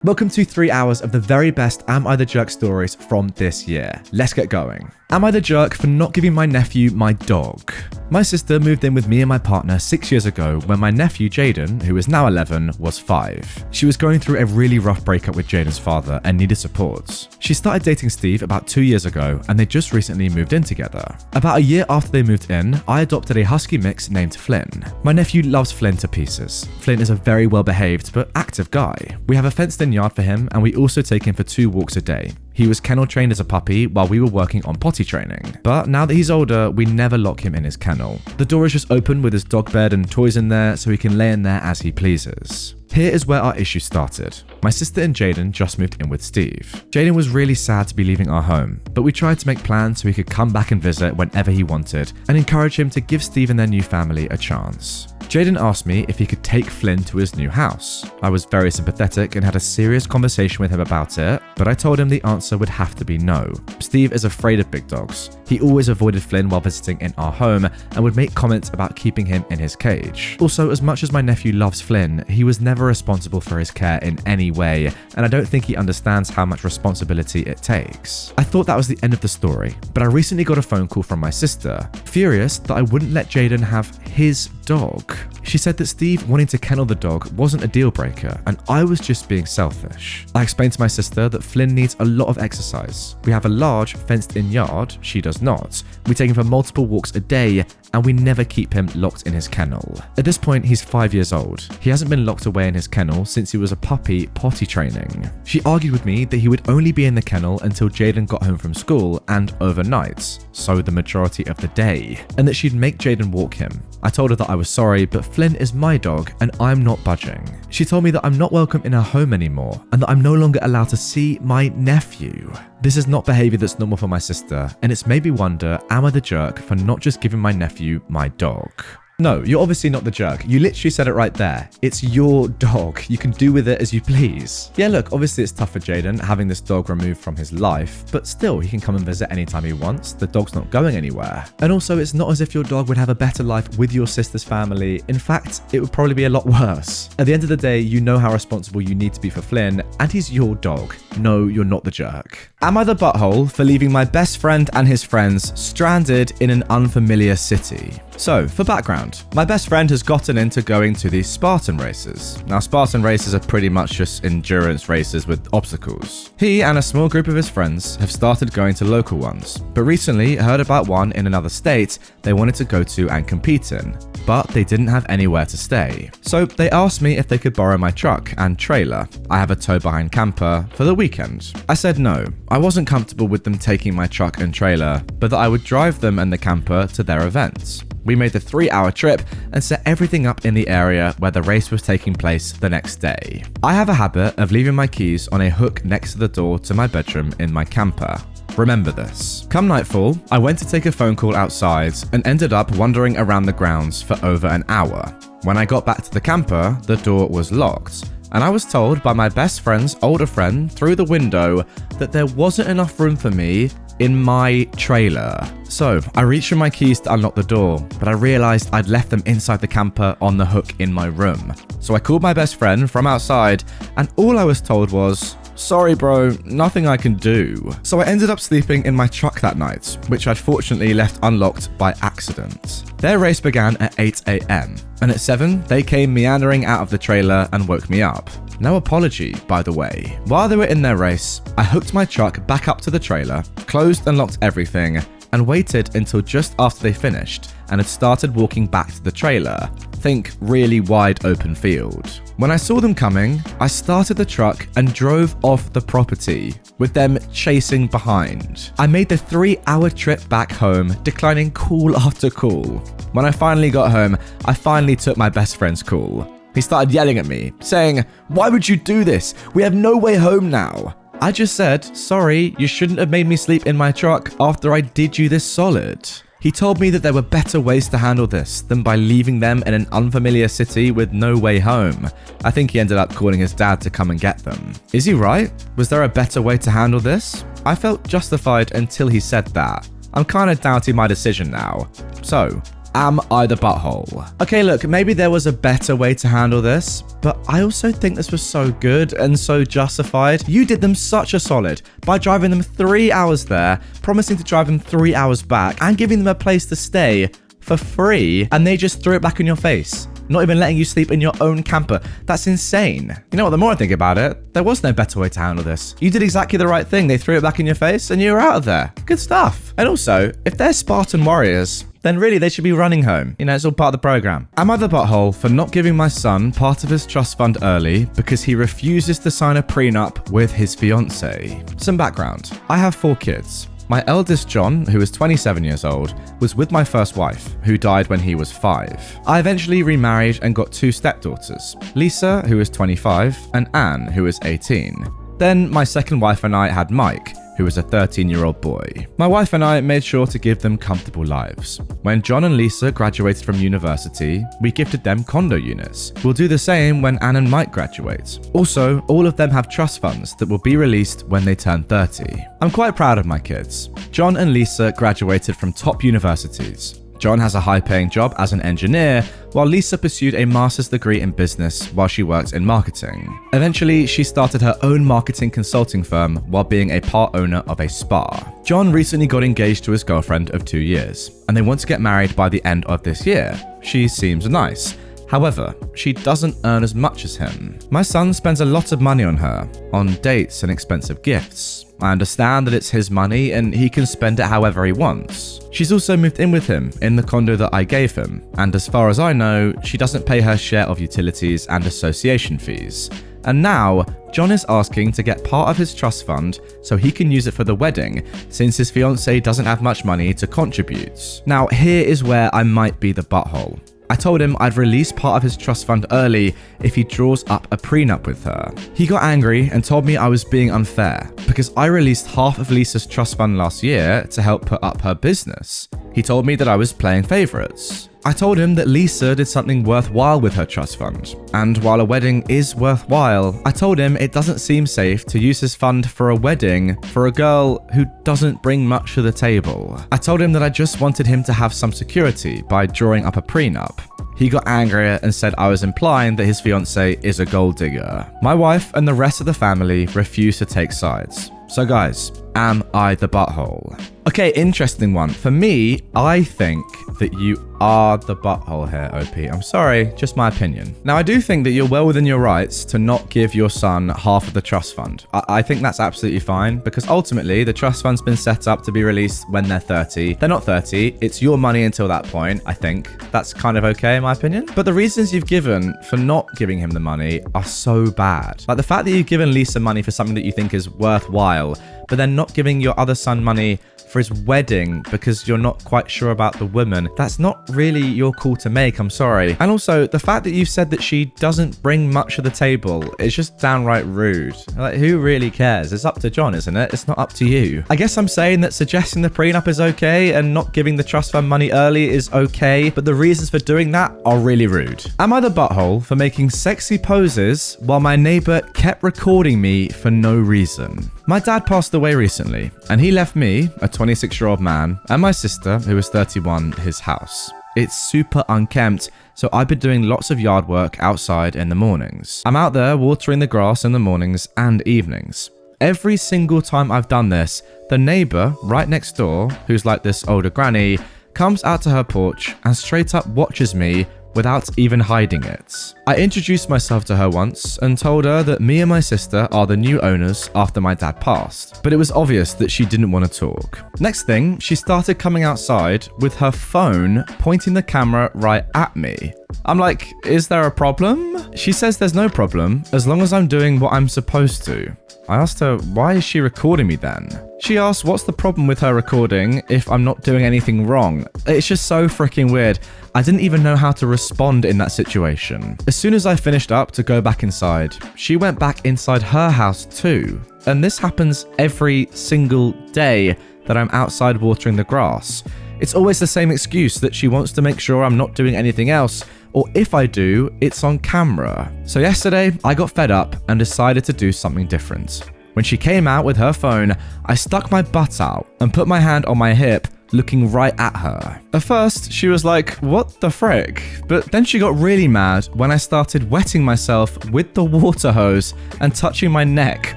Welcome to 3 hours of the very best Am I the Jerk stories from this year. Let's get going. Am I the jerk for not giving my nephew my dog? My sister moved in with me and my partner 6 years ago when my nephew Jaden, who is now 11, was 5. She was going through a really rough breakup with Jaden's father and needed support. She started dating Steve about 2 years ago and they just recently moved in together. About a year after they moved in, I adopted a husky mix named Flynn. My nephew loves Flynn to pieces. Flynn is a very well behaved but active guy. We have a fenced in yard for him and we also take him for 2 walks a day. He was kennel trained as a puppy while we were working on potty training. But now that he's older, we never lock him in his kennel. The door is just open with his dog bed and toys in there so he can lay in there as he pleases. Here is where our issue started. My sister and Jaden just moved in with Steve. Jaden was really sad to be leaving our home, but we tried to make plans so he could come back and visit whenever he wanted and encourage him to give Steve and their new family a chance. Jaden asked me if he could take Flynn to his new house. I was very sympathetic and had a serious conversation with him about it, but I told him the answer would have to be no. Steve is afraid of big dogs. He always avoided Flynn while visiting in our home and would make comments about keeping him in his cage. Also, as much as my nephew loves Flynn, he was never responsible for his care in any way, and I don't think he understands how much responsibility it takes. I thought that was the end of the story, but I recently got a phone call from my sister, furious that I wouldn't let Jaden have his dog. She said that Steve wanting to kennel the dog wasn't a deal breaker and I was just being selfish. I explained to my sister that Flynn needs a lot of exercise. We have a large fenced in yard, she does not. We take him for multiple walks a day and we never keep him locked in his kennel. At this point, he's 5 years old. He hasn't been locked away in his kennel since he was a puppy potty training. She argued with me that he would only be in the kennel until Jaden got home from school and overnight, so the majority of the day, and that she'd make Jaden walk him. I told her that I was sorry, but Flynn is my dog and I'm not budging. She told me that I'm not welcome in her home anymore and that I'm no longer allowed to see my nephew. This is not behavior that's normal for my sister, and it's made me wonder, am I the jerk for not just giving my nephew my dog? No, you're obviously not the jerk. You literally said it right there. It's your dog. You can do with it as you please. Yeah, look, obviously it's tough for Jaden having this dog removed from his life, but still, he can come and visit anytime he wants. The dog's not going anywhere. And also, it's not as if your dog would have a better life with your sister's family. In fact, it would probably be a lot worse. At the end of the day, you know how responsible you need to be for Flynn, and he's your dog. No, you're not the jerk. Am I the butthole for leaving my best friend and his friends stranded in an unfamiliar city? So, for background, my best friend has gotten into going to the Spartan races. Now, Spartan races are pretty much just endurance races with obstacles. He and a small group of his friends have started going to local ones, but recently heard about one in another state they wanted to go to and compete in, but they didn't have anywhere to stay. So they asked me if they could borrow my truck and trailer. I have a tow-behind camper for the weekend. I said no. I wasn't comfortable with them taking my truck and trailer, but that I would drive them and the camper to their events. We made the 3-hour trip and set everything up in the area where the race was taking place the next day. I have a habit of leaving my keys on a hook next to the door to my bedroom in my camper. Remember this. Come nightfall, I went to take a phone call outside and ended up wandering around the grounds for over an hour. When I got back to the camper, the door was locked, and I was told by my best friend's older friend through the window that there wasn't enough room for me in my trailer. So I reached for my keys to unlock the door, but I realized I'd left them inside the camper on the hook in my room. So I called my best friend from outside, and all I was told was, "Sorry bro, nothing I can do." So I ended up sleeping in my truck that night, which I'd fortunately left unlocked by accident. Their race began at 8 a.m, and at 7, they came meandering out of the trailer and woke me up. No apology, by the way. While they were in their race, I hooked my truck back up to the trailer, closed and locked everything, and waited until just after they finished and had started walking back to the trailer. Think really wide open field. When I saw them coming, I started the truck and drove off the property, with them chasing behind. I made the 3-hour trip back home, declining call after call. When I finally got home, I finally took my best friend's call. He started yelling at me, saying, "Why would you do this? We have no way home now." I just said, "Sorry, you shouldn't have made me sleep in my truck after I did you this solid." He told me that there were better ways to handle this than by leaving them in an unfamiliar city with no way home. I think he ended up calling his dad to come and get them. Is he right? Was there a better way to handle this? I felt justified until he said that. I'm kinda doubting my decision now. So, Am I the butthole? Okay, look, maybe there was a better way to handle this, but I also think this was so good and so justified. You did them such a solid by driving them 3 hours there, promising to drive them 3 hours back, and giving them a place to stay for free, and they just threw it back in your face. Not even letting you sleep in your own camper. That's insane. You know what, the more I think about it, there was no better way to handle this. You did exactly the right thing. They threw it back in your face and you were out of there. Good stuff. And also, if they're Spartan warriors, then really they should be running home. You know, it's all part of the program. Am I the butthole for not giving my son part of his trust fund early because he refuses to sign a prenup with his fiance? Some background. I have 4 kids. My eldest, John, who is 27 years old, was with my first wife, who died when he was 5. I eventually remarried and got 2 stepdaughters, Lisa, who is 25, and Anne, who is 18. Then my second wife and I had Mike, who was a 13-year-old boy. My wife and I made sure to give them comfortable lives. When John and Lisa graduated from university, we gifted them condo units. We'll do the same when Anne and Mike graduate. Also, all of them have trust funds that will be released when they turn 30. I'm quite proud of my kids. John and Lisa graduated from top universities. John has a high-paying job as an engineer, while Lisa pursued a master's degree in business while she worked in marketing. Eventually, she started her own marketing consulting firm while being a part owner of a spa. John recently got engaged to his girlfriend of 2 years, and they want to get married by the end of this year. She seems nice. However, she doesn't earn as much as him. My son spends a lot of money on her, on dates and expensive gifts. I understand that it's his money and he can spend it however he wants. She's also moved in with him in the condo that I gave him, and as far as I know, she doesn't pay her share of utilities and association fees. And now, John is asking to get part of his trust fund so he can use it for the wedding, since his fiancée doesn't have much money to contribute. Now, here is where I might be the butthole. I told him I'd release part of his trust fund early if he draws up a prenup with her. He got angry and told me I was being unfair because I released half of Lisa's trust fund last year to help put up her business. He told me that I was playing favorites. I told him that Lisa did something worthwhile with her trust fund, and while a wedding is worthwhile, I told him it doesn't seem safe to use his fund for a wedding for a girl who doesn't bring much to the table. I told him that I just wanted him to have some security by drawing up a prenup. He got angrier and said I was implying that his fiancée is a gold digger. My wife and the rest of the family refused to take sides. So guys, am I the butthole? Okay, interesting one. For me, I think that you are the butthole here, OP. I'm sorry, just my opinion. Now, I do think that you're well within your rights to not give your son half of the trust fund. I think that's absolutely fine because ultimately the trust fund's been set up to be released when they're 30. They're not 30. It's your money until that point, I think. That's kind of okay in my opinion. But the reasons you've given for not giving him the money are so bad. Like the fact that you've given Lisa money for something that you think is worthwhile, but then not giving your other son money for his wedding because you're not quite sure about the woman. That's not really your call to make, I'm sorry. And also, the fact that you've said that she doesn't bring much to the table is just downright rude. Like, who really cares? It's up to John, isn't it? It's not up to you. I guess I'm saying that suggesting the prenup is okay and not giving the trust fund money early is okay, but the reasons for doing that are really rude. Am I the butthole for making sexy poses while my neighbor kept recording me for no reason? My dad passed away recently, and he left me, a 26-year-old man, and my sister, who is 31, his house. It's super unkempt, so I've been doing lots of yard work outside in the mornings. I'm out there watering the grass in the mornings and evenings. Every single time I've done this, the neighbor right next door, who's like this older granny, comes out to her porch and straight up watches me without even hiding it. I introduced myself to her once and told her that me and my sister are the new owners after my dad passed, but it was obvious that she didn't want to talk. Next thing, she started coming outside with her phone pointing the camera right at me. I'm like, is there a problem? She says there's no problem as long as I'm doing what I'm supposed to. I asked her, why is she recording me then? She asked, what's the problem with her recording if I'm not doing anything wrong? It's just so freaking weird. I didn't even know how to respond in that situation. As soon as I finished up to go back inside, she went back inside her house too. And this happens every single day that I'm outside watering the grass. It's always the same excuse that she wants to make sure I'm not doing anything else, or if I do, it's on camera. So yesterday, I got fed up and decided to do something different. When she came out with her phone, I stuck my butt out and put my hand on my hip, looking right at her. At first, she was like, what the frick? But then she got really mad when I started wetting myself with the water hose and touching my neck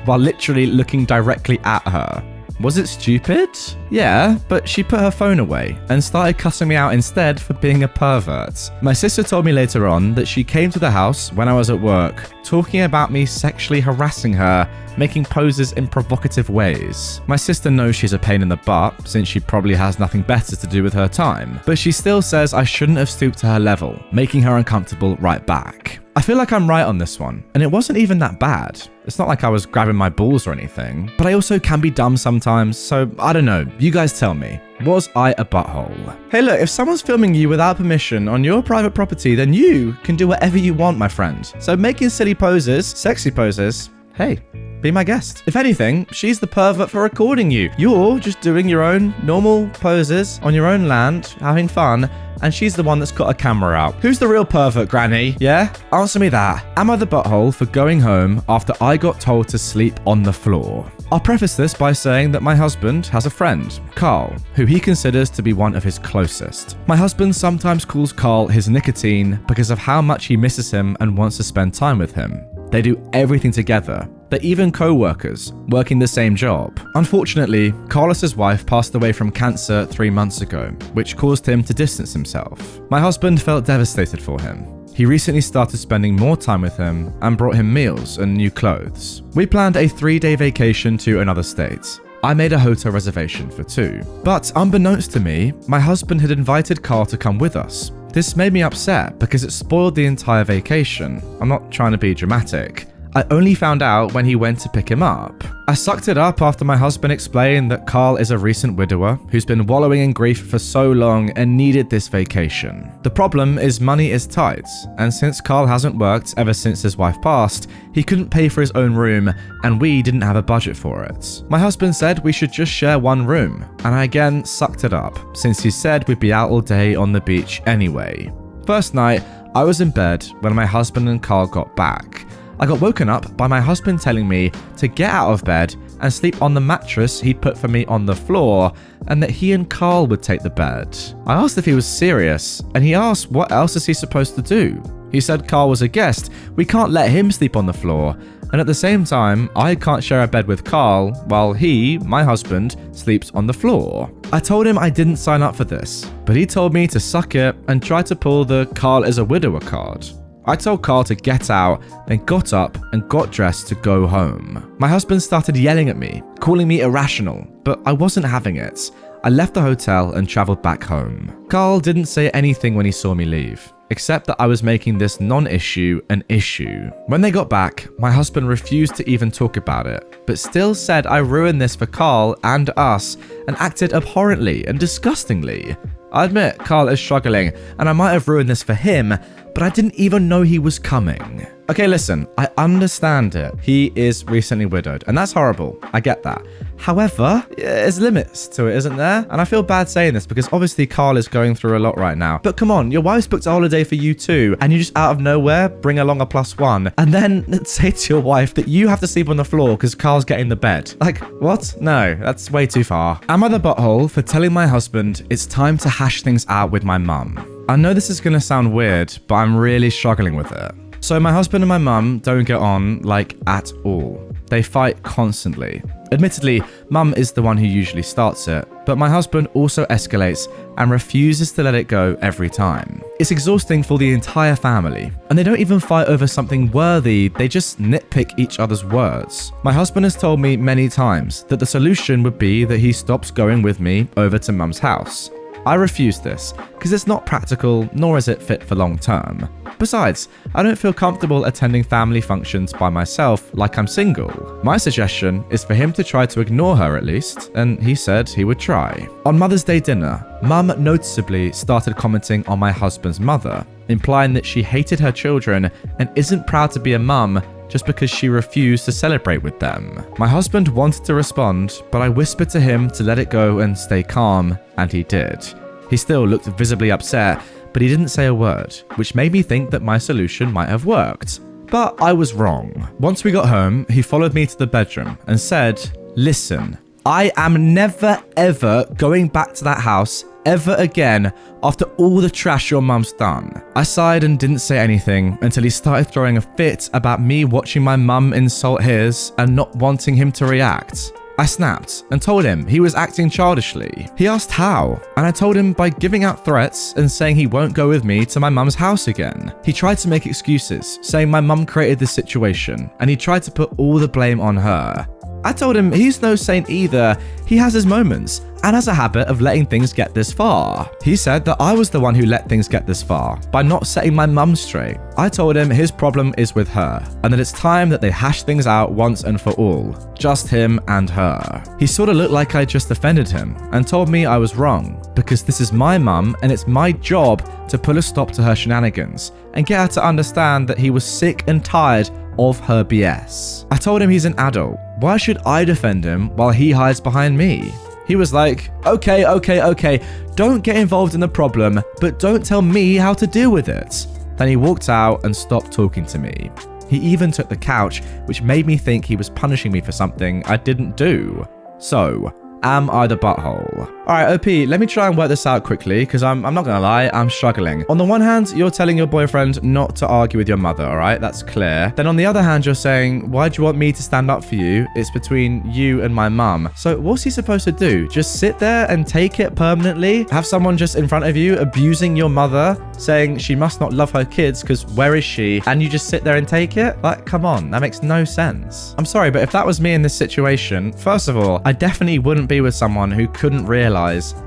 while literally looking directly at her. Was it stupid? Yeah, but she put her phone away and started cussing me out instead for being a pervert. My sister told me later on that she came to the house when I was at work, talking about me sexually harassing her, making poses in provocative ways. My sister knows she's a pain in the butt, since she probably has nothing better to do with her time, but she still says I shouldn't have stooped to her level, making her uncomfortable right back. I feel like I'm right on this one, and it wasn't even that bad. It's not like I was grabbing my balls or anything, but I also can be dumb sometimes, so I don't know. You guys tell me. Was I a butthole? Hey look, if someone's filming you without permission on your private property, then you can do whatever you want, my friend. So making silly poses, sexy poses, hey, be my guest. If anything, she's the pervert for recording you. You're just doing your own normal poses on your own land, having fun, and she's the one that's got a camera out. Who's the real pervert, Granny? Yeah? Answer me that. Am I the butthole for going home after I got told to sleep on the floor? I'll preface this by saying that my husband has a friend, Carl, who he considers to be one of his closest. My husband sometimes calls Carl his nicotine because of how much he misses him and wants to spend time with him. They do everything together. They're even co-workers, working the same job. Unfortunately, Carlos's wife passed away from cancer 3 months ago, which caused him to distance himself. My husband felt devastated for him. He recently started spending more time with him and brought him meals and new clothes. We planned a 3-day vacation to another state. I made a hotel reservation for 2. But unbeknownst to me, my husband had invited Carl to come with us. This made me upset because it spoiled the entire vacation. I'm not trying to be dramatic. I only found out when he went to pick him up. I sucked it up after my husband explained that Carl is a recent widower who's been wallowing in grief for so long and needed this vacation. The problem is money is tight, and since Carl hasn't worked ever since his wife passed, he couldn't pay for his own room and we didn't have a budget for it. My husband said we should just share one room, and I again sucked it up since he said we'd be out all day on the beach anyway. First night, I was in bed when my husband and Carl got back. I got woken up by my husband telling me to get out of bed and sleep on the mattress he'd put for me on the floor, and that he and Carl would take the bed. I asked if he was serious, and he asked what else is he supposed to do. He said Carl was a guest, we can't let him sleep on the floor, and at the same time, I can't share a bed with Carl while he, my husband, sleeps on the floor. I told him I didn't sign up for this, but he told me to suck it and try to pull the Carl is a widower card. I told Carl to get out, then got up and got dressed to go home. My husband started yelling at me, calling me irrational, but I wasn't having it. I left the hotel and traveled back home. Carl didn't say anything when he saw me leave, except that I was making this non-issue an issue. When they got back, my husband refused to even talk about it, but still said I ruined this for Carl and us and acted abhorrently and disgustingly. I admit Carl is struggling and I might have ruined this for him, but I didn't even know he was coming. Okay, listen, I understand it. He is recently widowed, and that's horrible. I get that. However, there's limits to it, isn't there? And I feel bad saying this because obviously Carl is going through a lot right now. But come on, your wife's booked a holiday for you too, and you just out of nowhere bring along a +1, and then say to your wife that you have to sleep on the floor because Carl's getting the bed. Like, what? No, that's way too far. Am I the butthole for telling my husband it's time to hash things out with my mum? I know this is going to sound weird, but I'm really struggling with it. So my husband and my mum don't get on, like, at all. They fight constantly. Admittedly, mum is the one who usually starts it, but my husband also escalates and refuses to let it go every time. It's exhausting for the entire family, and they don't even fight over something worthy, they just nitpick each other's words. My husband has told me many times that the solution would be that he stops going with me over to mum's house. I refuse this, because it's not practical, nor is it fit for long term. Besides, I don't feel comfortable attending family functions by myself like I'm single. My suggestion is for him to try to ignore her at least, and he said he would try. On Mother's Day dinner, Mum noticeably started commenting on my husband's mother, implying that she hated her children and isn't proud to be a mum just because she refused to celebrate with them. My husband wanted to respond, but I whispered to him to let it go and stay calm, and he did. He still looked visibly upset, but he didn't say a word, which made me think that my solution might have worked. But I was wrong. Once we got home, he followed me to the bedroom and said, "Listen, I am never ever going back to that house ever again after all the trash your mum's done. I sighed and didn't say anything until he started throwing a fit about me watching my mum insult his and not wanting him to react. I snapped and told him he was acting childishly. He asked how, and I told him by giving out threats and saying he won't go with me to my mum's house again. He tried to make excuses, saying my mum created this situation, and he tried to put all the blame on her. I told him he's no saint either, he has his moments, and has a habit of letting things get this far. He said that I was the one who let things get this far, by not setting my mum straight. I told him his problem is with her, and that it's time that they hash things out once and for all. Just him and her. He sort of looked like I just offended him, and told me I was wrong, because this is my mum, and it's my job to put a stop to her shenanigans, and get her to understand that he was sick and tired of her BS. I told him he's an adult. Why should I defend him while he hides behind me? He was like, okay, don't get involved in the problem, but don't tell me how to deal with it. Then he walked out and stopped talking to me. He even took the couch, which made me think he was punishing me for something I didn't do. So, am I the butthole? Alright, OP, let me try and work this out quickly, because I'm not gonna lie, I'm struggling. On the one hand, you're telling your boyfriend not to argue with your mother, alright? That's clear. Then on the other hand, you're saying, why do you want me to stand up for you? It's between you and my mum. So what's he supposed to do? Just sit there and take it permanently? Have someone just in front of you abusing your mother, saying she must not love her kids because where is she? And you just sit there and take it? Like, come on, that makes no sense. I'm sorry, but if that was me in this situation, first of all, I definitely wouldn't be with someone who couldn't realize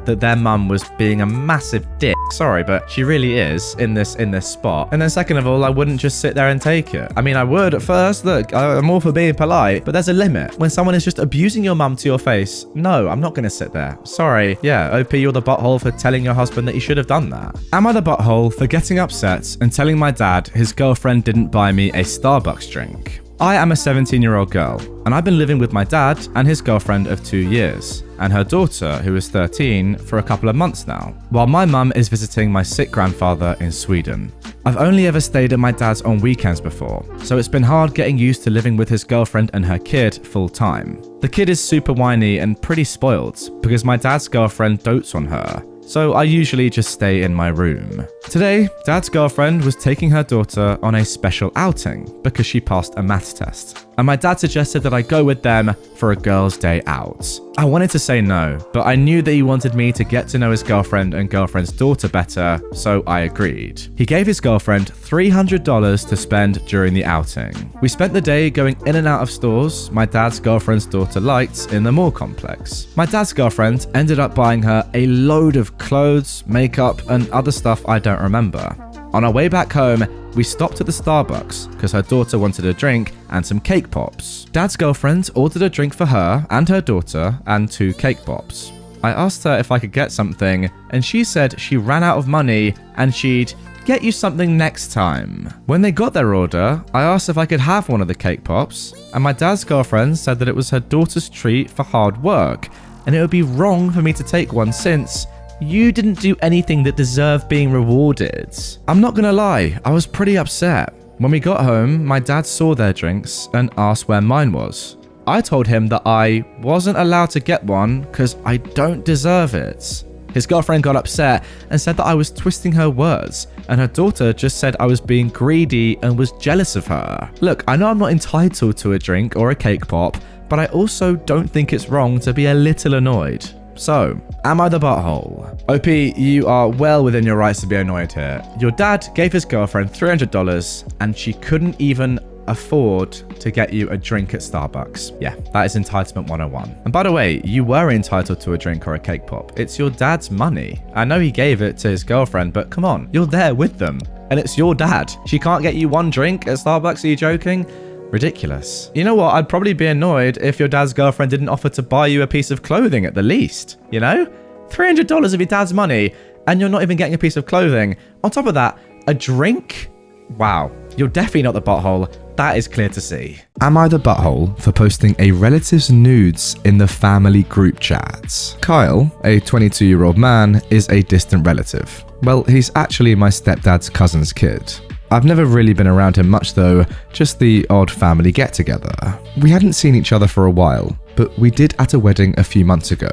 that their mum was being a massive dick. Sorry, but she really is in this spot. And then second of all, I wouldn't just sit there and take it. I mean, I would at first. Look, I'm all for being polite, but there's a limit. When someone is just abusing your mum to your face, no, I'm not going to sit there. Sorry. Yeah, OP, you're the butthole for telling your husband that he should have done that. Am I the butthole for getting upset and telling my dad his girlfriend didn't buy me a Starbucks drink? I am a 17-year-old girl, and I've been living with my dad and his girlfriend of 2 years, and her daughter, who is 13, for a couple of months now, while my mum is visiting my sick grandfather in Sweden. I've only ever stayed at my dad's on weekends before, so it's been hard getting used to living with his girlfriend and her kid full time. The kid is super whiny and pretty spoiled, because my dad's girlfriend dotes on her, so I usually just stay in my room. Today, Dad's girlfriend was taking her daughter on a special outing because she passed a maths test, and my dad suggested that I go with them for a girls' day out. I wanted to say no, but I knew that he wanted me to get to know his girlfriend and girlfriend's daughter better, so I agreed. He gave his girlfriend $300 to spend during the outing. We spent the day going in and out of stores my dad's girlfriend's daughter liked in the mall complex. My dad's girlfriend ended up buying her a load of clothes, makeup, and other stuff I don't remember. On our way back home, we stopped at the Starbucks because her daughter wanted a drink and some cake pops. Dad's girlfriend ordered a drink for her and her daughter and 2 cake pops. I asked her if I could get something, and she said she ran out of money and she'd get you something next time. When they got their order, I asked if I could have one of the cake pops, and my dad's girlfriend said that it was her daughter's treat for hard work, and it would be wrong for me to take one since you didn't do anything that deserved being rewarded. I'm not gonna lie, I was pretty upset. When we got home, my dad saw their drinks and asked where mine was. I told him that I wasn't allowed to get one because I don't deserve it. His girlfriend got upset and said that I was twisting her words, and her daughter just said I was being greedy and was jealous of her. Look, I know I'm not entitled to a drink or a cake pop, but I also don't think it's wrong to be a little annoyed. So, am I the butthole? OP, you are well within your rights to be annoyed here. Your dad gave his girlfriend $300 and she couldn't even afford to get you a drink at Starbucks. Yeah, that is entitlement 101. And by the way, you were entitled to a drink or a cake pop. It's your dad's money. I know he gave it to his girlfriend, but come on, you're there with them. And it's your dad. She can't get you one drink at Starbucks, are you joking? Ridiculous. You know what? I'd probably be annoyed if your dad's girlfriend didn't offer to buy you a piece of clothing at the least. You know? $300 of your dad's money, and you're not even getting a piece of clothing. On top of that, a drink? Wow. You're definitely not the butthole. That is clear to see. Am I the butthole for posting a relative's nudes in the family group chat? Kyle, a 22-year-old man, is a distant relative. Well, he's actually my stepdad's cousin's kid. I've never really been around him much though, just the odd family get-together. We hadn't seen each other for a while, but we did at a wedding a few months ago.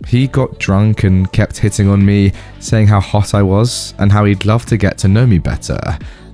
He got drunk and kept hitting on me, saying how hot I was and how he'd love to get to know me better.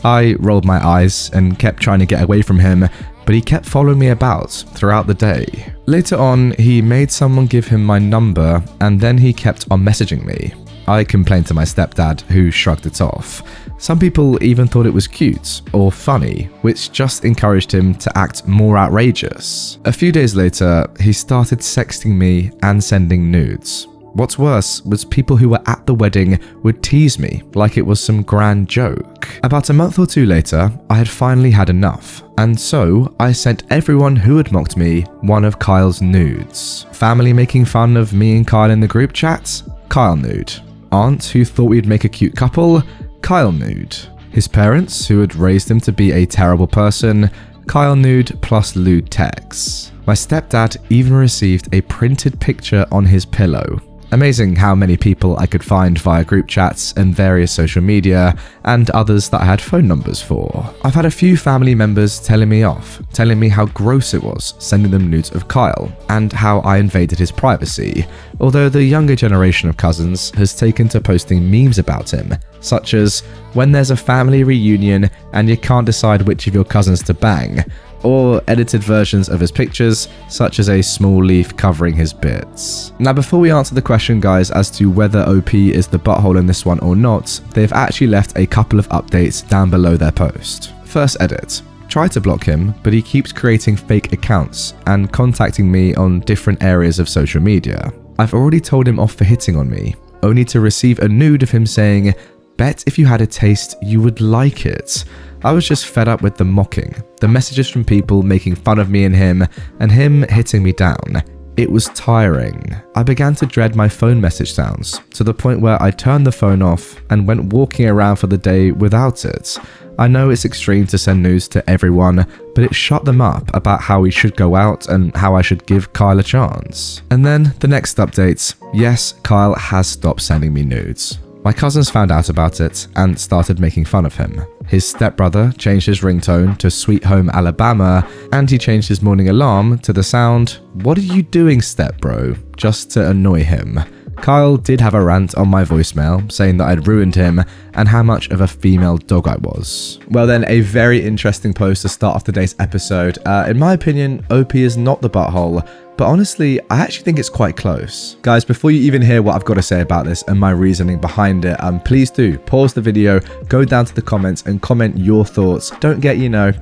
I rolled my eyes and kept trying to get away from him, but he kept following me about throughout the day. Later on, he made someone give him my number and then he kept on messaging me. I complained to my stepdad, who shrugged it off. Some people even thought it was cute or funny, which just encouraged him to act more outrageous. A few days later, he started sexting me and sending nudes. What's worse was people who were at the wedding would tease me like it was some grand joke. About a month or two later, I had finally had enough, and so I sent everyone who had mocked me one of Kyle's nudes. Family making fun of me and Kyle in the group chat? Kyle nude. Aunt who thought we'd make a cute couple? Kyle nude. His parents, who had raised him to be a terrible person? Kyle nude plus lewd texts. My stepdad even received a printed picture on his pillow. Amazing how many people I could find via group chats and various social media, and others that I had phone numbers for. I've had a few family members telling me off, telling me how gross it was sending them nudes of Kyle, and how I invaded his privacy, although the younger generation of cousins has taken to posting memes about him, such as when there's a family reunion and you can't decide which of your cousins to bang, or edited versions of his pictures, such as a small leaf covering his bits. Now, before we answer the question, guys, as to whether OP is the butthole in this one or not, they've actually left a couple of updates down below their post. First edit. Try to block him, but he keeps creating fake accounts and contacting me on different areas of social media. I've already told him off for hitting on me, only to receive a nude of him saying, "Bet if you had a taste, you would like it." I was just fed up with the mocking, the messages from people making fun of me and him hitting me down. It was tiring. I began to dread my phone message sounds, to the point where I turned the phone off and went walking around for the day without it. I know it's extreme to send news to everyone, but it shut them up about how we should go out and how I should give Kyle a chance. And then the next update. Yes, Kyle has stopped sending me nudes. My cousins found out about it and started making fun of him. His stepbrother changed his ringtone to Sweet Home Alabama, and he changed his morning alarm to the sound, "What are you doing, stepbro?" just to annoy him. Kyle did have a rant on my voicemail saying that I'd ruined him and how much of a female dog I was. Well then, a very interesting post to start off today's episode. In my opinion, OP is not the butthole, but honestly, I actually think it's quite close. Guys, before you even hear what I've got to say about this and my reasoning behind it, please do pause the video, go down to the comments and comment your thoughts. Don't get,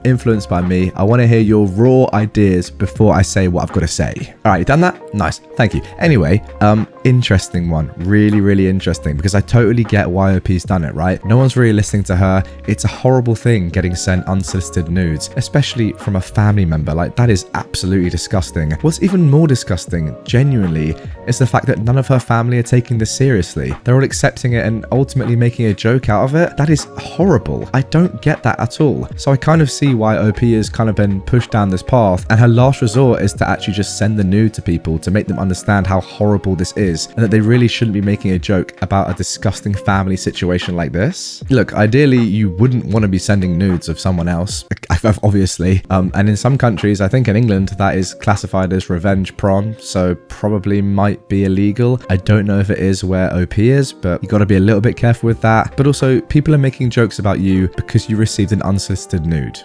influenced by me. I want to hear your raw ideas before I say what I've got to say. All right, you done that? Nice, thank you. Anyway, interesting one. Really, really interesting, because I totally get why OP's done it, right? No one's really listening to her. It's a horrible thing getting sent unsolicited nudes, especially from a family member. Like, that is absolutely disgusting. What's even more disgusting, genuinely, is the fact that none of her family are taking this seriously. They're all accepting it and ultimately making a joke out of it. That is horrible. I don't get that at all. So I kind of see why OP has kind of been pushed down this path, and her last resort is to actually just send the nude to people to make them understand how horrible this is, and that they really shouldn't be making a joke about a disgusting family situation like this. Look, ideally, you wouldn't want to be sending nudes of someone else, obviously. And in some countries, I think in England, that is classified as revenge porn, so probably might be illegal. I don't know if it is where OP is, but you got to be a little bit careful with that. But also, people are making jokes about you because you received an unsolicited nude.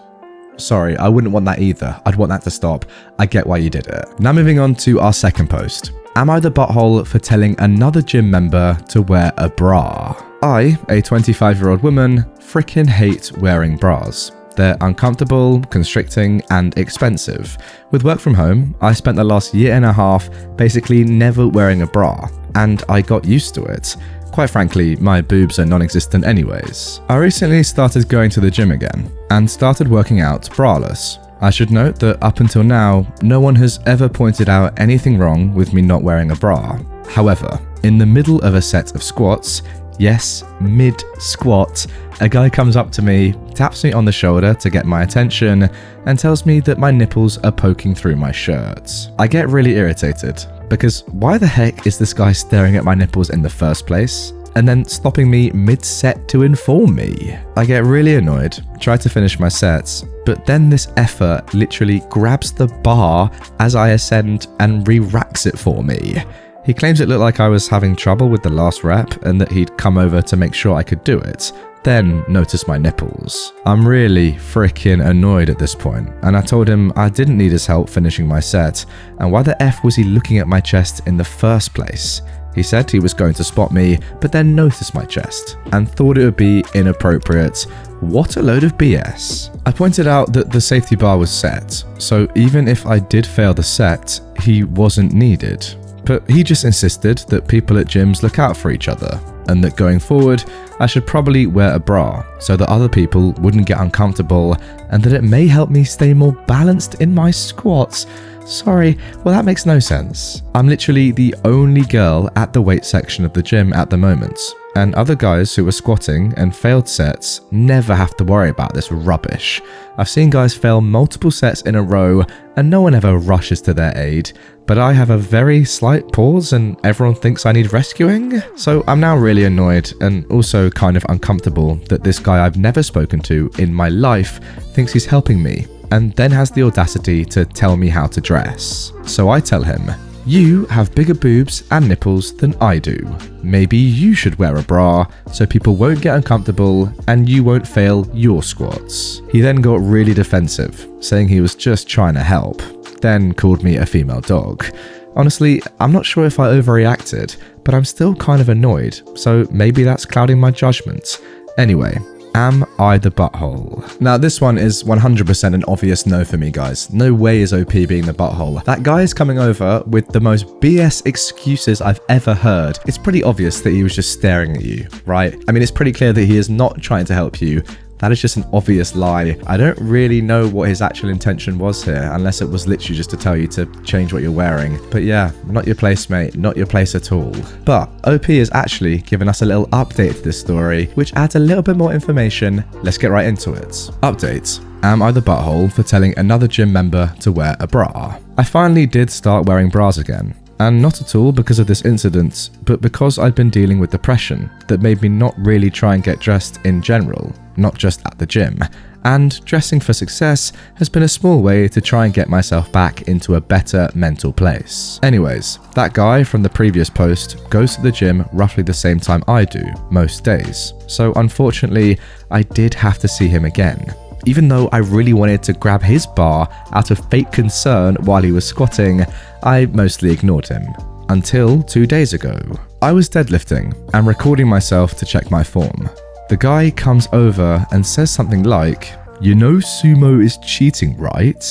Sorry, I wouldn't want that either. I'd want that to stop. I get why you did it. Now moving on to our second post. Am I the butthole for telling another gym member to wear a bra? I, a 25-year-old woman, freaking hate wearing bras. They're uncomfortable, constricting, and expensive. With work from home, I spent the last year and a half basically never wearing a bra, and I got used to it. Quite frankly, my boobs are non-existent anyways. I recently started going to the gym again, and started working out braless. I should note that up until now, no one has ever pointed out anything wrong with me not wearing a bra. However, in the middle of a set of squats, yes, mid-squat, a guy comes up to me, taps me on the shoulder to get my attention, and tells me that my nipples are poking through my shirt. I get really irritated, because why the heck is this guy staring at my nipples in the first place? and then stopping me mid-set to inform me. I get really annoyed, try to finish my sets, but then this effer literally grabs the bar as I ascend and re-racks it for me. He claims it looked like I was having trouble with the last rep and that he'd come over to make sure I could do it, then noticed my nipples. I'm really freaking annoyed at this point, and I told him I didn't need his help finishing my set, and why the F was he looking at my chest in the first place? He said he was going to spot me, but then noticed my chest, and thought it would be inappropriate. What a load of BS. I pointed out that the safety bar was set, so even if I did fail the set, he wasn't needed. But he just insisted that people at gyms look out for each other, and that going forward, I should probably wear a bra so that other people wouldn't get uncomfortable, and that it may help me stay more balanced in my squats. Sorry, well that makes no sense. I'm literally the only girl at the weight section of the gym at the moment, and other guys who are squatting and failed sets never have to worry about this rubbish. I've seen guys fail multiple sets in a row and no one ever rushes to their aid, but I have a very slight pause and everyone thinks I need rescuing. So I'm now really annoyed and also kind of uncomfortable that this guy I've never spoken to in my life thinks he's helping me, and then has the audacity to tell me how to dress. So I tell him, you have bigger boobs and nipples than I do. Maybe you should wear a bra so people won't get uncomfortable and you won't fail your squats. He then got really defensive, saying he was just trying to help, then called me a female dog. Honestly, I'm not sure if I overreacted, but I'm still kind of annoyed, so maybe that's clouding my judgment. Anyway, am I the butthole? Now this one is 100% an obvious no for me, guys. No way is OP being the butthole. That guy is coming over with the most BS excuses I've ever heard. It's pretty obvious that he was just staring at you, right? I mean, it's pretty clear that he is not trying to help you. That is just an obvious lie. I don't really know what his actual intention was here, unless it was literally just to tell you to change what you're wearing. But yeah, not your place, mate. Not your place at all. But OP has actually given us a little update to this story, which adds a little bit more information. Let's get right into it. Update. Am I the butthole for telling another gym member to wear a bra? I finally did start wearing bras again. And not at all because of this incident, but because I'd been dealing with depression that made me not really try and get dressed in general, not just at the gym. And dressing for success has been a small way to try and get myself back into a better mental place. Anyways, that guy from the previous post goes to the gym roughly the same time I do, most days. So unfortunately, I did have to see him again. Even though I really wanted to grab his bar out of fake concern while he was squatting, I mostly ignored him. Until 2 days ago. I was deadlifting and recording myself to check my form. The guy comes over and says something like, "You know sumo is cheating, right?"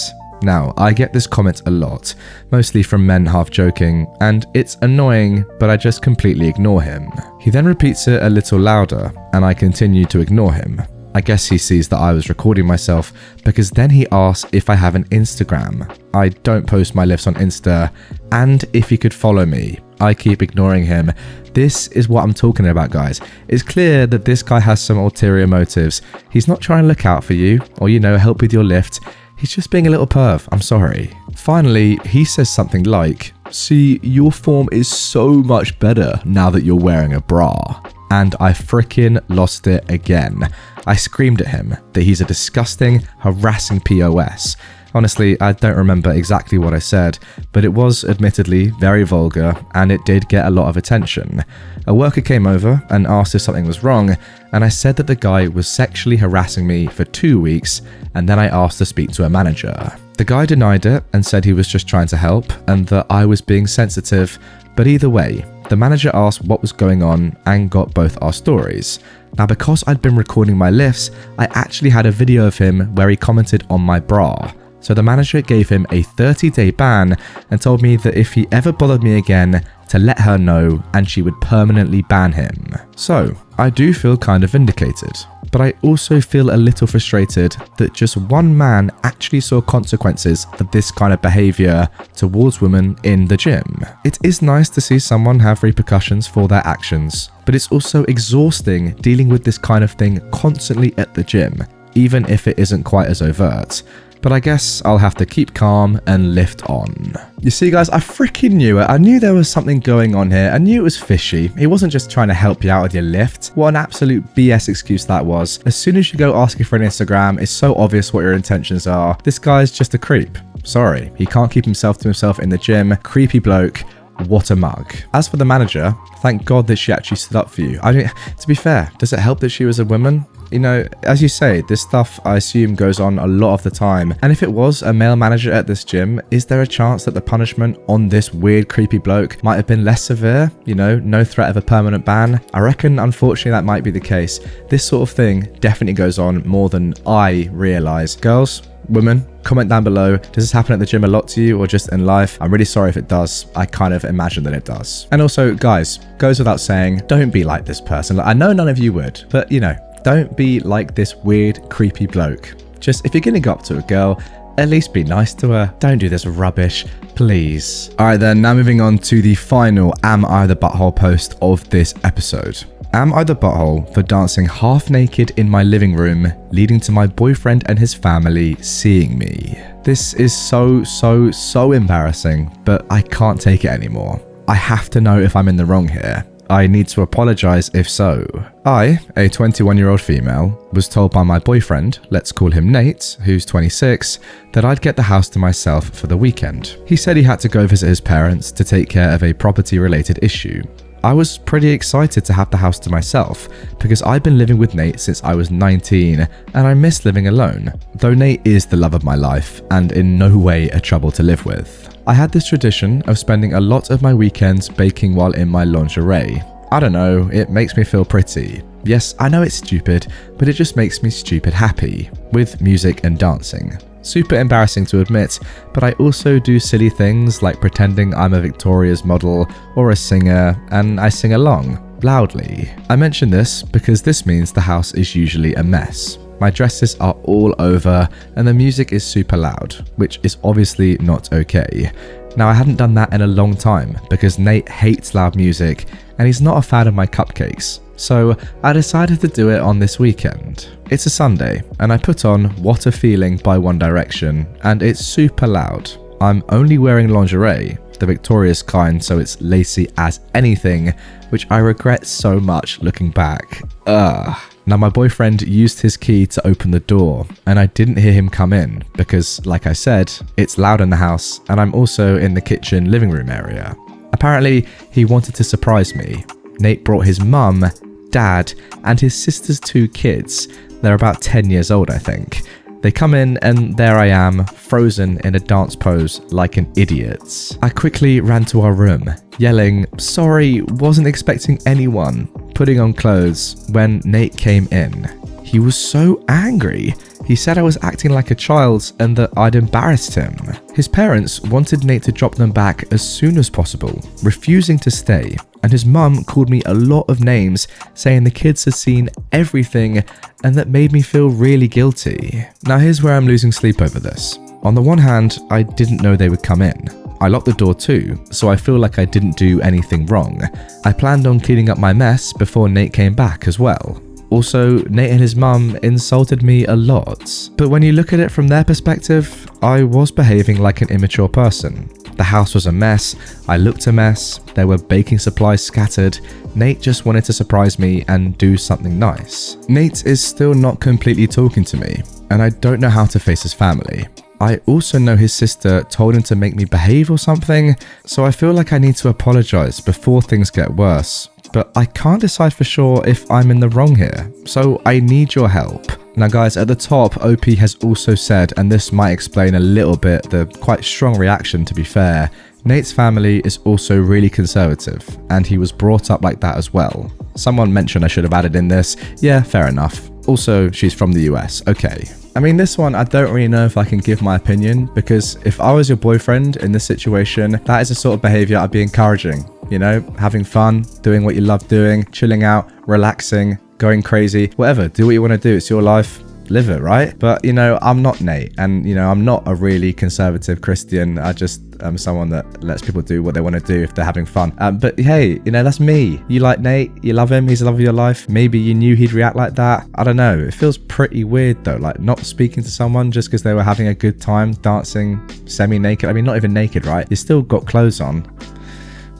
Now, I get this comment a lot, mostly from men half joking, and it's annoying, but I just completely ignore him. He then repeats it a little louder, and I continue to ignore him. I guess he sees that I was recording myself, because then he asks if I have an Instagram. I don't post my lifts on Insta, and if he could follow me. I keep ignoring him. This is what I'm talking about, guys. It's clear that this guy has some ulterior motives. He's not trying to look out for you, or help with your lift. He's just being a little perv, I'm sorry. Finally, he says something like, "See, your form is so much better now that you're wearing a bra." And I frickin' lost it again. I screamed at him that he's a disgusting, harassing POS. Honestly, I don't remember exactly what I said, but it was admittedly very vulgar and it did get a lot of attention. A worker came over and asked if something was wrong, and I said that the guy was sexually harassing me for 2 weeks, and then I asked to speak to a manager. The guy denied it and said he was just trying to help and that I was being sensitive, but either way, the manager asked what was going on and got both our stories. Now, because I'd been recording my lifts, I actually had a video of him where he commented on my bra. So the manager gave him a 30-day ban and told me that if he ever bothered me again, to let her know and she would permanently ban him. So I do feel kind of vindicated, but I also feel a little frustrated that just one man actually saw consequences for this kind of behavior towards women in the gym. It is nice to see someone have repercussions for their actions, but it's also exhausting dealing with this kind of thing constantly at the gym, even if it isn't quite as overt. But I guess I'll have to keep calm and lift on. You see, guys, I freaking knew it. I knew there was something going on here. I knew it was fishy. He wasn't just trying to help you out with your lift. What an absolute BS excuse that was. As soon as you go asking for an Instagram, it's so obvious what your intentions are. This guy's just a creep. Sorry, he can't keep himself to himself in the gym. Creepy bloke. What a mug. As for the manager, thank God that she actually stood up for you. I mean, to be fair, does it help that she was a woman? You know, as you say, this stuff I assume goes on a lot of the time. And if it was a male manager at this gym, is there a chance that the punishment on this weird, creepy bloke might have been less severe? You know, no threat of a permanent ban? I reckon, unfortunately, that might be the case. This sort of thing definitely goes on more than I realize. Girls, women, comment down below. Does this happen at the gym a lot to you or just in life? I'm really sorry if it does. I kind of imagine that it does. And also, guys, goes without saying, don't be like this person. Like, I know none of you would, but you know, don't be like this weird, creepy bloke. Just, if you're going to go up to a girl, at least be nice to her. Don't do this rubbish, please. All right then, now moving on to the final Am I the Butthole post of this episode. Am I the butthole for dancing half naked in my living room, leading to my boyfriend and his family seeing me? This is so embarrassing, but I can't take it anymore. I have to know if I'm in the wrong here. I need to apologize if so. I, a 21-year-old female, was told by my boyfriend, let's call him Nate, who's 26, that I'd get the house to myself for the weekend. He said he had to go visit his parents to take care of a property-related issue. I was pretty excited to have the house to myself because I've been living with Nate since I was 19 and I miss living alone, though Nate is the love of my life and in no way a trouble to live with. I had this tradition of spending a lot of my weekends baking while in my lingerie. I don't know, it makes me feel pretty. Yes, I know it's stupid, but it just makes me stupid happy, with music and dancing. Super embarrassing to admit, but I also do silly things like pretending I'm a Victoria's model or a singer, and I sing along, loudly. I mention this because this means the house is usually a mess. My dresses are all over and the music is super loud, which is obviously not okay. Now I hadn't done that in a long time because Nate hates loud music and he's not a fan of my cupcakes. So I decided to do it on this weekend. It's a Sunday and I put on What a Feeling by One Direction and it's super loud. I'm only wearing lingerie, the Victoria's kind, so it's lacy as anything, which I regret so much looking back. Now my boyfriend used his key to open the door and I didn't hear him come in because, like I said, it's loud in the house and I'm also in the kitchen living room area. Apparently, he wanted to surprise me. Nate brought his mum, dad, and his sister's 2 kids. They're about 10 years old, I think. They come in and there I am, frozen in a dance pose like an idiot. I quickly ran to our room, yelling, "Sorry, wasn't expecting anyone," putting on clothes when Nate came in. He was so angry. He said I was acting like a child and that I'd embarrassed him. His parents wanted Nate to drop them back as soon as possible, refusing to stay. And his mum called me a lot of names, saying the kids had seen everything and that made me feel really guilty. Now here's where I'm losing sleep over this. On the one hand, I didn't know they would come in. I locked the door too, so I feel like I didn't do anything wrong. I planned on cleaning up my mess before Nate came back as well. Also, Nate and his mum insulted me a lot. But when you look at it from their perspective, I was behaving like an immature person. The house was a mess, I looked a mess, there were baking supplies scattered. Nate just wanted to surprise me and do something nice. Nate is still not completely talking to me, and I don't know how to face his family. I also know his sister told him to make me behave or something, so I feel like I need to apologize before things get worse. But I can't decide for sure if I'm in the wrong here, so I need your help. Now guys, at the top, OP has also said, and this might explain a little bit the quite strong reaction to be fair, Nate's family is also really conservative, and he was brought up like that as well. Someone mentioned I should have added in this. Yeah, fair enough. Also, she's from the US. Okay. I mean, this one, I don't really know if I can give my opinion, because if I was your boyfriend in this situation, that is the sort of behavior I'd be encouraging. You know, having fun, doing what you love doing, chilling out, relaxing, going crazy, whatever. Do what you want to do. It's your life. live it, right? But, you know, I'm not Nate, and, you know, I'm not a really conservative Christian. I just am someone that lets people do what they want to do if they're having fun. But hey, you know, that's me. You like Nate, you love him, he's the love of your life. Maybe you knew he'd react like that. I don't know. It feels pretty weird though, like not speaking to someone just because they were having a good time dancing semi-naked. I mean, not even naked, right? You still got clothes on.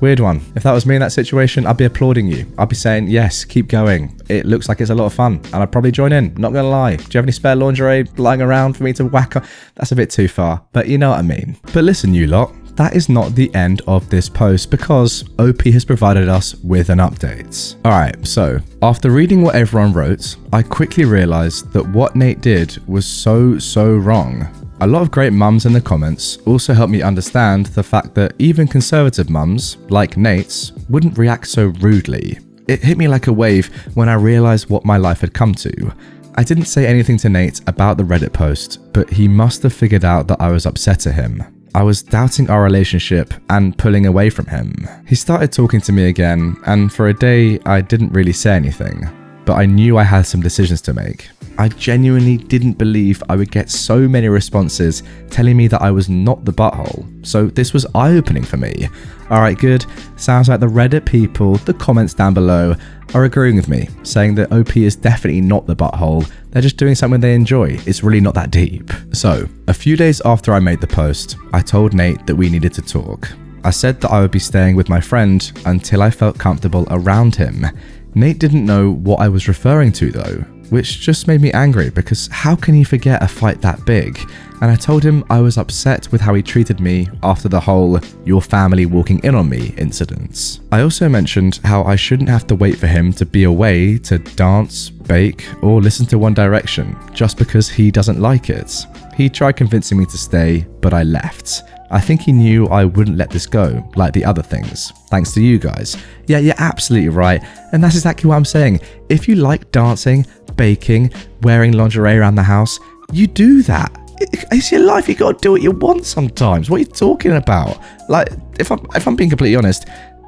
Weird one. If that was me in that situation, I'd be applauding you. I'd be saying, yes, keep going. It looks like it's a lot of fun. And I'd probably join in. Not gonna lie. Do you have any spare lingerie lying around for me to whack up? That's a bit too far, but you know what I mean. But listen, you lot, that is not the end of this post because OP has provided us with an update. Alright, so after reading what everyone wrote, I quickly realized that what Nate did was so wrong. A lot of great mums in the comments also helped me understand the fact that even conservative mums, like Nate's, wouldn't react so rudely. It hit me like a wave when I realised what my life had come to. I didn't say anything to Nate about the Reddit post, but he must have figured out that I was upset at him. I was doubting our relationship and pulling away from him. He started talking to me again, and for a day I didn't really say anything, but I knew I had some decisions to make. I genuinely didn't believe I would get so many responses telling me that I was not the butthole, so this was eye-opening for me. Alright, good. Sounds like the Reddit people, the comments down below, are agreeing with me, saying that OP is definitely not the butthole, they're just doing something they enjoy, it's really not that deep. So, a few days after I made the post, I told Nate that we needed to talk. I said that I would be staying with my friend until I felt comfortable around him. Nate didn't know what I was referring to though, which just made me angry because how can he forget a fight that big? And I told him I was upset with how he treated me after the whole "your family walking in on me" incidents. I also mentioned how I shouldn't have to wait for him to be away to dance, bake, or listen to One Direction just because he doesn't like it. He tried convincing me to stay, but I left. I think he knew I wouldn't let this go, like the other things, thanks to you guys. Yeah, you're absolutely right, and that's exactly what I'm saying. If you like dancing, baking, wearing lingerie around the house, you do that. It's your life, you gotta do what you want sometimes. What are you talking about? Like, if I'm being completely honest,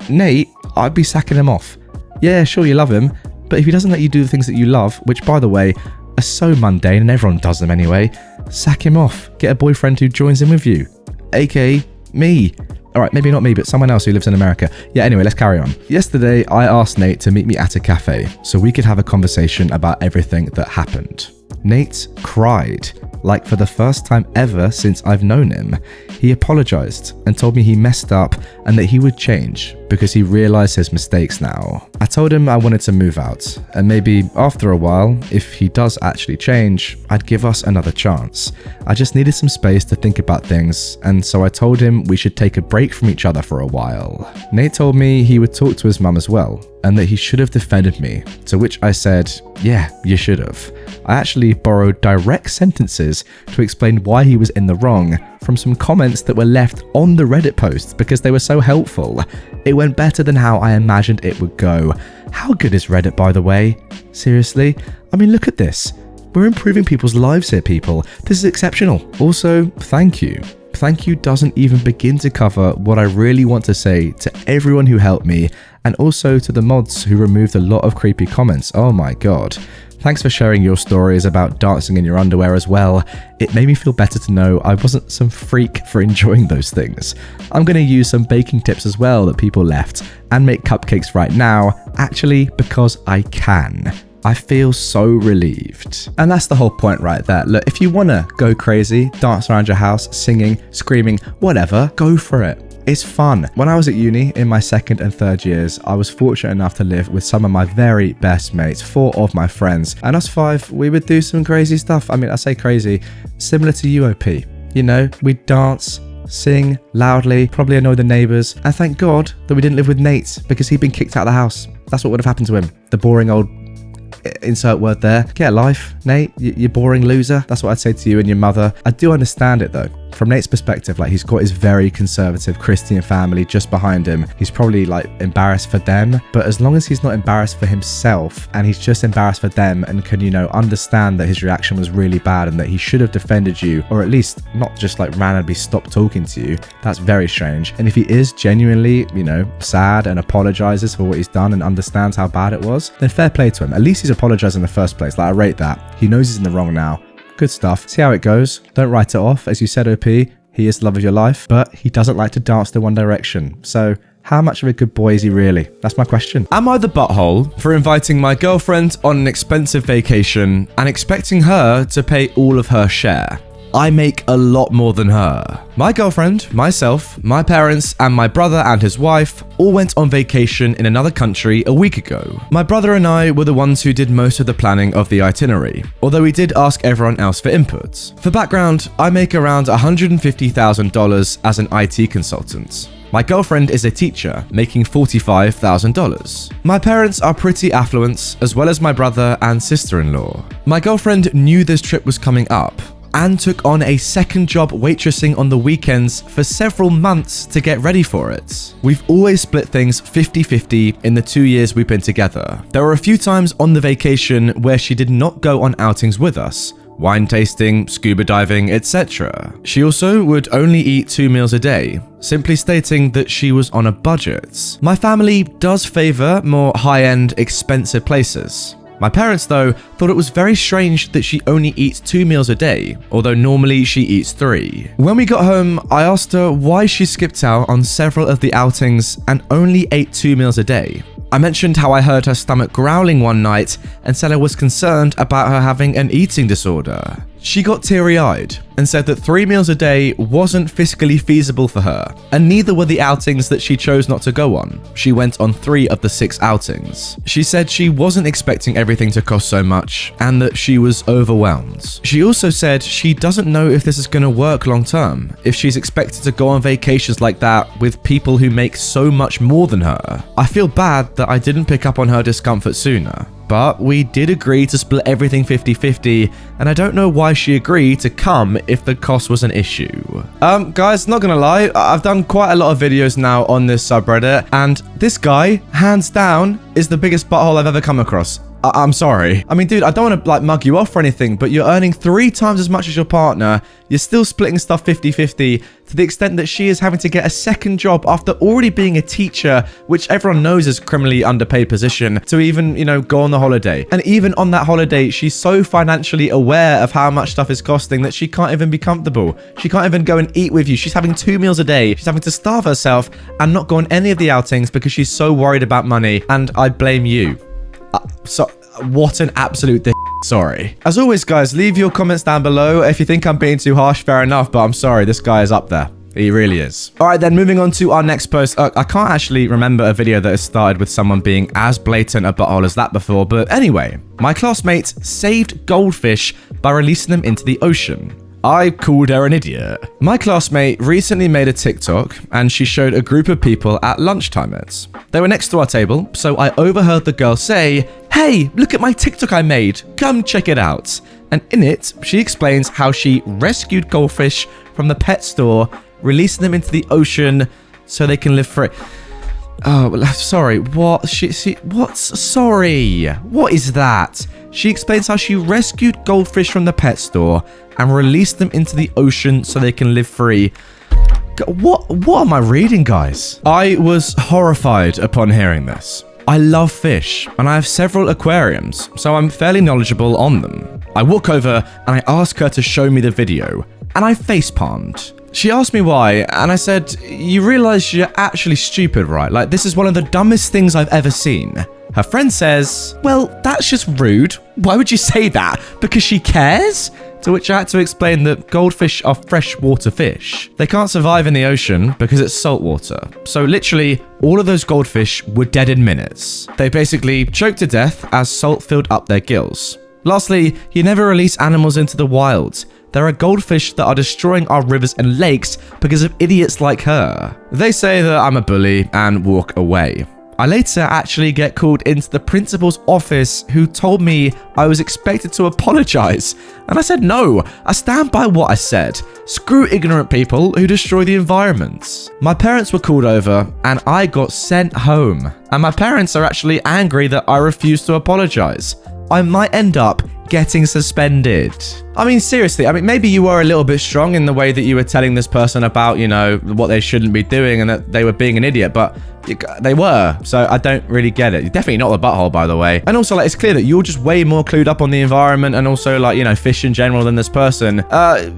Nate, I'd be sacking him off. Yeah, sure, you love him, but if he doesn't let you do the things that you love, which by the way, are so mundane and everyone does them anyway, sack him off. Get a boyfriend who joins in with you. AKA me. Alright, maybe not me, but someone else who lives in America. Yeah, anyway, let's carry on. Yesterday, I asked Nate to meet me at a cafe so we could have a conversation about everything that happened. Nate cried, like for the first time ever since I've known him. He apologized and told me he messed up and that he would change because he realized his mistakes now. I told him I wanted to move out and maybe after a while, if he does actually change, I'd give us another chance. I just needed some space to think about things, and so I told him we should take a break from each other for a while. Nate told me he would talk to his mum as well and that he should have defended me, to which I said, yeah, you should have. I actually borrowed direct sentences to explain why he was in the wrong from some comments that were left on the Reddit post because they were so helpful. It went better than how I imagined it would go. How good is Reddit, by the way? Seriously? I mean, look at this. We're improving people's lives here, people. This is exceptional. Also, thank you. Thank you doesn't even begin to cover what I really want to say to everyone who helped me, and also to the mods who removed a lot of creepy comments. Oh my god. Thanks for sharing your stories about dancing in your underwear as well. It made me feel better to know I wasn't some freak for enjoying those things. I'm going to use some baking tips as well that people left and make cupcakes right now, actually because I can. I feel so relieved. And that's the whole point right there. Look, if you want to go crazy, dance around your house, singing, screaming, whatever, go for it. It's fun. When I was at uni in my second and third years, I was fortunate enough to live with some of my very best mates, 4 of my friends, and us 5, we would do some crazy stuff. I mean, I say crazy, similar to UOP. You know, we'd dance, sing loudly, probably annoy the neighbours, and thank God that we didn't live with Nate because he'd been kicked out of the house. That's what would have happened to him. The boring old insert word there. Get a life, Nate, you boring loser. That's what I'd say to you and your mother. I do understand it though. From Nate's perspective, like, he's got his very conservative Christian family just behind him. He's probably like embarrassed for them, but as long as he's not embarrassed for himself and he's just embarrassed for them and can, you know, understand that his reaction was really bad and that he should have defended you, or at least not just like randomly stopped talking to you, that's very strange. And if he is genuinely, you know, sad and apologizes for what he's done and understands how bad it was, then fair play to him. At least he's apologized in the first place. Like, I rate that. He knows he's in the wrong now. Good stuff. See how it goes. Don't write it off. As you said, OP, he is the love of your life, but he doesn't like to dance to One Direction. So how much of a good boy is he really? That's my question. Am I the butthole for inviting my girlfriend on an expensive vacation and expecting her to pay all of her share? I make a lot more than her. My girlfriend, myself, my parents, and my brother and his wife all went on vacation in another country a week ago. My brother and I were the ones who did most of the planning of the itinerary, although we did ask everyone else for input. For background, I make around $150,000 as an IT consultant. My girlfriend is a teacher, making $45,000. My parents are pretty affluent, as well as my brother and sister-in-law. My girlfriend knew this trip was coming up and took on a second job waitressing on the weekends for several months to get ready for it. We've always split things 50-50 in the 2 years we've been together. There were a few times on the vacation where she did not go on outings with us, wine tasting, scuba diving, etc. She also would only eat 2 meals a day, simply stating that she was on a budget. My family does favor more high-end, expensive places. My parents, though, thought it was very strange that she only eats 2 meals a day, although normally she eats 3. When we got home, I asked her why she skipped out on several of the outings and only ate 2 meals a day. I mentioned how I heard her stomach growling one night and said I was concerned about her having an eating disorder. She got teary-eyed and said that 3 meals a day wasn't fiscally feasible for her, and neither were the outings that she chose not to go on. She went on 3 of the 6 outings. She said she wasn't expecting everything to cost so much and that she was overwhelmed. She also said she doesn't know if this is going to work long term, if she's expected to go on vacations like that with people who make so much more than her. I feel bad that I didn't pick up on her discomfort sooner, but we did agree to split everything 50-50, and I don't know why she agreed to come if the cost was an issue. Guys, not gonna lie, I've done quite a lot of videos now on this subreddit, and this guy, hands down, is the biggest butthole I've ever come across. I'm sorry. I mean, dude, I don't want to like mug you off or anything, but you're earning 3 times as much as your partner. You're still splitting stuff 50-50 to the extent that she is having to get a second job after already being a teacher, which everyone knows is a criminally underpaid position, to even, you know, go on the holiday. And even on that holiday, she's so financially aware of how much stuff is costing that she can't even be comfortable. She can't even go and eat with you. She's having 2 meals a day. She's having to starve herself and not go on any of the outings because she's so worried about money. And I blame you. So, what an absolute dick. Sorry. As always, guys, leave your comments down below. If you think I'm being too harsh, fair enough, but I'm sorry. This guy is up there. He really is. All right, then moving on to our next post. I can't actually remember a video that has started with someone being as blatant a butthole as that before, but anyway, my classmates saved goldfish by releasing them into the ocean. I called her an idiot. My classmate recently made a TikTok and she showed a group of people at lunchtime it. They were next to our table, so I overheard the girl say, "Hey, look at my TikTok I made. Come check it out." And in it, she explains how she rescued goldfish from the pet store, releasing them into the ocean so they can live free. Oh, sorry. What? What's sorry? What is that? She explains how she rescued goldfish from the pet store and released them into the ocean so they can live free. What am I reading, guys? I was horrified upon hearing this. I love fish, and I have several aquariums, so I'm fairly knowledgeable on them. I walk over and I ask her to show me the video, and I facepalmed. She asked me why, and I said, "You realize you're actually stupid, right? Like, this is one of the dumbest things I've ever seen." Her friend says, "Well, that's just rude. Why would you say that? Because she cares?" To which I had to explain that goldfish are freshwater fish. They can't survive in the ocean because it's saltwater. So literally, all of those goldfish were dead in minutes. They basically choked to death as salt filled up their gills. Lastly, you never release animals into the wild. There are goldfish that are destroying our rivers and lakes because of idiots like her. They say that I'm a bully and walk away. I later actually get called into the principal's office, who told me I was expected to apologize. And I said no, I stand by what I said. Screw ignorant people who destroy the environment. My parents were called over and I got sent home. And my parents are actually angry that I refused to apologize. I might end up getting suspended. I mean, seriously, maybe you were a little bit strong in the way that you were telling this person about, what they shouldn't be doing and that they were being an idiot, but they were. So I don't really get it. You're definitely not the butthole, by the way. And also, it's clear that you're just way more clued up on the environment and also, fish in general than this person.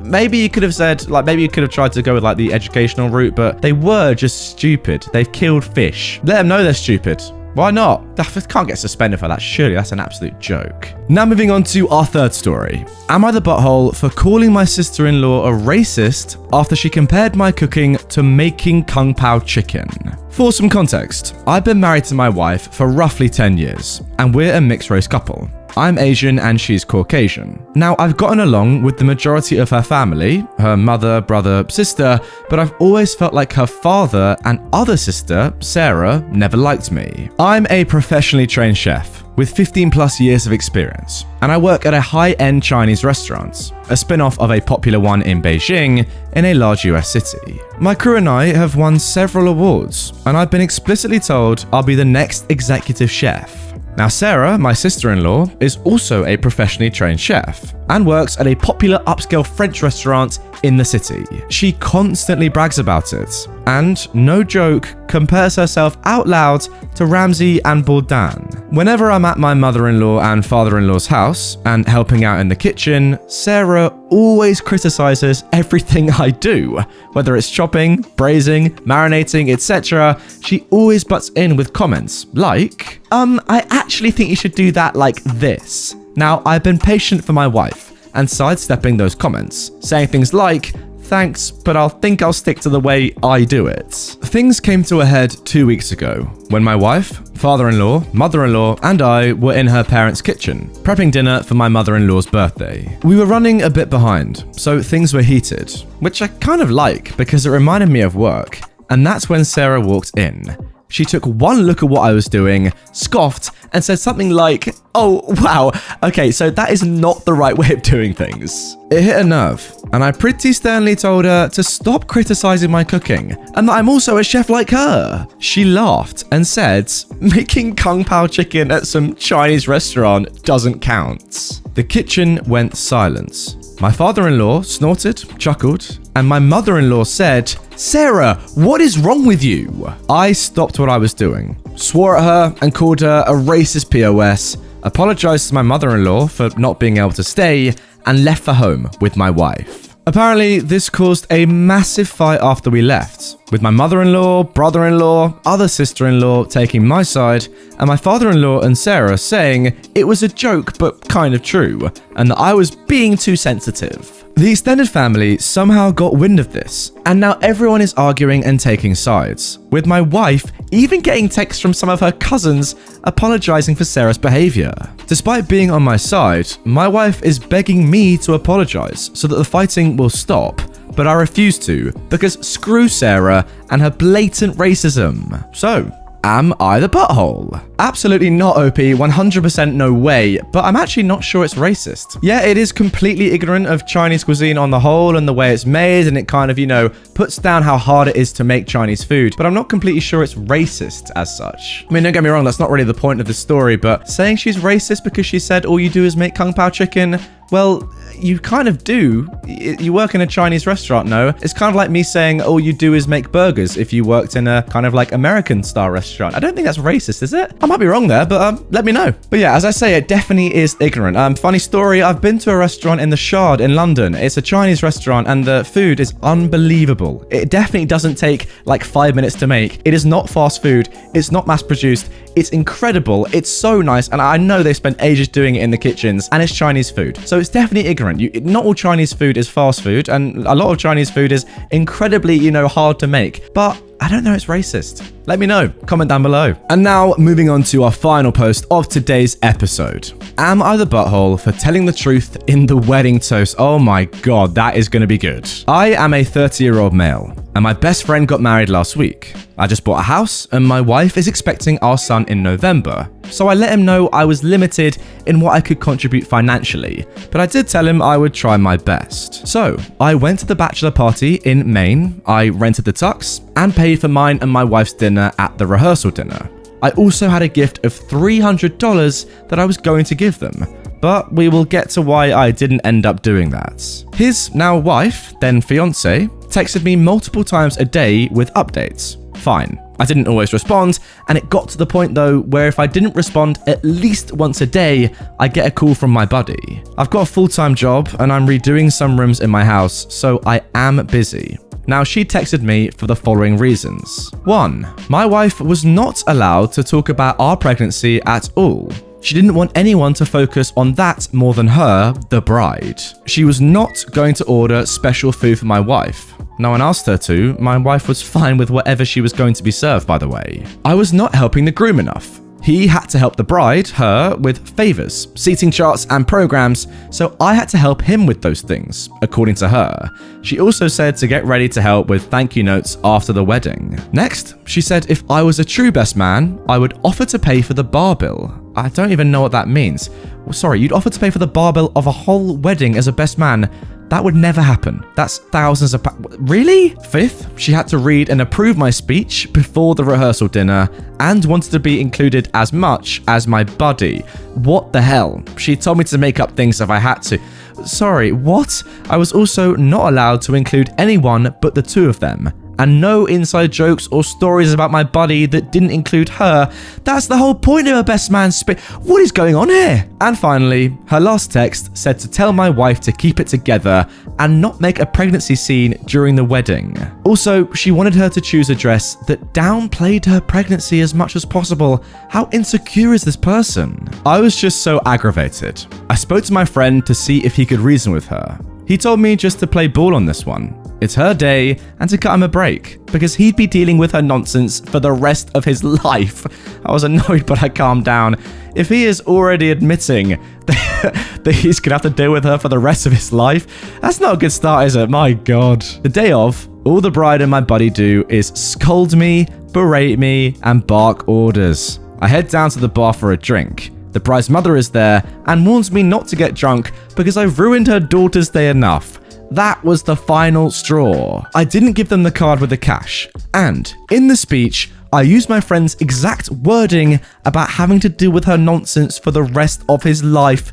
Maybe you could have said, maybe you could have tried to go with, the educational route, but they were just stupid. They've killed fish. Let them know they're stupid. Why not? I can't get suspended for that, surely. That's an absolute joke. Now moving on to our third story. Am I the butthole for calling my sister-in-law a racist after she compared my cooking to making kung pao chicken? For some context, I've been married to my wife for roughly 10 years, and we're a mixed-race couple. I'm Asian and she's Caucasian. Now, I've gotten along with the majority of her family, her mother, brother, sister, but I've always felt like her father and other sister, Sarah, never liked me. I'm a professionally trained chef with 15 plus years of experience, and I work at a high-end Chinese restaurant, a spin-off of a popular one in Beijing in a large US city. My crew and I have won several awards, and I've been explicitly told I'll be the next executive chef. Now, Sarah, my sister-in-law, is also a professionally trained chef and works at a popular upscale French restaurant in the city. She constantly brags about it and, no joke, compares herself out loud to Ramsay and Bourdain. Whenever I'm at my mother-in-law and father-in-law's house and helping out in the kitchen, Sarah always criticizes everything I do. Whether it's chopping, braising, marinating, etc., she always butts in with comments like, I actually think you should do that like this. Now, I've been patient for my wife and sidestepping those comments, saying things like, thanks, but I'll stick to the way I do it. Things came to a head 2 weeks ago when my wife, father-in-law, mother-in-law, and I were in her parents' kitchen, prepping dinner for my mother-in-law's birthday. We were running a bit behind, so things were heated, which I kind of like because it reminded me of work, and that's when Sarah walked in. She took one look at what I was doing, scoffed, and said something like, oh, wow, okay, so that is not the right way of doing things. It hit a nerve, and I pretty sternly told her to stop criticizing my cooking, and that I'm also a chef like her. She laughed and said, making kung pao chicken at some Chinese restaurant doesn't count. The kitchen went silent. My father-in-law snorted, chuckled, and my mother-in-law said, Sarah, what is wrong with you? I stopped what I was doing, swore at her and called her a racist POS, apologized to my mother-in-law for not being able to stay, and left for home with my wife. Apparently, this caused a massive fight after we left, with my mother-in-law, brother-in-law, other sister-in-law taking my side, and my father-in-law and Sarah saying it was a joke but kind of true, and that I was being too sensitive. The extended family somehow got wind of this, and now everyone is arguing and taking sides, with my wife even getting texts from some of her cousins apologizing for Sarah's behavior. Despite being on my side, my wife is begging me to apologize so that the fighting will stop, but I refuse to because screw Sarah and her blatant racism. So, am I the butthole? Absolutely not, OP, 100% no way, but I'm actually not sure it's racist. Yeah, it is completely ignorant of Chinese cuisine on the whole and the way it's made, and it kind of, puts down how hard it is to make Chinese food, but I'm not completely sure it's racist as such. I mean, don't get me wrong, that's not really the point of the story, but saying she's racist because she said all you do is make kung pao chicken, well, you kind of do. You work in a Chinese restaurant, no? It's kind of like me saying all you do is make burgers if you worked in a kind of like American-style restaurant. I don't think that's racist, is it? I might be wrong there, but let me know. But yeah, as I say, it definitely is ignorant. Funny story, I've been to a restaurant in the Shard in London. It's a Chinese restaurant and the food is unbelievable. It definitely doesn't take like 5 minutes to make. It is not fast food. It's not mass-produced. It's incredible. It's so nice. And I know they spent ages doing it in the kitchens and it's Chinese food. So it's definitely ignorant. Not all Chinese food is fast food and a lot of Chinese food is incredibly, hard to make. But I don't know it's racist. Let me know. Comment down below. And now moving on to our final post of today's episode. Am I the butthole for telling the truth in the wedding toast? Oh my god, that is going to be good. I am a 30-year-old male, and my best friend got married last week. I just bought a house, and my wife is expecting our son in November. So I let him know I was limited in what I could contribute financially, but I did tell him I would try my best. So I went to the bachelor party in Maine, I rented the tux, and paid for mine and my wife's dinner at the rehearsal dinner. I also had a gift of $300 that I was going to give them, but we will get to why I didn't end up doing that. His now wife, then fiance, texted me multiple times a day with updates. Fine. I didn't always respond, and it got to the point though where if I didn't respond at least once a day, I get a call from my buddy. I've got a full-time job and I'm redoing some rooms in my house, so I am busy. Now, she texted me for the following reasons. 1. My wife was not allowed to talk about our pregnancy at all. She didn't want anyone to focus on that more than her, the bride. She was not going to order special food for my wife. No one asked her to. My wife was fine with whatever she was going to be served, by the way. I was not helping the groom enough. He had to help the bride, her, with favors, seating charts, and programs, so I had to help him with those things, according to her. She also said to get ready to help with thank you notes after the wedding. Next, she said if I was a true best man, I would offer to pay for the bar bill. I don't even know what that means. Sorry, you'd offer to pay for the bar bill of a whole wedding as a best man? That would never happen. That's thousands of pounds. Really? 5th, she had to read and approve my speech before the rehearsal dinner and wanted to be included as much as my buddy. What the hell? She told me to make up things if I had to. Sorry, what? I was also not allowed to include anyone but the two of them. And no inside jokes or stories about my buddy that didn't include her. That's the whole point of a best man speech. What is going on here? And finally, her last text said to tell my wife to keep it together and not make a pregnancy scene during the wedding. Also, she wanted her to choose a dress that downplayed her pregnancy as much as possible. How insecure is this person? I was just so aggravated. I spoke to my friend to see if he could reason with her. He told me just to play ball on this one. It's her day, and to cut him a break, because he'd be dealing with her nonsense for the rest of his life. I was annoyed, but I calmed down. If he is already admitting that he's gonna have to deal with her for the rest of his life, that's not a good start, is it? My god. The day of, all the bride and my buddy do is scold me, berate me, and bark orders. I head down to the bar for a drink. The bride's mother is there and warns me not to get drunk because I've ruined her daughter's day enough. That was the final straw. I didn't give them the card with the cash. And in the speech, I used my friend's exact wording about having to deal with her nonsense for the rest of his life.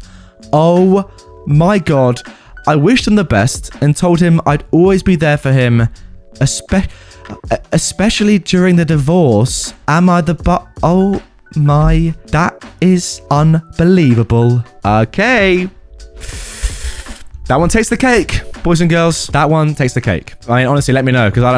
Oh my god. I wished him the best and told him I'd always be there for him, especially during the divorce. Am I the Oh my, that is unbelievable. Okay. That one takes the cake, boys and girls. That one takes the cake. I mean, honestly, let me know, because I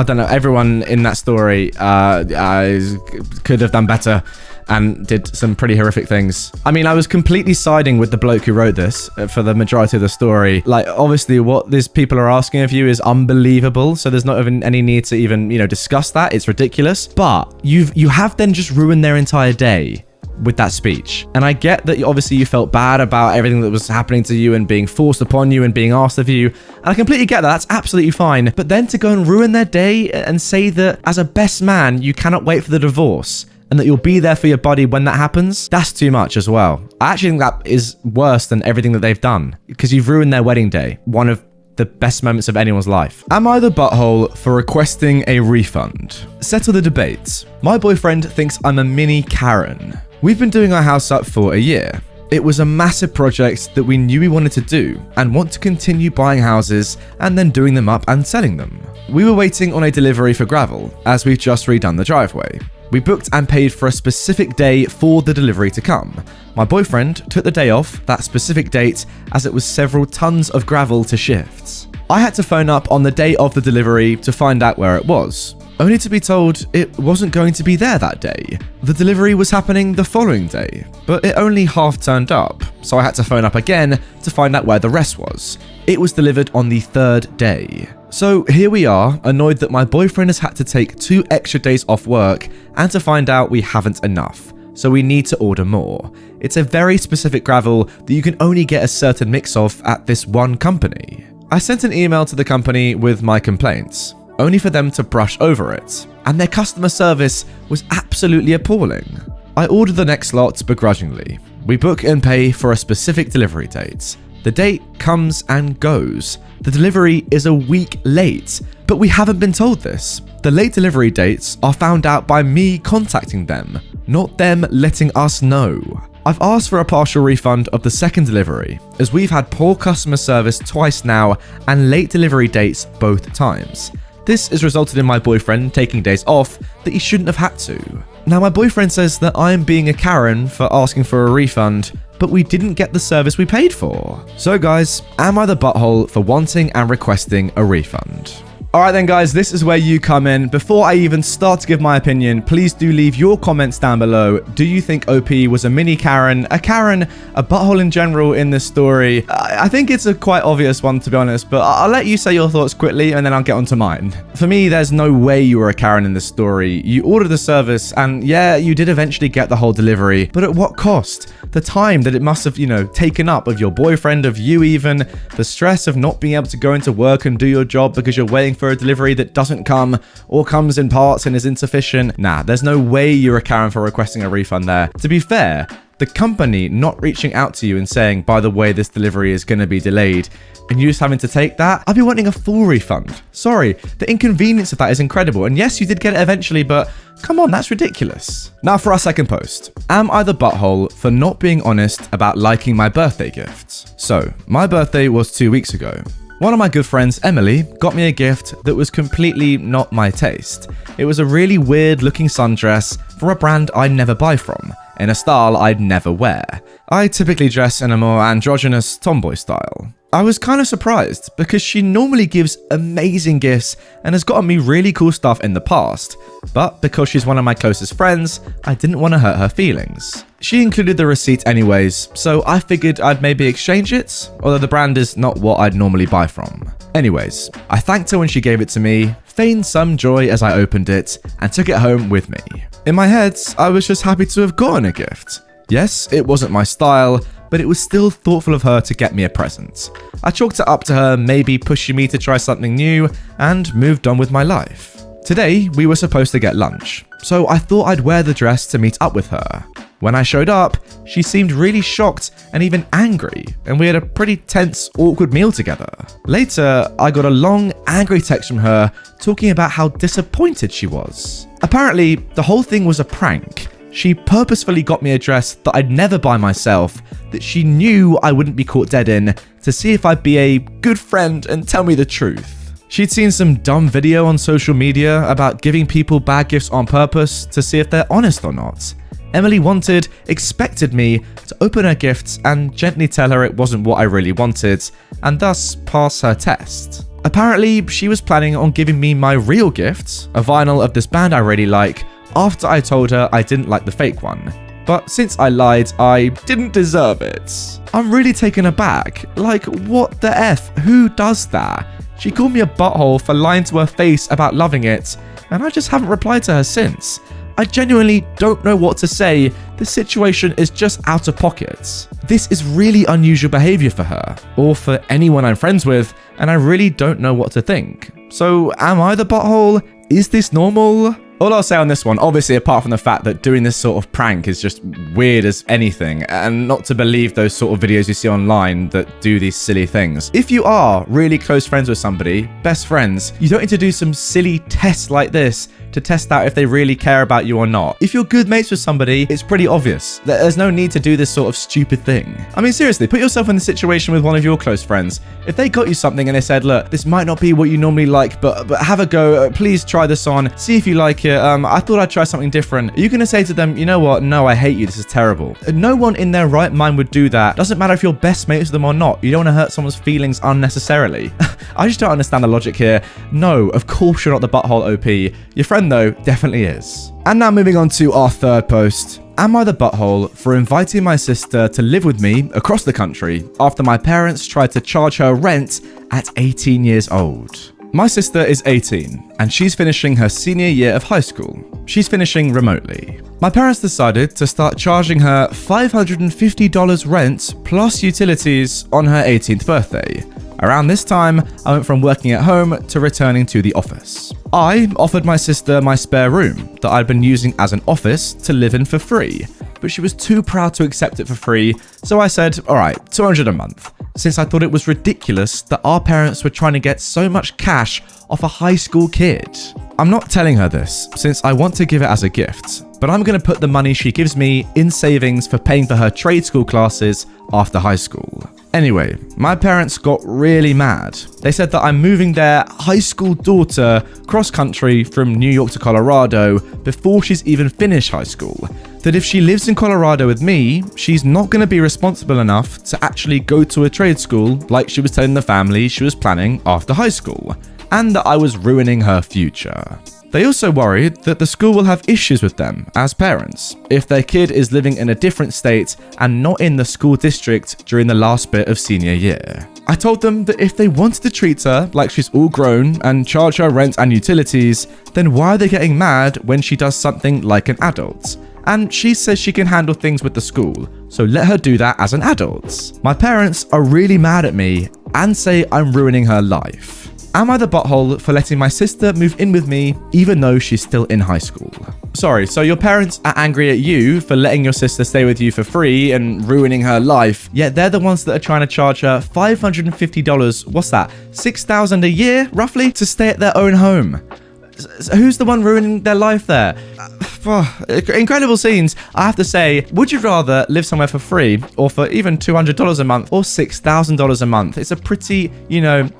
don't know. Everyone in that story could have done better and did some pretty horrific things. I mean, I was completely siding with the bloke who wrote this for the majority of the story. Like, obviously, what these people are asking of you is unbelievable, so there's not even any need to even, discuss that. It's ridiculous. But you have then just ruined their entire day with that speech. And I get that obviously you felt bad about everything that was happening to you and being forced upon you and being asked of you. And I completely get that. That's absolutely fine. But then to go and ruin their day and say that as a best man, you cannot wait for the divorce and that you'll be there for your buddy when that happens, that's too much as well. I actually think that is worse than everything that they've done, because you've ruined their wedding day, one of the best moments of anyone's life. Am I the butthole for requesting a refund? Settle the debate. My boyfriend thinks I'm a mini Karen. We've been doing our house up for a year. It was a massive project that we knew we wanted to do and want to continue buying houses and then doing them up and selling them. We were waiting on a delivery for gravel as we've just redone the driveway. We booked and paid for a specific day for the delivery to come. My boyfriend took the day off that specific date as it was several tons of gravel to shift. I had to phone up on the day of the delivery to find out where it was, only to be told it wasn't going to be there that day. The delivery was happening the following day, but it only half turned up, so I had to phone up again to find out where the rest was. It was delivered on the 3rd day. So here we are, annoyed that my boyfriend has had to take 2 extra days off work and to find out we haven't enough. so we need to order more. It's a very specific gravel that you can only get a certain mix of at this one company. I sent an email to the company with my complaints, only for them to brush over it, and their customer service was absolutely appalling. I ordered the next lot begrudgingly. We book and pay for a specific delivery date. The date comes and goes. The delivery is a week late, but we haven't been told this. The late delivery dates are found out by me contacting them, not them letting us know. I've asked for a partial refund of the second delivery, as we've had poor customer service twice now and late delivery dates both times. This has resulted in my boyfriend taking days off that he shouldn't have had to. Now, my boyfriend says that I'm being a Karen for asking for a refund, but we didn't get the service we paid for. So guys, am I the butthole for wanting and requesting a refund? Alright then guys, this is where you come in. Before I even start to give my opinion, please do leave your comments down below. Do you think OP was a mini Karen, a butthole in general in this story? I think it's a quite obvious one, to be honest, but I'll let you say your thoughts quickly and then I'll get onto mine. For me, there's no way you were a Karen in this story. You ordered the service and yeah, you did eventually get the whole delivery, but at what cost? The time that it must have, taken up of your boyfriend, of you even, the stress of not being able to go into work and do your job because you're waiting for a delivery that doesn't come or comes in parts and is insufficient. Nah, there's no way you're a Karen for requesting a refund there. To be fair, the company not reaching out to you and saying, by the way, this delivery is going to be delayed, and you just having to take that, I'd be wanting a full refund. Sorry, the inconvenience of that is incredible. And yes, you did get it eventually, but come on, that's ridiculous. Now for our second post. Am I the butthole for not being honest about liking my birthday gifts? So, my birthday was 2 weeks ago. One of my good friends, Emily, got me a gift that was completely not my taste. It was a really weird looking sundress from a brand I never buy from, in a style I'd never wear. I typically dress in a more androgynous tomboy style. I was kind of surprised because she normally gives amazing gifts and has gotten me really cool stuff in the past, but because she's one of my closest friends, I didn't want to hurt her feelings. She included the receipt anyways, so I figured I'd maybe exchange it, although the brand is not what I'd normally buy from. Anyways, I thanked her when she gave it to me, feigned some joy as I opened it, and took it home with me. In my head, I was just happy to have gotten a gift. Yes, it wasn't my style, but it was still thoughtful of her to get me a present. I chalked it up to her maybe pushing me to try something new, and moved on with my life. Today, we were supposed to get lunch, so I thought I'd wear the dress to meet up with her. When I showed up, she seemed really shocked and even angry, and we had a pretty tense, awkward meal together. Later, I got a long, angry text from her talking about how disappointed she was. Apparently, the whole thing was a prank. She purposefully got me a dress that I'd never buy myself, that she knew I wouldn't be caught dead in, to see if I'd be a good friend and tell me the truth. She'd seen some dumb video on social media about giving people bad gifts on purpose to see if they're honest or not. Emily expected me to open her gifts and gently tell her it wasn't what I really wanted, and thus pass her test. Apparently, she was planning on giving me my real gift, a vinyl of this band I really like, after I told her I didn't like the fake one. But since I lied, I didn't deserve it. I'm really taken aback. Like, what the F? Who does that? She called me a butthole for lying to her face about loving it, and I just haven't replied to her since. I genuinely don't know what to say. The situation is just out of pocket. This is really unusual behavior for her, or for anyone I'm friends with, and I really don't know what to think. So, am I the butthole? Is this normal? All I'll say on this one, obviously apart from the fact that doing this sort of prank is just weird as anything, and not to believe those sort of videos you see online that do these silly things. If you are really close friends with somebody, best friends, you don't need to do some silly tests like this to test out if they really care about you or not. If you're good mates with somebody, it's pretty obvious. There's no need to do this sort of stupid thing. I mean, seriously, put yourself in the situation with one of your close friends. If they got you something and they said, look, this might not be what you normally like, but have a go, please try this on, see if you like it, I thought I'd try something different. Are you going to say to them, you know what, no, I hate you, this is terrible? No one in their right mind would do that. Doesn't matter if you're best mates with them or not. You don't want to hurt someone's feelings unnecessarily. I just don't understand the logic here. No, of course you're not the butthole OP. Your friend, though, definitely is. And now moving on to our third post. Am I the butthole for inviting my sister to live with me across the country after my parents tried to charge her rent at 18 years old? My sister is 18 and she's finishing her senior year of high school. She's finishing remotely. My parents decided to start charging her $550 rent plus utilities on her 18th birthday. Around this time, I went from working at home to returning to the office. I offered my sister my spare room that I'd been using as an office to live in for free, but she was too proud to accept it for free, so I said, alright, $200 a month, since I thought it was ridiculous that our parents were trying to get so much cash off a high school kid. I'm not telling her this, since I want to give it as a gift, but I'm going to put the money she gives me in savings for paying for her trade school classes after high school. Anyway, my parents got really mad. They said that I'm moving their high school daughter cross-country from New York to Colorado before she's even finished high school. That if she lives in Colorado with me, she's not going to be responsible enough to actually go to a trade school like she was telling the family she was planning after high school, and that I was ruining her future. They also worried that the school will have issues with them as parents if their kid is living in a different state and not in the school district during the last bit of senior year. I told them that if they wanted to treat her like she's all grown and charge her rent and utilities, then why are they getting mad when she does something like an adult? And she says she can handle things with the school, so let her do that as an adult. My parents are really mad at me and say I'm ruining her life. Am I the butthole for letting my sister move in with me even though she's still in high school? Sorry, so your parents are angry at you for letting your sister stay with you for free and ruining her life, yet they're the ones that are trying to charge her $550, what's that, $6,000 a year, roughly, to stay at their own home. So who's the one ruining their life there? Incredible scenes. I have to say, would you rather live somewhere for free or for even $200 a month or $6,000 a month? It's a pretty,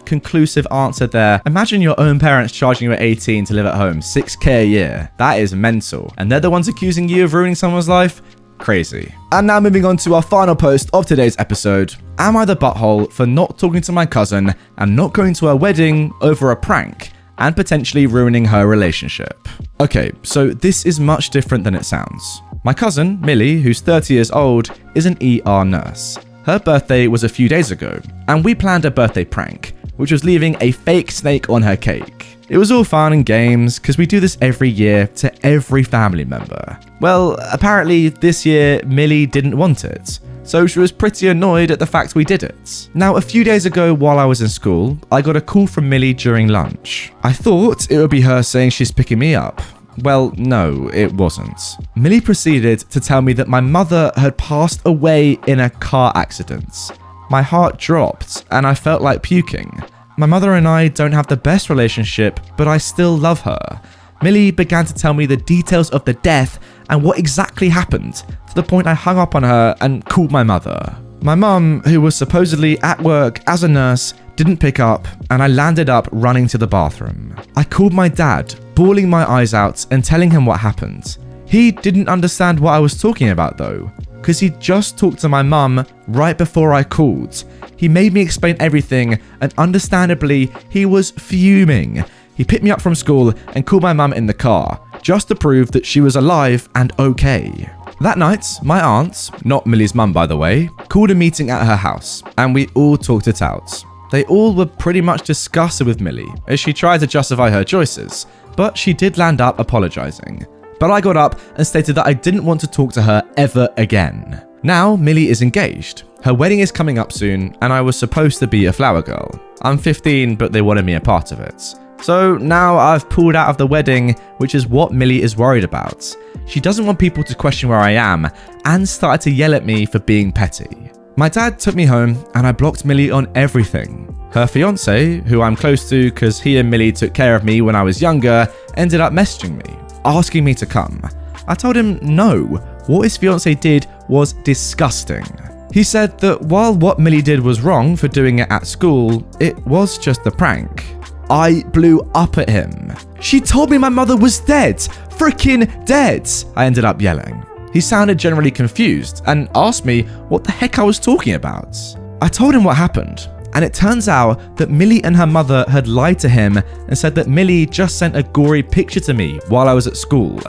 conclusive answer there. Imagine your own parents charging you at 18 to live at home, $6,000 a year. That is mental. And they're the ones accusing you of ruining someone's life? Crazy. And now moving on to our final post of today's episode. Am I the butthole for not talking to my cousin and not going to her wedding over a prank and potentially ruining her relationship? Okay, so this is much different than it sounds. My cousin, Millie, who's 30 years old, is an ER nurse. Her birthday was a few days ago, and we planned a birthday prank, which was leaving a fake snake on her cake. It was all fun and games, because we do this every year to every family member. Well, apparently this year, Millie didn't want it, so she was pretty annoyed at the fact we did it. Now, a few days ago while I was in school, I got a call from Millie during lunch. I thought it would be her saying she's picking me up. Well, no, it wasn't. Millie proceeded to tell me that my mother had passed away in a car accident. My heart dropped and I felt like puking. My mother and I don't have the best relationship, but I still love her. Millie began to tell me the details of the death and what exactly happened, to the point I hung up on her and called my mother. My mum, who was supposedly at work as a nurse, didn't pick up, and I landed up running to the bathroom. I called my dad, bawling my eyes out and telling him what happened. He didn't understand what I was talking about though, because he just talked to my mum right before I called. He made me explain everything, and understandably, he was fuming. He picked me up from school and called my mum in the car, just to prove that she was alive and okay. That night, my aunt, not Millie's mum by the way, called a meeting at her house, and we all talked it out. They all were pretty much disgusted with Millie, as she tried to justify her choices, but she did land up apologizing. But I got up and stated that I didn't want to talk to her ever again. Now, Millie is engaged. Her wedding is coming up soon, and I was supposed to be a flower girl. I'm 15, but they wanted me a part of it. So now I've pulled out of the wedding, which is what Millie is worried about. She doesn't want people to question where I am, and started to yell at me for being petty. My dad took me home, and I blocked Millie on everything. Her fiance, who I'm close to because he and Millie took care of me when I was younger, ended up messaging me, asking me to come. I told him no, what his fiance did was disgusting. He said that while what Millie did was wrong for doing it at school, it was just a prank. I blew up at him. She told me my mother was dead. Freaking dead, I ended up yelling. He sounded generally confused and asked me what the heck I was talking about. I told him what happened, and it turns out that Millie and her mother had lied to him and said that Millie just sent a gory picture to me while I was at school.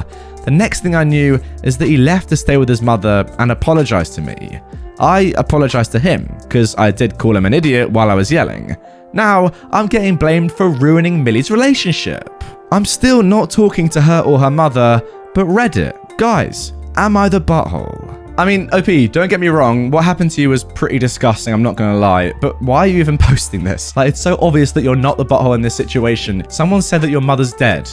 The next thing I knew is that he left to stay with his mother and apologized to me. I apologized to him because I did call him an idiot while I was yelling. Now, I'm getting blamed for ruining Millie's relationship. I'm still not talking to her or her mother, but Reddit, guys, am I the butthole? I mean, OP, don't get me wrong, what happened to you was pretty disgusting, I'm not gonna lie, but why are you even posting this? Like, it's so obvious that you're not the butthole in this situation. Someone said that your mother's dead.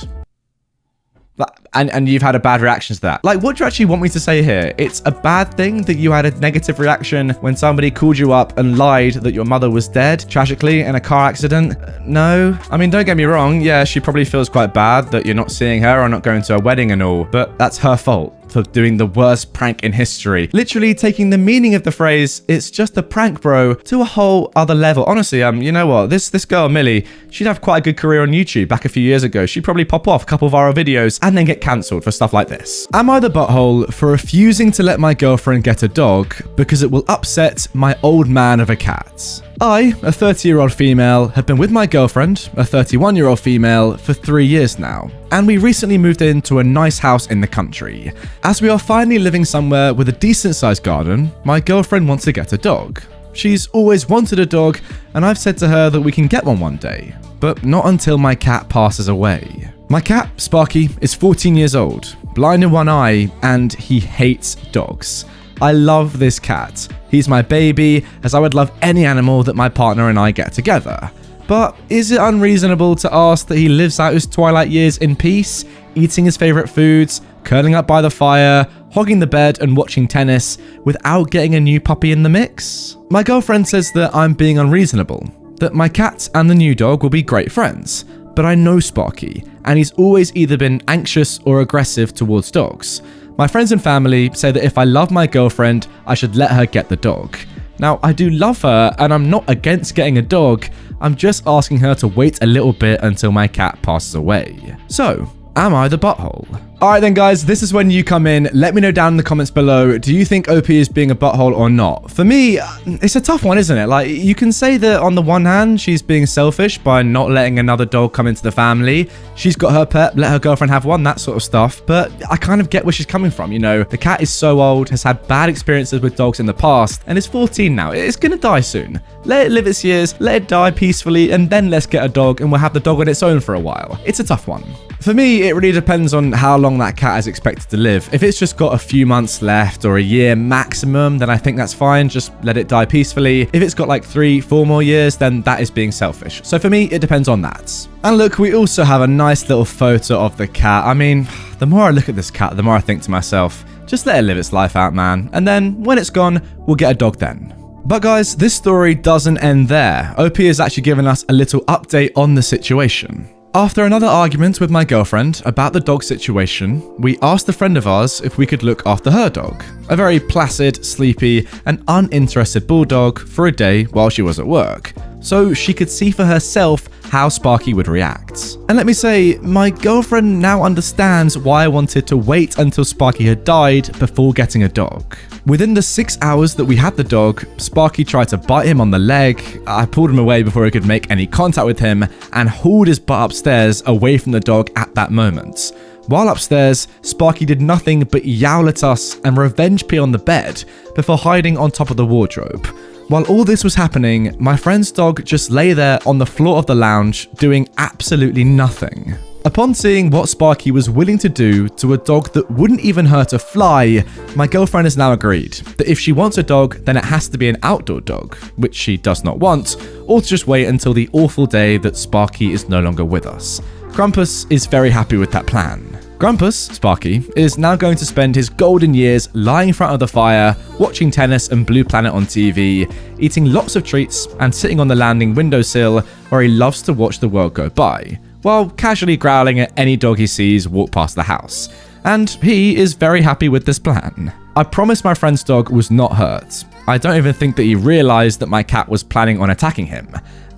And you've had a bad reaction to that. Like, what do you actually want me to say here? It's a bad thing that you had a negative reaction when somebody called you up and lied that your mother was dead, tragically, in a car accident? No. I mean, don't get me wrong. Yeah, she probably feels quite bad that you're not seeing her or not going to a wedding and all, but that's her fault for doing the worst prank in history. Literally taking the meaning of the phrase, "it's just a prank, bro," to a whole other level. Honestly, you know what? This girl, Millie, she'd have quite a good career on YouTube back a few years ago. She'd probably pop off a couple viral videos and then get cancelled for stuff like this. Am I the butthole for refusing to let my girlfriend get a dog because it will upset my old man of a cat? I, a 30-year-old female, have been with my girlfriend, a 31-year-old female, for 3 years now, and we recently moved into a nice house in the country. As we are finally living somewhere with a decent-sized garden, my girlfriend wants to get a dog. She's always wanted a dog, and I've said to her that we can get one day, but not until my cat passes away. My cat, Sparky, is 14 years old, blind in one eye, and he hates dogs. I love this cat. He's my baby, as I would love any animal that my partner and I get together. But is it unreasonable to ask that he lives out his twilight years in peace, eating his favorite foods, curling up by the fire, hogging the bed and watching tennis, without getting a new puppy in the mix? My girlfriend says that I'm being unreasonable, that my cat and the new dog will be great friends. But I know Sparky, and he's always either been anxious or aggressive towards dogs. My friends and family say that if I love my girlfriend, I should let her get the dog. Now, I do love her, and I'm not against getting a dog. I'm just asking her to wait a little bit until my cat passes away. So, am I the butthole? Alright then guys, this is when you come in. Let me know down in the comments below, do you think OP is being a butthole or not? For me, it's a tough one, isn't it? Like, you can say that on the one hand, she's being selfish by not letting another dog come into the family. She's got her pet, let her girlfriend have one, that sort of stuff. But I kind of get where she's coming from, you know? The cat is so old, has had bad experiences with dogs in the past, and is 14 now. It's gonna die soon. Let it live its years, let it die peacefully, and then let's get a dog and we'll have the dog on its own for a while. It's a tough one. For me, it really depends on how long that cat is expected to live. If it's just got a few months left or a year maximum, then I think that's fine. Just let it die peacefully. If it's got like 3-4 more years, then that is being selfish. So for me, it depends on that. And look, we also have a nice little photo of the cat. I mean, the more I look at this cat, the more I think to myself, just let it live its life out, man. And then when it's gone, we'll get a dog then. But guys, this story doesn't end there. OP has actually given us a little update on the situation. After another argument with my girlfriend about the dog situation, we asked a friend of ours if we could look after her dog, a very placid, sleepy, and uninterested bulldog, for a day while she was at work, so she could see for herself how Sparky would react. And let me say, my girlfriend now understands why I wanted to wait until Sparky had died before getting a dog. Within the 6 hours that we had the dog, Sparky tried to bite him on the leg. I pulled him away before he could make any contact with him and hauled his butt upstairs away from the dog at that moment. While upstairs, Sparky did nothing but yowl at us and revenge pee on the bed before hiding on top of the wardrobe. While all this was happening, my friend's dog just lay there on the floor of the lounge doing absolutely nothing. Upon seeing what Sparky was willing to do to a dog that wouldn't even hurt a fly, my girlfriend has now agreed that if she wants a dog, then it has to be an outdoor dog, which she does not want, or to just wait until the awful day that Sparky is no longer with us. Grumpus is very happy with that plan. Grumpus, Sparky, is now going to spend his golden years lying in front of the fire, watching tennis and Blue Planet on TV, eating lots of treats, and sitting on the landing windowsill where he loves to watch the world go by, while casually growling at any dog he sees walk past the house. And he is very happy with this plan. I promise my friend's dog was not hurt. I don't even think that he realized that my cat was planning on attacking him.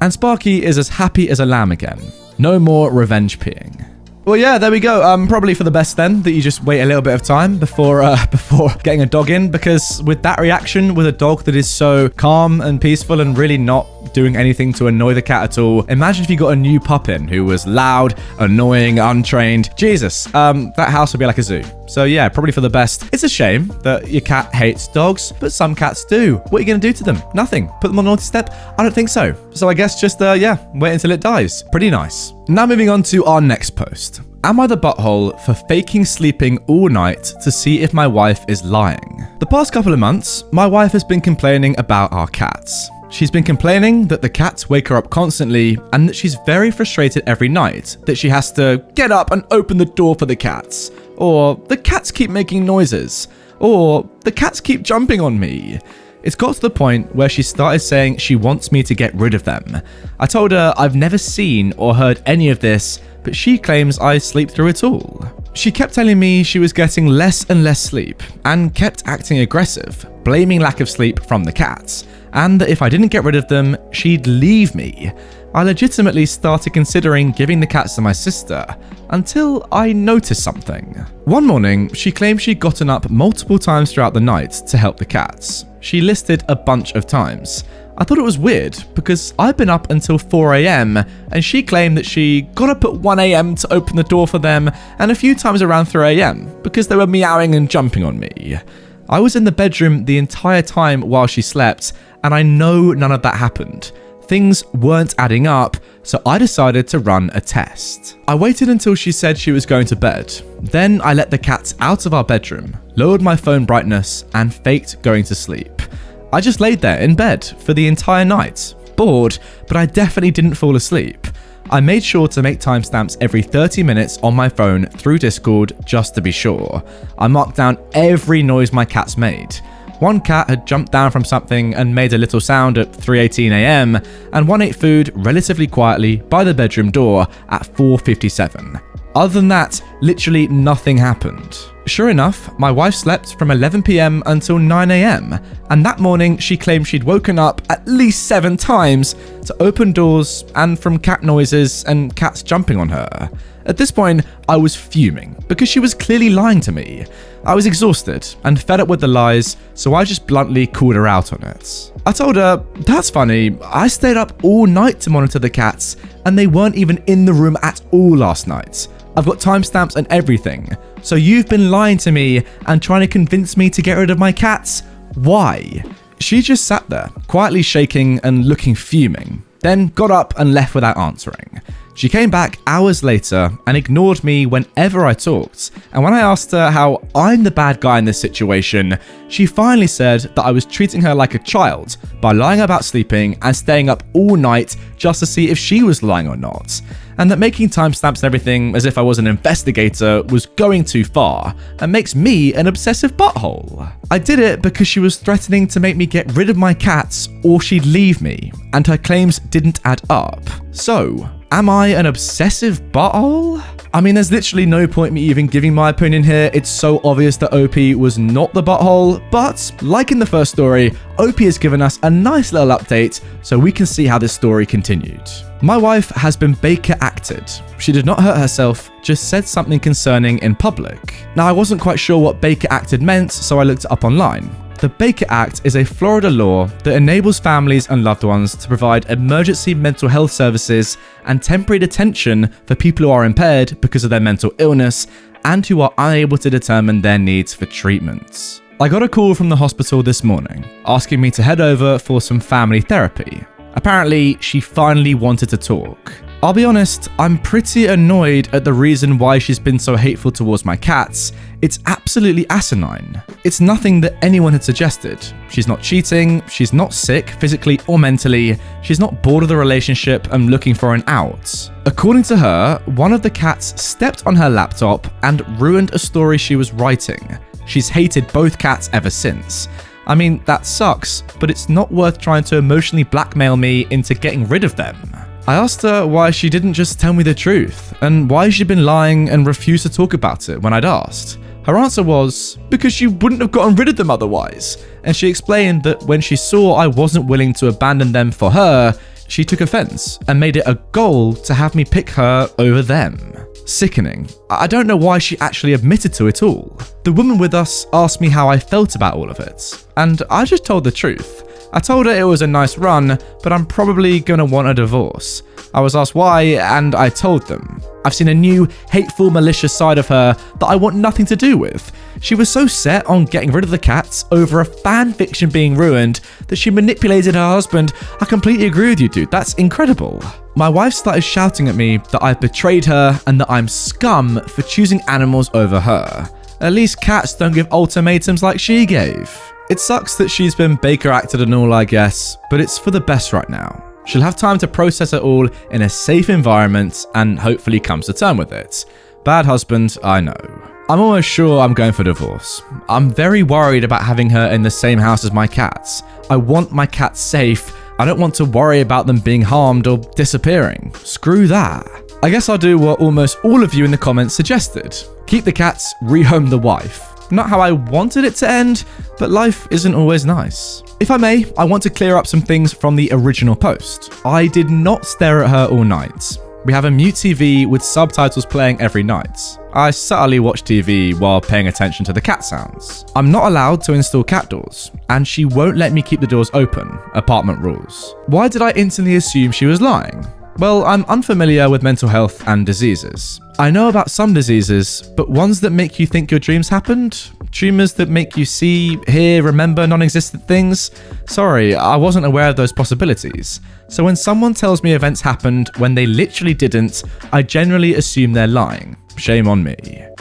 And Sparky is as happy as a lamb again. No more revenge peeing. Well, yeah, there we go. Probably for the best then that you just wait a little bit of time before getting a dog in, because with that reaction, with a dog that is so calm and peaceful and really not doing anything to annoy the cat at all, imagine if you got a new pup in who was loud, annoying, untrained. Jesus, that house would be like a zoo. So yeah, probably for the best. It's a shame that your cat hates dogs, but some cats do. What are you going to do to them? Nothing. Put them on naughty step? I don't think so. So I guess just, wait until it dies. Pretty nice. Now moving on to our next post. Am I the butthole for faking sleeping all night to see if my wife is lying? The past couple of months, my wife has been complaining about our cats. She's been complaining that the cats wake her up constantly and that she's very frustrated every night that she has to get up and open the door for the cats, or the cats keep making noises, or the cats keep jumping on me. It's got to the point where she started saying she wants me to get rid of them. I told her I've never seen or heard any of this, but she claims I sleep through it all. She kept telling me she was getting less and less sleep and kept acting aggressive, blaming lack of sleep from the cats, and that if I didn't get rid of them, she'd leave me. I legitimately started considering giving the cats to my sister until I noticed something. One morning, she claimed she'd gotten up multiple times throughout the night to help the cats. She listed a bunch of times. I thought it was weird because I'd been up until 4 a.m. and she claimed that she got up at 1 a.m. to open the door for them and a few times around 3 a.m. because they were meowing and jumping on me. I was in the bedroom the entire time while she slept, and I know none of that happened. Things weren't adding up, so I decided to run a test. I waited until she said she was going to bed. Then I let the cats out of our bedroom, lowered my phone brightness, and faked going to sleep. I just laid there in bed for the entire night, bored, but I definitely didn't fall asleep. I made sure to make timestamps every 30 minutes on my phone through Discord just to be sure. I marked down every noise my cats made. One cat had jumped down from something and made a little sound at 3:18 a.m, and one ate food relatively quietly by the bedroom door at 4:57. Other than that, literally nothing happened. Sure enough, my wife slept from 11 p.m. until 9 a.m, and that morning she claimed she'd woken up at least 7 times to open doors and from cat noises and cats jumping on her. At this point, I was fuming because she was clearly lying to me. I was exhausted and fed up with the lies, so I just bluntly called her out on it. I told her, "That's funny, I stayed up all night to monitor the cats and they weren't even in the room at all last night. I've got timestamps and everything. So you've been lying to me and trying to convince me to get rid of my cats? Why?" She just sat there, quietly shaking and looking fuming, then got up and left without answering. She came back hours later and ignored me whenever I talked, and when I asked her how I'm the bad guy in this situation, she finally said that I was treating her like a child by lying about sleeping and staying up all night just to see if she was lying or not, and that making timestamps and everything as if I was an investigator was going too far and makes me an obsessive butthole. I did it because she was threatening to make me get rid of my cats or she'd leave me, and her claims didn't add up. So, am I an obsessive butthole? I mean, there's literally no point me even giving my opinion here. It's so obvious that OP was not the butthole, but like in the first story, OP has given us a nice little update so we can see how this story continued. My wife has been Baker acted. She did not hurt herself, just said something concerning in public. Now, I wasn't quite sure what Baker acted meant, so I looked it up online. The Baker Act is a Florida law that enables families and loved ones to provide emergency mental health services and temporary detention for people who are impaired because of their mental illness and who are unable to determine their needs for treatments. I got a call from the hospital this morning asking me to head over for some family therapy. Apparently, she finally wanted to talk. I'll be honest, I'm pretty annoyed at the reason why she's been so hateful towards my cats. It's absolutely asinine. It's nothing that anyone had suggested. She's not cheating, she's not sick physically or mentally, she's not bored of the relationship and looking for an out. According to her, one of the cats stepped on her laptop and ruined a story she was writing. She's hated both cats ever since. I mean, that sucks, but it's not worth trying to emotionally blackmail me into getting rid of them. I asked her why she didn't just tell me the truth, and why she'd been lying and refused to talk about it when I'd asked. Her answer was, because she wouldn't have gotten rid of them otherwise, and she explained that when she saw I wasn't willing to abandon them for her, she took offense and made it a goal to have me pick her over them. Sickening. I don't know why she actually admitted to it all. The woman with us asked me how I felt about all of it, and I just told the truth. I told her it was a nice run, but I'm probably gonna want a divorce. I was asked why, and I told them. I've seen a new, hateful, malicious side of her that I want nothing to do with. She was so set on getting rid of the cats over a fan fiction being ruined that she manipulated her husband. I completely agree with you, dude. That's incredible. My wife started shouting at me that I've betrayed her and that I'm scum for choosing animals over her. At least cats don't give ultimatums like she gave. It sucks that she's been Baker acted and all, I guess, but it's for the best right now. She'll have time to process it all in a safe environment and hopefully comes to terms with it. Bad husband, I know. I'm almost sure I'm going for divorce. I'm very worried about having her in the same house as my cats. I want my cats safe. I don't want to worry about them being harmed or disappearing. Screw that. I guess I'll do what almost all of you in the comments suggested. Keep the cats, rehome the wife. Not how I wanted it to end, but life isn't always nice. If I may, I want to clear up some things from the original post. I did not stare at her all night. We have a mute TV with subtitles playing every night. I subtly watch TV while paying attention to the cat sounds. I'm not allowed to install cat doors, and she won't let me keep the doors open, apartment rules. Why did I instantly assume she was lying? Well, I'm unfamiliar with mental health and diseases. I know about some diseases, but ones that make you think your dreams happened? Tumors that make you see, hear, remember non-existent things? Sorry, I wasn't aware of those possibilities. So when someone tells me events happened when they literally didn't, I generally assume they're lying. Shame on me.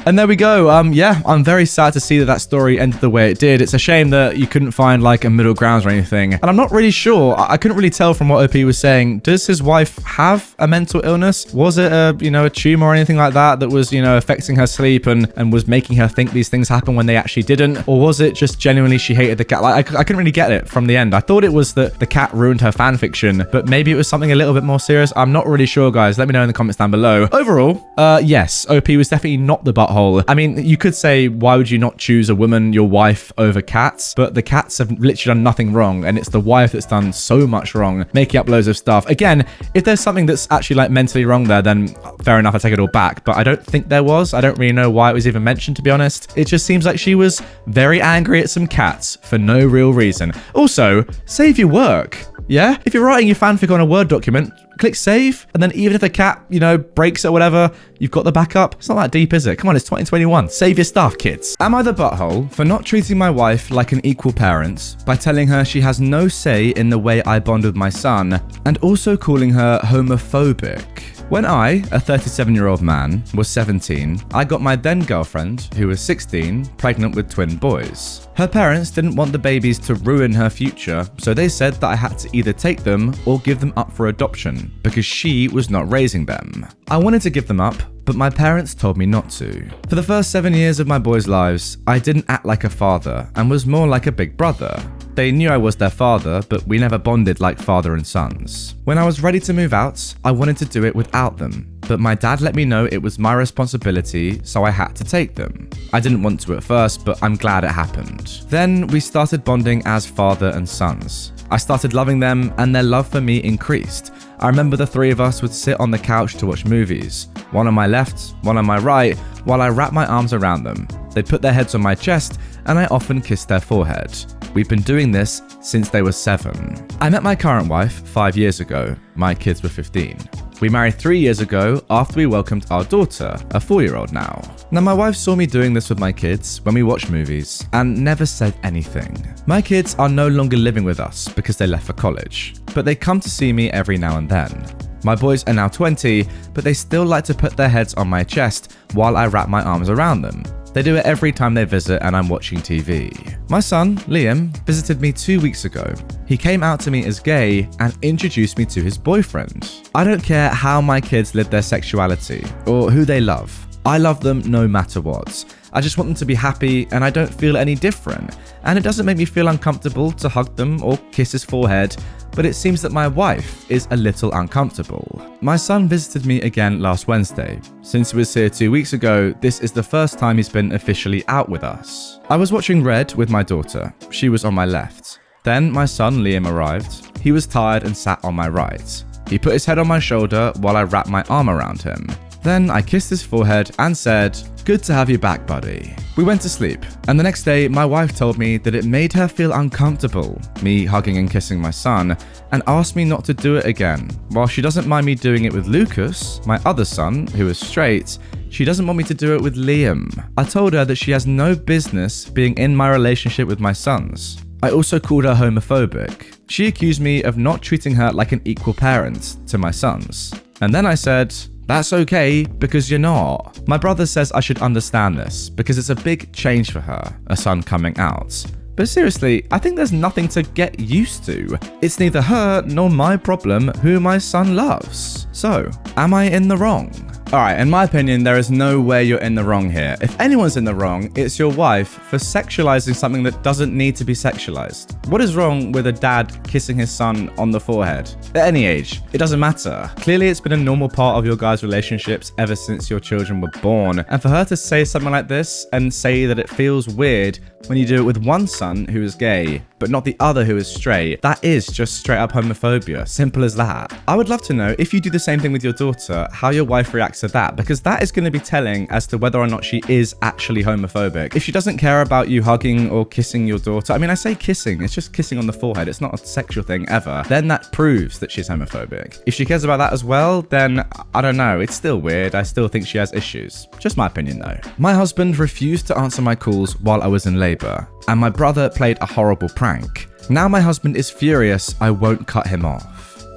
And there we go. Yeah, I'm very sad to see that story ended the way it did. It's a shame that you couldn't find like a middle ground or anything. And I'm not really sure. I couldn't really tell from what OP was saying. Does his wife have a mental illness? Was it a tumor or anything like that was, affecting her sleep and was making her think these things happen when they actually didn't? Or was it just genuinely she hated the cat? Like, I couldn't really get it from the end. I thought it was that the cat ruined her fan fiction, but maybe it was something a little bit more serious. I'm not really sure, guys. Let me know in the comments down below. Overall, yes, OP was definitely not the butthole. I mean, you could say, why would you not choose a woman, your wife, over cats? But the cats have literally done nothing wrong, and it's the wife that's done so much wrong, making up loads of stuff. Again, if there's something that's actually like mentally wrong there, then fair enough, I take it all back. But I don't think there was. I don't really know why it was even mentioned, to be honest. It just seems like she was very angry at some cats for no real reason. Also, save your work. Yeah? If you're writing your fanfic on a Word document, click save, and then even if the cat, breaks it or whatever, you've got the backup. It's not that deep, is it? Come on, it's 2021. Save your stuff, kids. Am I the butthole for not treating my wife like an equal parent by telling her she has no say in the way I bond with my son, and also calling her homophobic? When I, a 37-year-old man, was 17, I got my then girlfriend, who was 16, pregnant with twin boys. Her parents didn't want the babies to ruin her future, so they said that I had to either take them or give them up for adoption, because she was not raising them. I wanted to give them up, but my parents told me not to. For the first 7 years of my boys' lives, I didn't act like a father and was more like a big brother. They knew I was their father, but we never bonded like father and sons. When I was ready to move out, I wanted to do it without them, but my dad let me know it was my responsibility, so I had to take them. I didn't want to at first, but I'm glad it happened. Then we started bonding as father and sons. I started loving them, and their love for me increased. I remember the three of us would sit on the couch to watch movies, one on my left, one on my right, while I wrapped my arms around them. They'd put their heads on my chest, and I often kissed their forehead. We've been doing this since they were 7. I met my current wife 5 years ago. My kids were 15. We married 3 years ago after we welcomed our daughter, a 4-year-old now. Now, my wife saw me doing this with my kids when we watched movies and never said anything. My kids are no longer living with us because they left for college, but they come to see me every now and then. My boys are now 20, but they still like to put their heads on my chest while I wrap my arms around them. They do it every time they visit and I'm watching TV. My son, Liam, visited me 2 weeks ago. He came out to me as gay and introduced me to his boyfriend. I don't care how my kids live their sexuality or who they love. I love them no matter what. I just want them to be happy and I don't feel any different. And it doesn't make me feel uncomfortable to hug them or kiss his forehead, but it seems that my wife is a little uncomfortable. My son visited me again last Wednesday. Since he was here 2 weeks ago, this is the first time he's been officially out with us. I was watching Red with my daughter. She was on my left. Then my son Liam arrived. he was tired and sat on my right. He put his head on my shoulder while I wrapped my arm around him. Then I kissed his forehead and said, "Good to have you back, buddy." We went to sleep, and the next day my wife told me that it made her feel uncomfortable, me hugging and kissing my son, and asked me not to do it again. While she doesn't mind me doing it with Lucas, my other son, who is straight, she doesn't want me to do it with Liam. I told her that she has no business being in my relationship with my sons. I also called her homophobic. She accused me of not treating her like an equal parent to my sons. And then I said, "That's okay, because you're not." My brother says I should understand this, because it's a big change for her, a son coming out. But seriously, I think there's nothing to get used to. It's neither her nor my problem who my son loves. So, am I in the wrong? Alright, in my opinion, there is no way you're in the wrong here. If anyone's in the wrong, it's your wife for sexualizing something that doesn't need to be sexualized. What is wrong with a dad kissing his son on the forehead? At any age, it doesn't matter. Clearly, it's been a normal part of your guys' relationships ever since your children were born. And for her to say something like this and say that it feels weird when you do it with one son who is gay, but not the other who is straight, that is just straight up homophobia. Simple as that. I would love to know, if you do the same thing with your daughter, how your wife reacts to that, because that is going to be telling as to whether or not she is actually homophobic. If she doesn't care about you hugging or kissing your daughter, I mean, I say kissing, it's just kissing on the forehead, it's not a sexual thing ever, then that proves that she's homophobic. If she cares about that as well, then I don't know, it's still weird. I still think she has issues. Just my opinion though. My husband refused to answer my calls while I was in labor, and my brother played a horrible prank. Now my husband is furious I won't cut him off.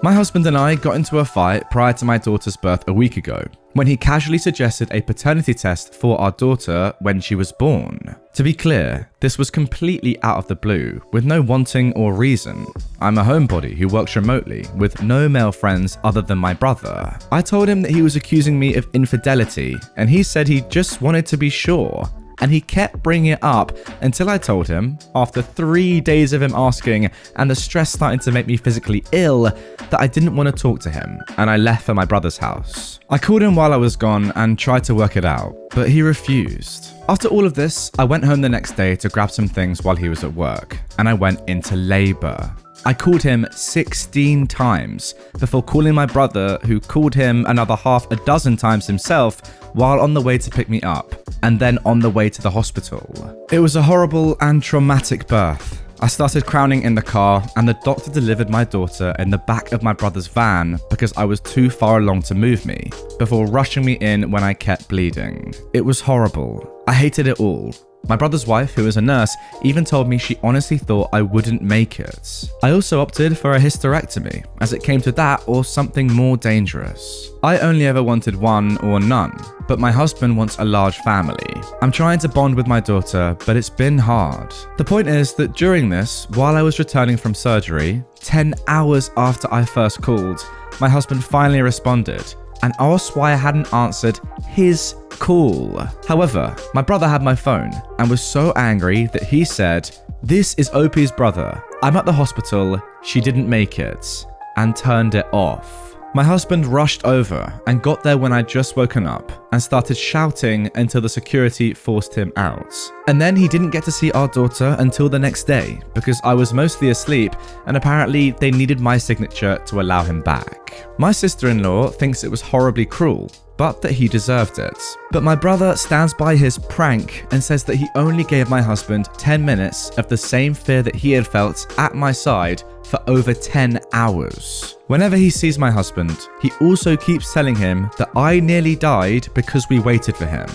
My husband and I got into a fight prior to my daughter's birth a week ago, when he casually suggested a paternity test for our daughter when she was born. To be clear, this was completely out of the blue, with no wanting or reason. I'm a homebody who works remotely, with no male friends other than my brother. I told him that he was accusing me of infidelity, and he said he just wanted to be sure. And he kept bringing it up until I told him, after 3 days of him asking and the stress starting to make me physically ill, that I didn't want to talk to him, and I left for my brother's house. I called him while I was gone and tried to work it out, but he refused. After all of this, I went home the next day to grab some things while he was at work, and I went into labor. I called him 16 times before calling my brother, who called him another half a dozen times himself while on the way to pick me up, and then on the way to the hospital. It was a horrible and traumatic birth. I started crowning in the car, and the doctor delivered my daughter in the back of my brother's van because I was too far along to move me, before rushing me in when I kept bleeding. It was horrible. I hated it all. My brother's wife, who is a nurse, even told me she honestly thought I wouldn't make it. I also opted for a hysterectomy, as it came to that or something more dangerous. I only ever wanted one or none, but my husband wants a large family. I'm trying to bond with my daughter, but it's been hard. The point is that during this, while I was returning from surgery, 10 hours after I first called, my husband finally responded and asked why I hadn't answered his call. However, my brother had my phone and was so angry that he said, "This is OP's brother. I'm at the hospital. She didn't make it," and turned it off. My husband rushed over and got there when I'd just woken up and started shouting until the security forced him out. And then he didn't get to see our daughter until the next day because I was mostly asleep, and apparently they needed my signature to allow him back. My sister-in-law thinks it was horribly cruel, but that he deserved it. But my brother stands by his prank and says that he only gave my husband 10 minutes of the same fear that he had felt at my side for over 10 hours. Whenever he sees my husband, he also keeps telling him that I nearly died because we waited for him.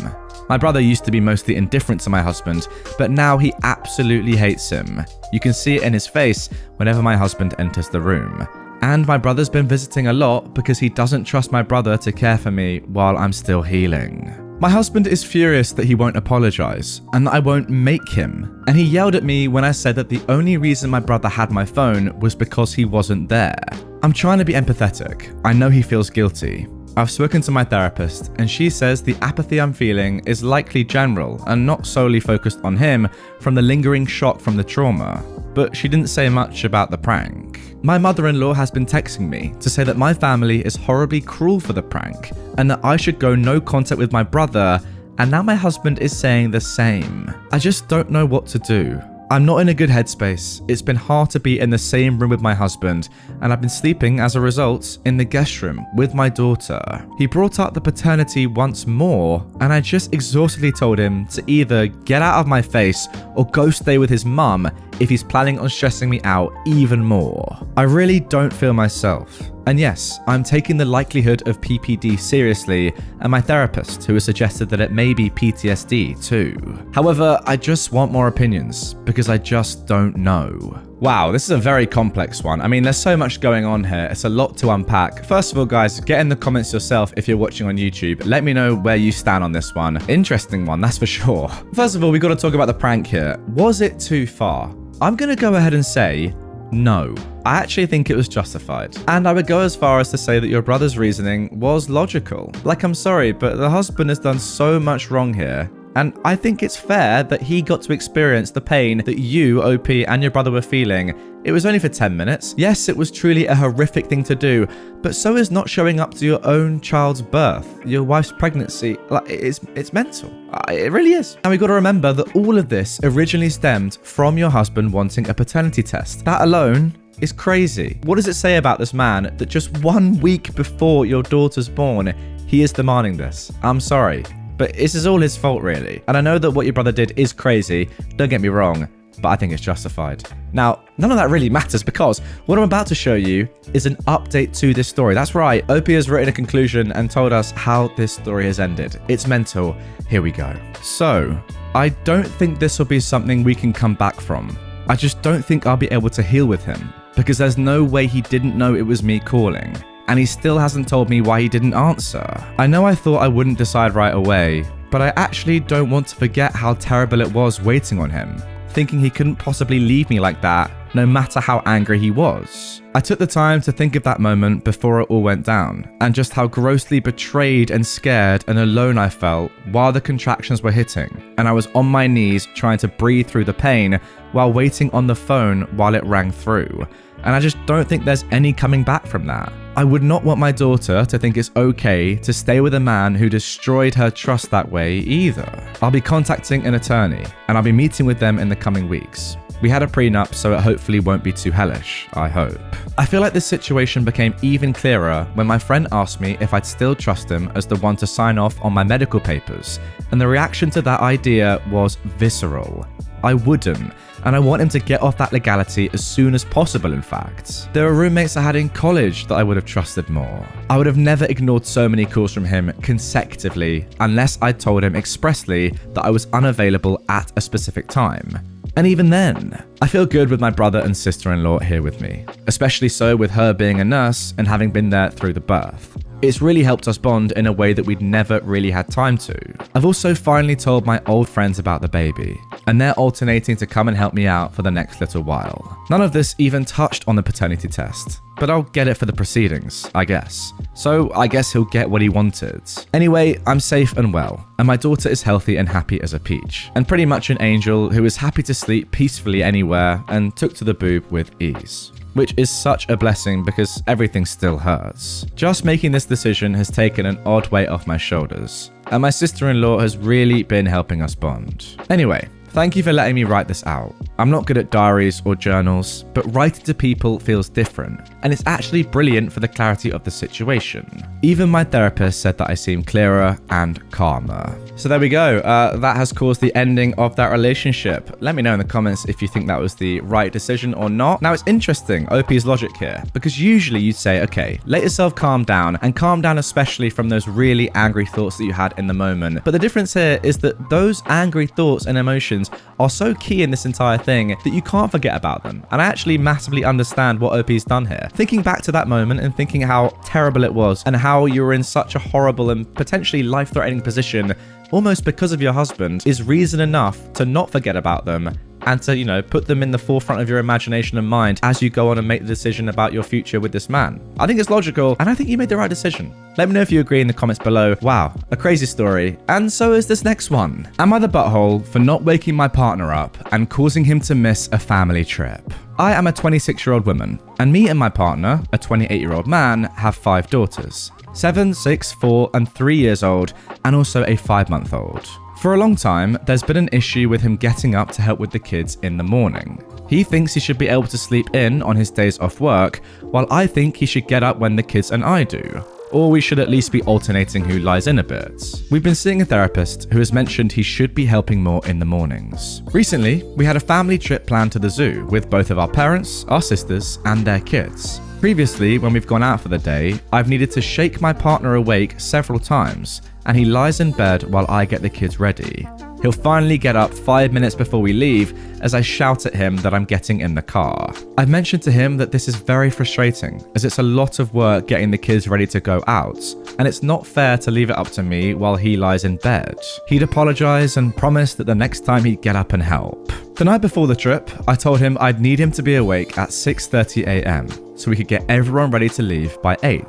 My brother used to be mostly indifferent to my husband, but now he absolutely hates him. You can see it in his face whenever my husband enters the room. And my brother's been visiting a lot because he doesn't trust my brother to care for me while I'm still healing. My husband is furious that he won't apologize and that I won't make him. And he yelled at me when I said that the only reason my brother had my phone was because he wasn't there. I'm trying to be empathetic. I know he feels guilty. I've spoken to my therapist, and she says the apathy I'm feeling is likely general and not solely focused on him from the lingering shock from the trauma. But she didn't say much about the prank. My mother-in-law has been texting me to say that my family is horribly cruel for the prank and that I should go no contact with my brother, and now my husband is saying the same. I just don't know what to do. I'm not in a good headspace. It's been hard to be in the same room with my husband, and I've been sleeping as a result in the guest room with my daughter. He brought up the paternity once more, and I just exhaustedly told him to either get out of my face or go stay with his mum if he's planning on stressing me out even more. I really don't feel myself. And yes, I'm taking the likelihood of PPD seriously, and my therapist, who has suggested that it may be PTSD too. However, I just want more opinions, because I just don't know. Wow, this is a very complex one. I mean, there's so much going on here. It's a lot to unpack. First of all, guys, get in the comments yourself if you're watching on YouTube. Let me know where you stand on this one. Interesting one, that's for sure. First of all, we got to talk about the prank here. Was it too far? I'm going to go ahead and say no. I actually think it was justified. And I would go as far as to say that your brother's reasoning was logical. Like, I'm sorry, but the husband has done so much wrong here. And I think it's fair that he got to experience the pain that you, OP, and your brother were feeling. It was only for 10 minutes. Yes, it was truly a horrific thing to do, but so is not showing up to your own child's birth, your wife's pregnancy. Like, it's mental. It really is. And we got to remember that all of this originally stemmed from your husband wanting a paternity test. That alone is crazy. What does it say about this man that just 1 week before your daughter's born, he is demanding this? I'm sorry, but this is all his fault, really. And I know that what your brother did is crazy, don't get me wrong, but I think it's justified. Now, none of that really matters because what I'm about to show you is an update to this story. That's right, OP has written a conclusion and told us how this story has ended. It's mental. Here we go. So, I don't think this will be something we can come back from. I just don't think I'll be able to heal with him because there's no way he didn't know it was me calling. And he still hasn't told me why he didn't answer. I know I thought I wouldn't decide right away, but I actually don't want to forget how terrible it was waiting on him, thinking he couldn't possibly leave me like that, no matter how angry he was. I took the time to think of that moment before it all went down, and just how grossly betrayed and scared and alone I felt while the contractions were hitting, and I was on my knees trying to breathe through the pain while waiting on the phone while it rang through. And I just don't think there's any coming back from that. I would not want my daughter to think it's okay to stay with a man who destroyed her trust that way either. I'll be contacting an attorney, and I'll be meeting with them in the coming weeks. We had a prenup, so it hopefully won't be too hellish, I hope. I feel like this situation became even clearer when my friend asked me if I'd still trust him as the one to sign off on my medical papers, and the reaction to that idea was visceral. I wouldn't, and I want him to get off that legality as soon as possible, in fact. There were roommates I had in college that I would have trusted more. I would have never ignored so many calls from him consecutively unless I told him expressly that I was unavailable at a specific time. And even then, I feel good with my brother and sister-in-law here with me, especially so with her being a nurse and having been there through the birth. It's really helped us bond in a way that we'd never really had time to. I've also finally told my old friends about the baby, and they're alternating to come and help me out for the next little while. None of this even touched on the paternity test, but I'll get it for the proceedings, I guess. So I guess he'll get what he wanted. Anyway, I'm safe and well, and my daughter is healthy and happy as a peach, and pretty much an angel who is happy to sleep peacefully anywhere and took to the boob with ease. Which is such a blessing because everything still hurts. Just making this decision has taken an odd weight off my shoulders, and my sister-in-law has really been helping us bond. Anyway, thank you for letting me write this out. I'm not good at diaries or journals, but writing to people feels different, and it's actually brilliant for the clarity of the situation. Even my therapist said that I seem clearer and calmer. So there we go. That has caused the ending of that relationship. Let me know in the comments if you think that was the right decision or not. Now, it's interesting, OP's logic here, because usually you'd say, okay, let yourself calm down, and calm down especially from those really angry thoughts that you had in the moment. But the difference here is that those angry thoughts and emotions are so key in this entire thing that you can't forget about them. And I actually massively understand what OP's done here. Thinking back to that moment and thinking how terrible it was and how you were in such a horrible and potentially life-threatening position almost because of your husband is reason enough to not forget about them and to, you know, put them in the forefront of your imagination and mind as you go on and make the decision about your future with this man. I think it's logical, and I think you made the right decision. Let me know if you agree in the comments below. Wow, a crazy story. And so is this next one. Am I the butthole for not waking my partner up and causing him to miss a family trip? I am a 26-year-old woman, and me and my partner, a 28-year-old man, have 5 daughters. 7, 6, 4, and 3 years old, and also a 5-month-old. For a long time, there's been an issue with him getting up to help with the kids in the morning. He thinks he should be able to sleep in on his days off work, while I think he should get up when the kids and I do. Or we should at least be alternating who lies in a bit. We've been seeing a therapist who has mentioned he should be helping more in the mornings. Recently, we had a family trip planned to the zoo with both of our parents, our sisters, and their kids. Previously, when we've gone out for the day, I've needed to shake my partner awake several times, and he lies in bed while I get the kids ready. He'll finally get up 5 minutes before we leave as I shout at him that I'm getting in the car. I've mentioned to him that this is very frustrating as it's a lot of work getting the kids ready to go out, and it's not fair to leave it up to me while he lies in bed. He'd apologize and promise that the next time he'd get up and help. The night before the trip, I told him I'd need him to be awake at 6:30 a.m. so we could get everyone ready to leave by 8.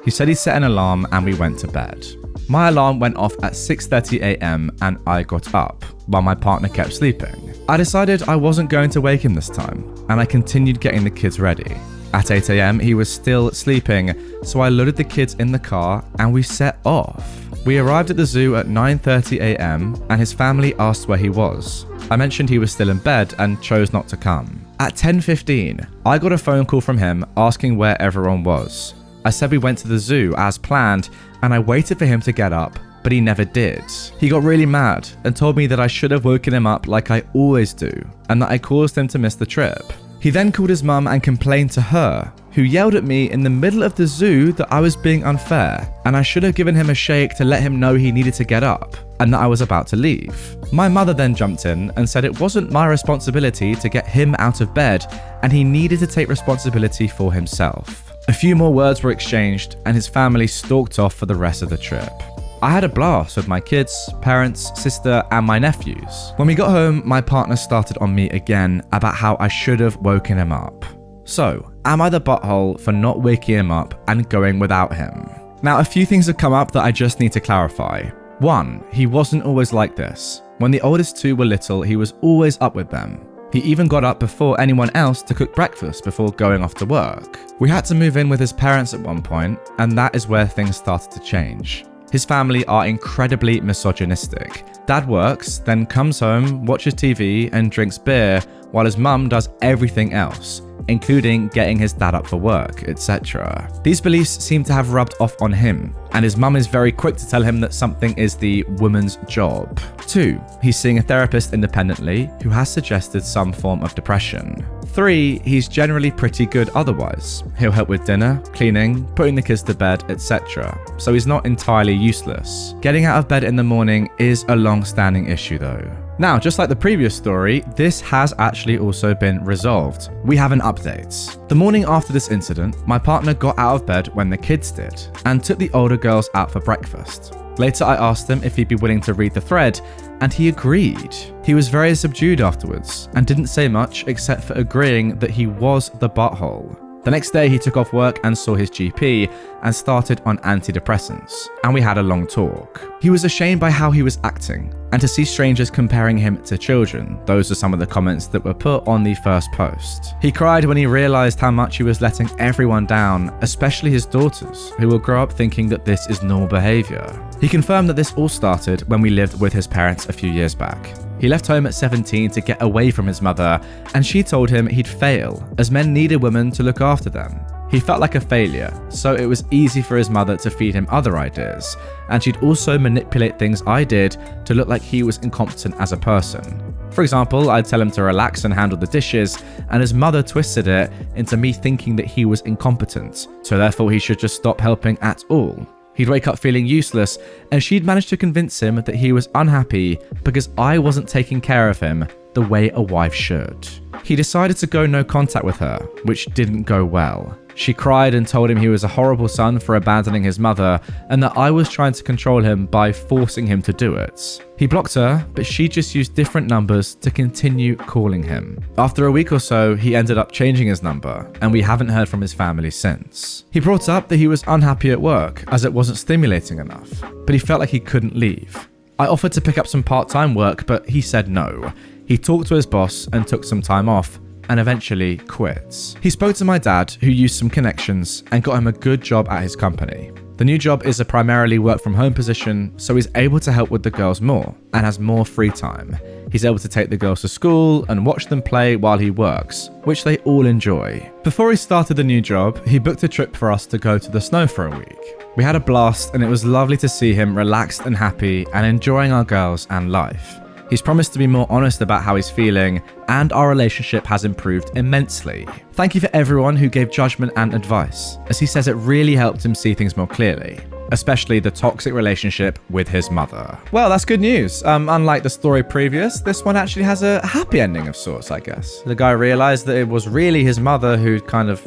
He said he set an alarm and we went to bed. My alarm went off at 6:30 a.m. and I got up, while my partner kept sleeping. I decided I wasn't going to wake him this time, and I continued getting the kids ready. At 8 a.m. he was still sleeping, so I loaded the kids in the car and we set off. We arrived at the zoo at 9:30 a.m. and his family asked where he was. I mentioned he was still in bed and chose not to come. At 10:15, I got a phone call from him asking where everyone was. I said we went to the zoo as planned, and I waited for him to get up, but he never did. He got really mad and told me that I should have woken him up like I always do, and that I caused him to miss the trip. He then called his mum and complained to her, who yelled at me in the middle of the zoo that I was being unfair, and I should have given him a shake to let him know he needed to get up, and that I was about to leave. My mother then jumped in and said it wasn't my responsibility to get him out of bed, and he needed to take responsibility for himself. A few more words were exchanged, and his family stalked off for the rest of the trip. I had a blast with my kids, parents, sister, and my nephews. When we got home, my partner started on me again about how I should have woken him up. So, am I the butthole for not waking him up and going without him? Now, a few things have come up that I just need to clarify. 1, he wasn't always like this. When the oldest 2 were little, he was always up with them. He even got up before anyone else to cook breakfast before going off to work. We had to move in with his parents at one point, and that is where things started to change. His family are incredibly misogynistic. Dad works, then comes home, watches TV, and drinks beer, while his mum does everything else, including getting his dad up for work, etc. These beliefs seem to have rubbed off on him, and his mum is very quick to tell him that something is the woman's job. 2, he's seeing a therapist independently who has suggested some form of depression. 3, he's generally pretty good otherwise. He'll help with dinner, cleaning, putting the kids to bed, etc. So he's not entirely useless. Getting out of bed in the morning is a long-standing issue though. Now, just like the previous story, this has actually also been resolved. We have an update. The morning after this incident, my partner got out of bed when the kids did, and took the older girls out for breakfast. Later, I asked him if he'd be willing to read the thread, and he agreed. He was very subdued afterwards, and didn't say much except for agreeing that he was the butthole. The next day, he took off work and saw his GP and started on antidepressants, and we had a long talk. He was ashamed by how he was acting, and to see strangers comparing him to children. Those are some of the comments that were put on the first post. He cried when he realized how much he was letting everyone down, especially his daughters, who will grow up thinking that this is normal behavior. He confirmed that this all started when we lived with his parents a few years back. He left home at 17 to get away from his mother, and she told him he'd fail, as men needed women to look after them. He felt like a failure, so it was easy for his mother to feed him other ideas, and she'd also manipulate things I did to look like he was incompetent as a person. For example, I'd tell him to relax and handle the dishes, and his mother twisted it into me thinking that he was incompetent, so therefore he should just stop helping at all. He'd wake up feeling useless, and she'd managed to convince him that he was unhappy because I wasn't taking care of him the way a wife should. He decided to go no contact with her, which didn't go well. She cried and told him he was a horrible son for abandoning his mother, and that I was trying to control him by forcing him to do it. He blocked her, but she just used different numbers to continue calling him. After a week or so, he ended up changing his number, and we haven't heard from his family since. He brought up that he was unhappy at work, as it wasn't stimulating enough, but he felt like he couldn't leave. I offered to pick up some part-time work, but he said no. He talked to his boss and took some time off, and eventually quits. He spoke to my dad, who used some connections, and got him a good job at his company. The The new job is a primarily work from home position, so he's able to help with the girls more and has more free time. He's able to take the girls to school and watch them play while he works, which they all enjoy. Before he started the new job, he booked a trip for us to go to the snow for a week. We had a blast and it was lovely to see him relaxed and happy and enjoying our girls and life. He's promised to be more honest about how he's feeling, and our relationship has improved immensely. Thank you for everyone who gave judgment and advice, as he says it really helped him see things more clearly, especially the toxic relationship with his mother. Well, that's good news. Unlike the story previous, this one actually has a happy ending of sorts, I guess. The guy realized that it was really his mother who kind of,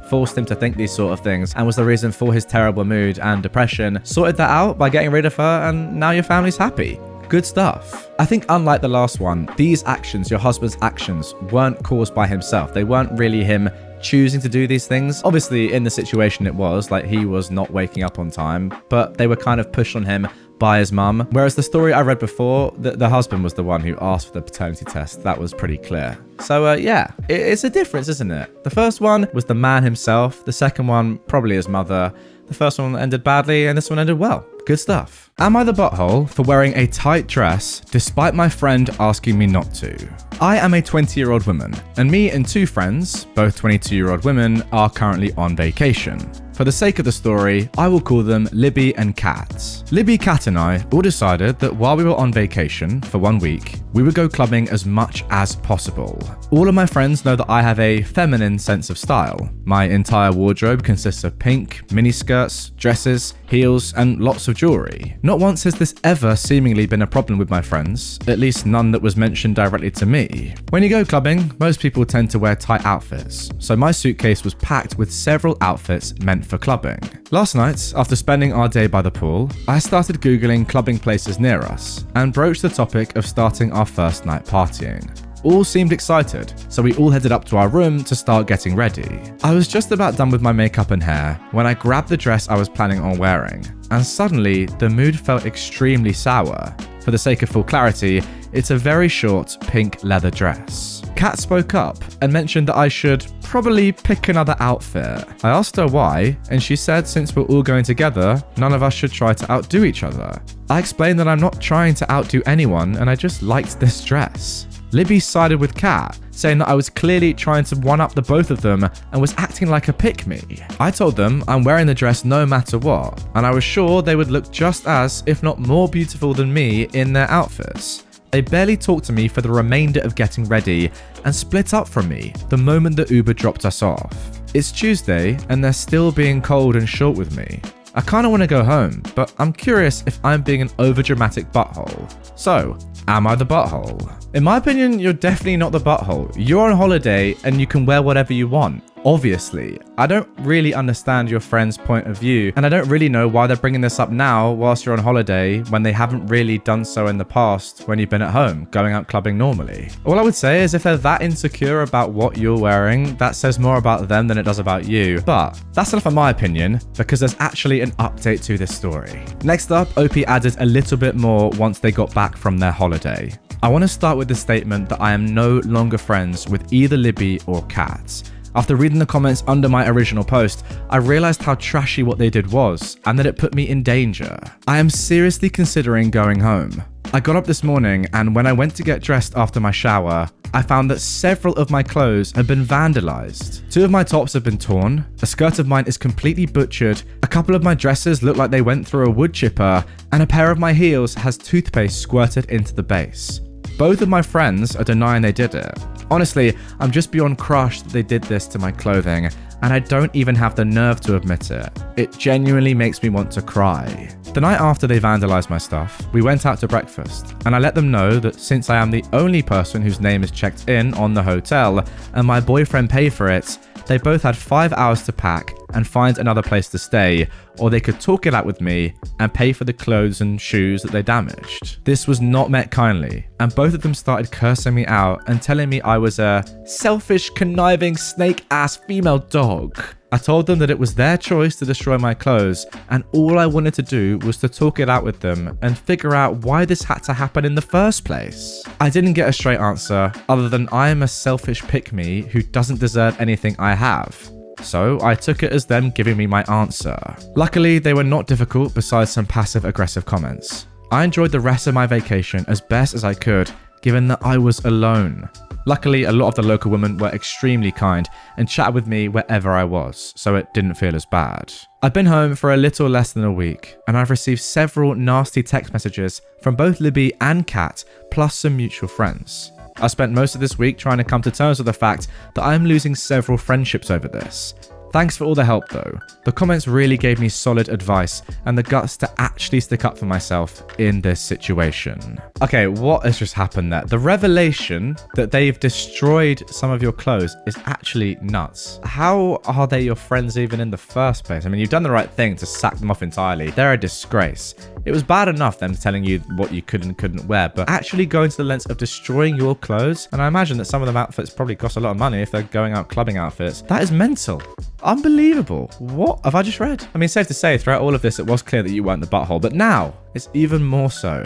forced him to think these sort of things and was the reason for his terrible mood and depression. Sorted that out by getting rid of her, and now your family's happy. Good stuff. I think unlike the last one, these actions, your husband's actions, weren't caused by himself. They weren't really him choosing to do these things. Obviously, in the situation it was, like he was not waking up on time, but they were kind of pushed on him by his mum. Whereas the story I read before, the husband was the one who asked for the paternity test. That was pretty clear. So yeah, it's a difference, isn't it? The first one was the man himself. The second one, probably his mother. The first one ended badly and this one ended well. Good stuff. Am I the butthole for wearing a tight dress despite my friend asking me not to? I am a 20-year-old woman, and me and two friends, both 22-year-old women, are currently on vacation. For the sake of the story, I will call them Libby and Kat. Libby, Kat and I all decided that while we were on vacation for 1 week, we would go clubbing as much as possible. All of my friends know that I have a feminine sense of style. My entire wardrobe consists of pink, miniskirts, dresses, heels, and lots of jewelry. Not once has this ever seemingly been a problem with my friends, at least none that was mentioned directly to me. When you go clubbing, most people tend to wear tight outfits, so my suitcase was packed with several outfits meant for clubbing. Last night, after spending our day by the pool, I started Googling clubbing places near us and broached the topic of starting our first night partying. All seemed excited, so we all headed up to our room to start getting ready. I was just about done with my makeup and hair when I grabbed the dress I was planning on wearing, and suddenly the mood felt extremely sour. For the sake of full clarity, it's a very short pink leather dress. Kat spoke up and mentioned that I should probably pick another outfit. I asked her why, and she said since we're all going together, none of us should try to outdo each other. I explained that I'm not trying to outdo anyone and I just liked this dress. Libby sided with Kat, saying that I was clearly trying to one-up the both of them and was acting like a pick-me. I told them I'm wearing the dress no matter what, and I was sure they would look just as, if not more beautiful than me in their outfits. They barely talked to me for the remainder of getting ready and split up from me the moment the Uber dropped us off. It's Tuesday and they're still being cold and short with me. I kinda wanna go home, but I'm curious if I'm being an overdramatic butthole. So, am I the butthole? In my opinion, you're definitely not the butthole. You're on holiday and you can wear whatever you want. Obviously, I don't really understand your friend's point of view, and I don't really know why they're bringing this up now whilst you're on holiday when they haven't really done so in the past when you've been at home, going out clubbing normally. All I would say is if they're that insecure about what you're wearing, that says more about them than it does about you. But that's enough in my opinion, because there's actually an update to this story. Next up, OP added a little bit more once they got back from their holiday. I want to start with the statement that I am no longer friends with either Libby or Kat. After reading the comments under my original post, I realized how trashy what they did was, and that it put me in danger. I am seriously considering going home. I got up this morning, and when I went to get dressed after my shower, I found that several of my clothes had been vandalized. 2 of my tops have been torn, a skirt of mine is completely butchered, a couple of my dresses look like they went through a wood chipper, and a pair of my heels has toothpaste squirted into the base. Both of my friends are denying they did it. Honestly, I'm just beyond crushed that they did this to my clothing, and I don't even have the nerve to admit it. It genuinely makes me want to cry. The night after they vandalized my stuff, we went out to breakfast, and I let them know that since I am the only person whose name is checked in on the hotel, and my boyfriend paid for it, they both had 5 hours to pack and find another place to stay, or they could talk it out with me and pay for the clothes and shoes that they damaged. This was not met kindly, and both of them started cursing me out and telling me I was a selfish, conniving, snake-ass female dog. I told them that it was their choice to destroy my clothes, and all I wanted to do was to talk it out with them and figure out why this had to happen in the first place. I didn't get a straight answer other than I am a selfish pick-me who doesn't deserve anything I have. So I took it as them giving me my answer. Luckily, they were not difficult besides some passive-aggressive comments. I enjoyed the rest of my vacation as best as I could, given that I was alone. Luckily, a lot of the local women were extremely kind and chatted with me wherever I was, so it didn't feel as bad. I've been home for a little less than a week, and I've received several nasty text messages from both Libby and Kat, plus some mutual friends. I spent most of this week trying to come to terms with the fact that I'm losing several friendships over this. Thanks for all the help though. The comments really gave me solid advice and the guts to actually stick up for myself in this situation. Okay, what has just happened there? The revelation that they've destroyed some of your clothes is actually nuts. How are they your friends even in the first place? I mean, you've done the right thing to sack them off entirely. They're a disgrace. It was bad enough them telling you what you could and couldn't wear, but actually going to the length of destroying your clothes, and I imagine that some of them outfits probably cost a lot of money if they're going out clubbing outfits. That is mental. Unbelievable. What have I just read? I mean, safe to say, throughout all of this, it was clear that you weren't the butthole, but now it's even more so.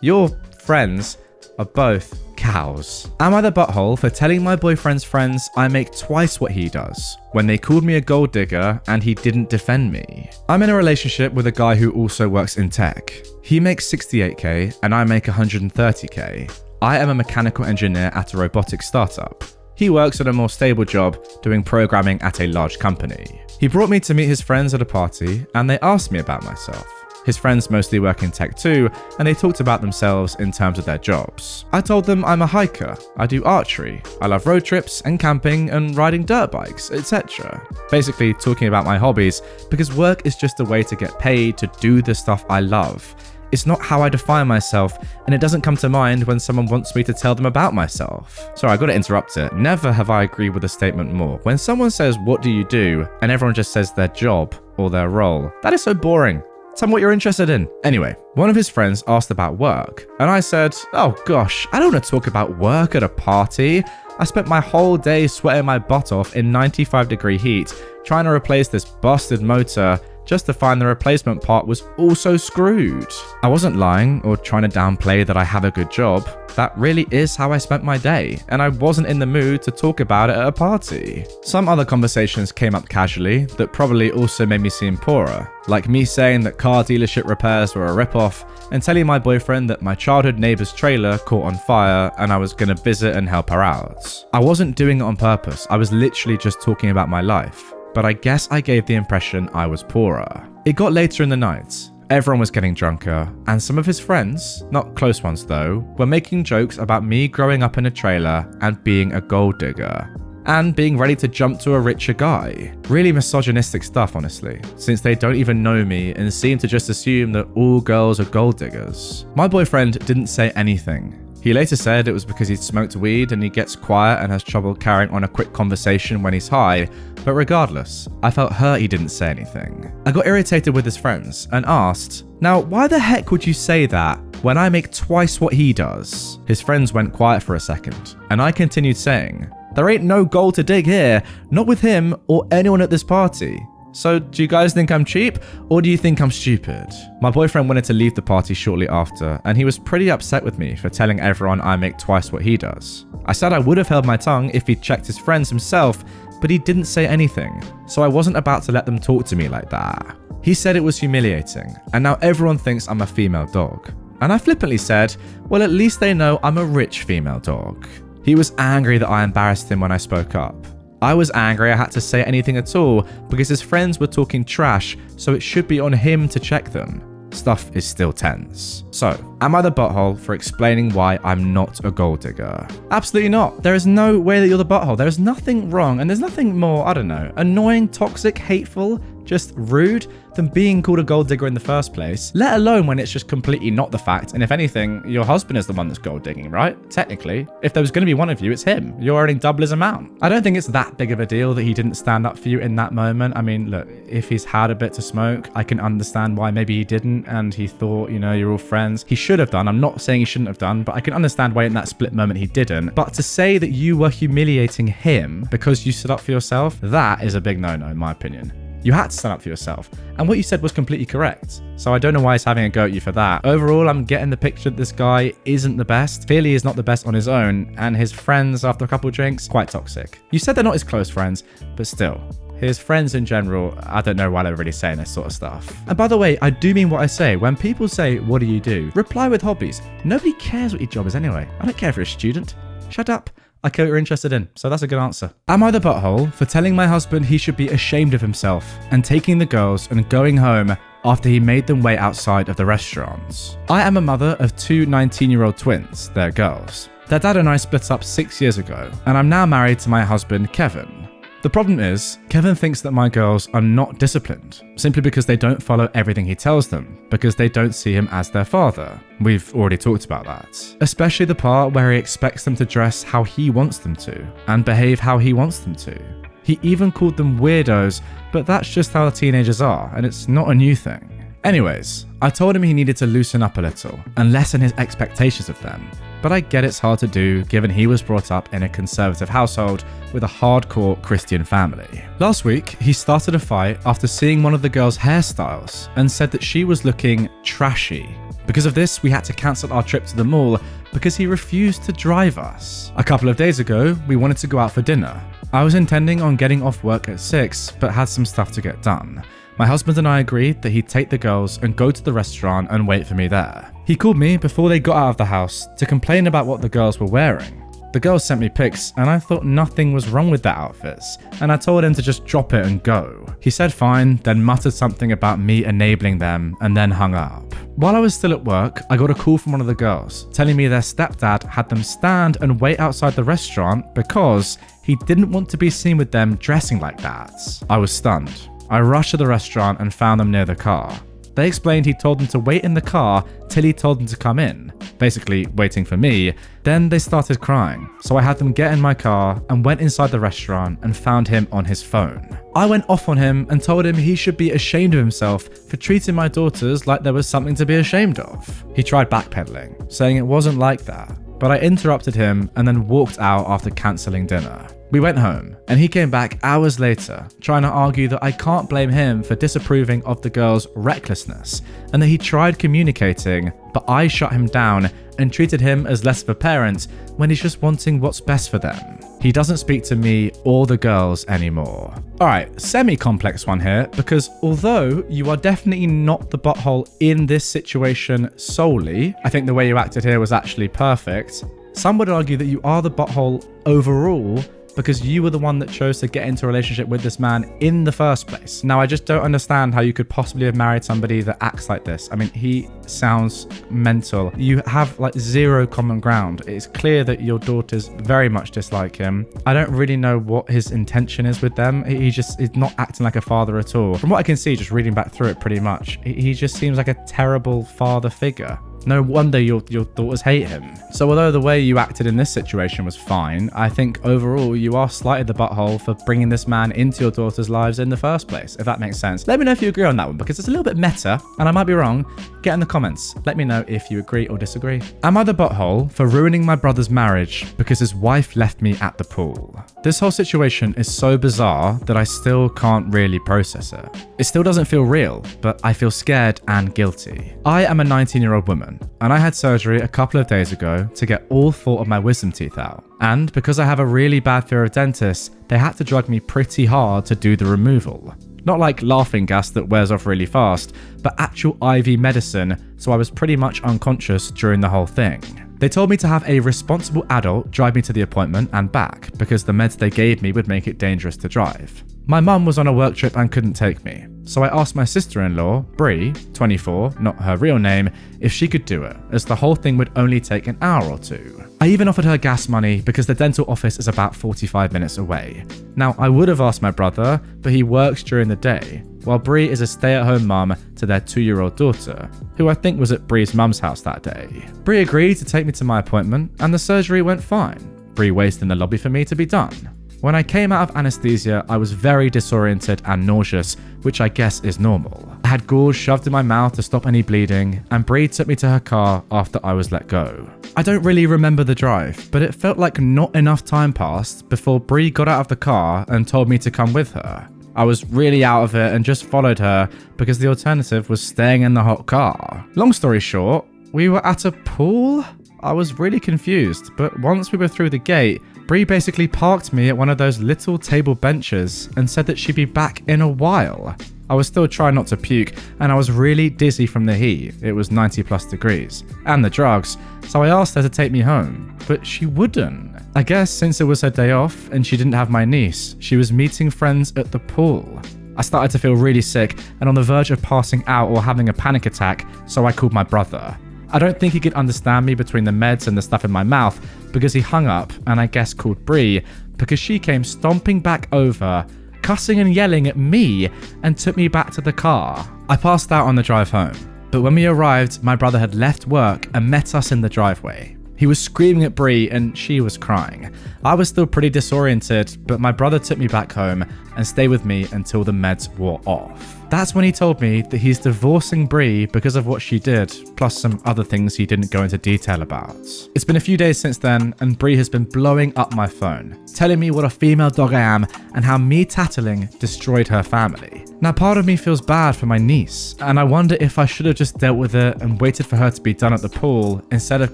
Your friends are both cows. Am I the butthole for telling my boyfriend's friends I make twice what he does when they called me a gold digger and he didn't defend me? I'm in a relationship with a guy who also works in tech. He makes 68k and I make 130k. I am a mechanical engineer at a robotics startup. He works at a more stable job doing programming at a large company. He brought me to meet his friends at a party and they asked me about myself. His friends mostly work in tech too, and they talked about themselves in terms of their jobs. I told them I'm a hiker, I do archery, I love road trips and camping and riding dirt bikes, etc. Basically talking about my hobbies, because work is just a way to get paid to do the stuff I love. It's not how I define myself, and it doesn't come to mind when someone wants me to tell them about myself. Sorry, I gotta interrupt it. Never have I agreed with a statement more. When someone says, "What do you do?" and everyone just says their job or their role, that is so boring. Tell me what you're interested in. Anyway, one of his friends asked about work, and I said, "Oh gosh, I don't want to talk about work at a party. I spent my whole day sweating my butt off in 95-degree heat, trying to replace this busted motor just to find the replacement part was also screwed." I wasn't lying or trying to downplay that I have a good job. That really is how I spent my day, and I wasn't in the mood to talk about it at a party. Some other conversations came up casually that probably also made me seem poorer, like me saying that car dealership repairs were a ripoff and telling my boyfriend that my childhood neighbor's trailer caught on fire and I was gonna visit and help her out. I wasn't doing it on purpose, I was literally just talking about my life. But I guess I gave the impression I was poorer. It got later in the night. Everyone was getting drunker, and some of his friends, not close ones though, were making jokes about me growing up in a trailer and being a gold digger, and being ready to jump to a richer guy. Really misogynistic stuff, honestly, since they don't even know me and seem to just assume that all girls are gold diggers. My boyfriend didn't say anything. He later said it was because he'd smoked weed and he gets quiet and has trouble carrying on a quick conversation when he's high, but regardless, I felt hurt he didn't say anything. I got irritated with his friends and asked, "Now, why the heck would you say that when I make twice what he does?" His friends went quiet for a second, and I continued saying, "There ain't no gold to dig here, not with him or anyone at this party. So do you guys think I'm cheap, or do you think I'm stupid?" My boyfriend wanted to leave the party shortly after, and he was pretty upset with me for telling everyone I make twice what he does. I said I would have held my tongue if he'd checked his friends himself, but he didn't say anything, so I wasn't about to let them talk to me like that. He said it was humiliating, and now everyone thinks I'm a female dog. And I flippantly said, well, at least they know I'm a rich female dog. He was angry that I embarrassed him when I spoke up. I was angry I had to say anything at all because his friends were talking trash, so it should be on him to check them. Stuff is still tense. So, am I the butthole for explaining why I'm not a gold digger? Absolutely not. There is no way that you're the butthole. There is nothing wrong, and there's nothing more, I don't know, annoying, toxic, hateful, just rude than being called a gold digger in the first place, let alone when it's just completely not the fact, and if anything, your husband is the one that's gold digging, right? Technically, if there was going to be one of you, it's him. You're earning double his amount. I don't think it's that big of a deal that he didn't stand up for you in that moment. I mean, look, if he's had a bit to smoke, I can understand why maybe he didn't, and he thought, you know, you're all friends. He should have done. I'm not saying he shouldn't have done, but I can understand why in that split moment he didn't. But to say that you were humiliating him because you stood up for yourself, that is a big no-no in my opinion. You had to stand up for yourself, and what you said was completely correct. So I don't know why he's having a go at you for that. Overall, I'm getting the picture that this guy isn't the best. Clearly, he's not the best on his own, and his friends, after a couple of drinks, quite toxic. You said they're not his close friends, but still, his friends in general, I don't know why they're really saying this sort of stuff. And by the way, I do mean what I say. When people say, what do you do? Reply with hobbies. Nobody cares what your job is anyway. I don't care if you're a student. Shut up. I care what you're interested in, so that's a good answer. Am I the butthole for telling my husband he should be ashamed of himself and taking the girls and going home after he made them wait outside of the restaurants? I am a mother of two 19-year-old twins. They're girls. Their dad and I split up 6 years ago, and I'm now married to my husband, Kevin. The problem is, Kevin thinks that my girls are not disciplined, simply because they don't follow everything he tells them, because they don't see him as their father. We've already talked about that. Especially the part where he expects them to dress how he wants them to, and behave how he wants them to. He even called them weirdos, but that's just how the teenagers are, and it's not a new thing. Anyways, I told him he needed to loosen up a little, and lessen his expectations of them. But I get it's hard to do given he was brought up in a conservative household with a hardcore Christian family. Last week, he started a fight after seeing one of the girls' hairstyles and said that she was looking trashy. Because of this, we had to cancel our trip to the mall because he refused to drive us. A couple of days ago, we wanted to go out for dinner. I was intending on getting off work at 6, but had some stuff to get done. My husband and I agreed that he'd take the girls and go to the restaurant and wait for me there. He called me before they got out of the house to complain about what the girls were wearing. The girls sent me pics and I thought nothing was wrong with their outfits, and I told him to just drop it and go. He said fine, then muttered something about me enabling them and then hung up. While I was still at work, I got a call from one of the girls telling me their stepdad had them stand and wait outside the restaurant because he didn't want to be seen with them dressing like that. I was stunned. I rushed to the restaurant and found them near the car. They explained he told them to wait in the car till he told them to come in, basically waiting for me. Then they started crying, so I had them get in my car and went inside the restaurant and found him on his phone. I went off on him and told him he should be ashamed of himself for treating my daughters like there was something to be ashamed of. He tried backpedaling, saying it wasn't like that, but I interrupted him and then walked out after cancelling dinner. We went home, and he came back hours later, trying to argue that I can't blame him for disapproving of the girl's recklessness, and that he tried communicating, but I shut him down and treated him as less of a parent when he's just wanting what's best for them. He doesn't speak to me or the girls anymore. Alright, semi-complex one here, because although you are definitely not the butthole in this situation solely, I think the way you acted here was actually perfect. Some would argue that you are the butthole overall, because you were the one that chose to get into a relationship with this man in the first place. Now, I just don't understand how you could possibly have married somebody that acts like this. I mean, he sounds mental. You have like zero common ground. It's clear that your daughters very much dislike him. I don't really know what his intention is with them. He's not acting like a father at all. From what I can see, just reading back through it pretty much, he just seems like a terrible father figure. No wonder your daughters hate him. So although the way you acted in this situation was fine, I think overall you are slightly the butthole for bringing this man into your daughters' lives in the first place, if that makes sense. Let me know if you agree on that one, because it's a little bit meta, and I might be wrong. Get in the comments. Let me know if you agree or disagree. Am I the butthole for ruining my brother's marriage because his wife left me at the pool? This whole situation is so bizarre that I still can't really process it. It still doesn't feel real, but I feel scared and guilty. I am a 19-year-old woman, and I had surgery a couple of days ago to get all 4 of my wisdom teeth out. And because I have a really bad fear of dentists, they had to drug me pretty hard to do the removal. Not like laughing gas that wears off really fast, but actual IV medicine, so I was pretty much unconscious during the whole thing. They told me to have a responsible adult drive me to the appointment and back, because the meds they gave me would make it dangerous to drive. My mum was on a work trip and couldn't take me, so I asked my sister-in-law, Bree, 24, not her real name, if she could do it, as the whole thing would only take an hour or 2. I even offered her gas money because the dental office is about 45 minutes away. Now, I would have asked my brother, but he works during the day, while Bree is a stay-at-home mum to their 2-year-old daughter, who I think was at Bree's mum's house that day. Bree agreed to take me to my appointment, and the surgery went fine. Bree waited in the lobby for me to be done. When I came out of anesthesia, I was very disoriented and nauseous, which I guess is normal. I had gauze shoved in my mouth to stop any bleeding, and Bree took me to her car after I was let go. I don't really remember the drive, but it felt like not enough time passed before Bree got out of the car and told me to come with her. I was really out of it and just followed her because the alternative was staying in the hot car. Long story short, we were at a pool? I was really confused, but once we were through the gate, Bree basically parked me at one of those little table benches and said that she'd be back in a while. I was still trying not to puke, and I was really dizzy from the heat. It was 90+ degrees, and the drugs, so I asked her to take me home, but she wouldn't. I guess since it was her day off and she didn't have my niece, she was meeting friends at the pool. I started to feel really sick and on the verge of passing out or having a panic attack, so I called my brother. I don't think he could understand me between the meds and the stuff in my mouth because he hung up and I guess called Bree because she came stomping back over, cussing and yelling at me and took me back to the car. I passed out on the drive home, but when we arrived, my brother had left work and met us in the driveway. He was screaming at Bree and she was crying. I was still pretty disoriented, but my brother took me back home and stayed with me until the meds wore off. That's when he told me that he's divorcing Bree because of what she did, plus some other things he didn't go into detail about. It's been a few days since then, and Bree has been blowing up my phone, telling me what a female dog I am and how me tattling destroyed her family. Now, part of me feels bad for my niece, and I wonder if I should have just dealt with it and waited for her to be done at the pool instead of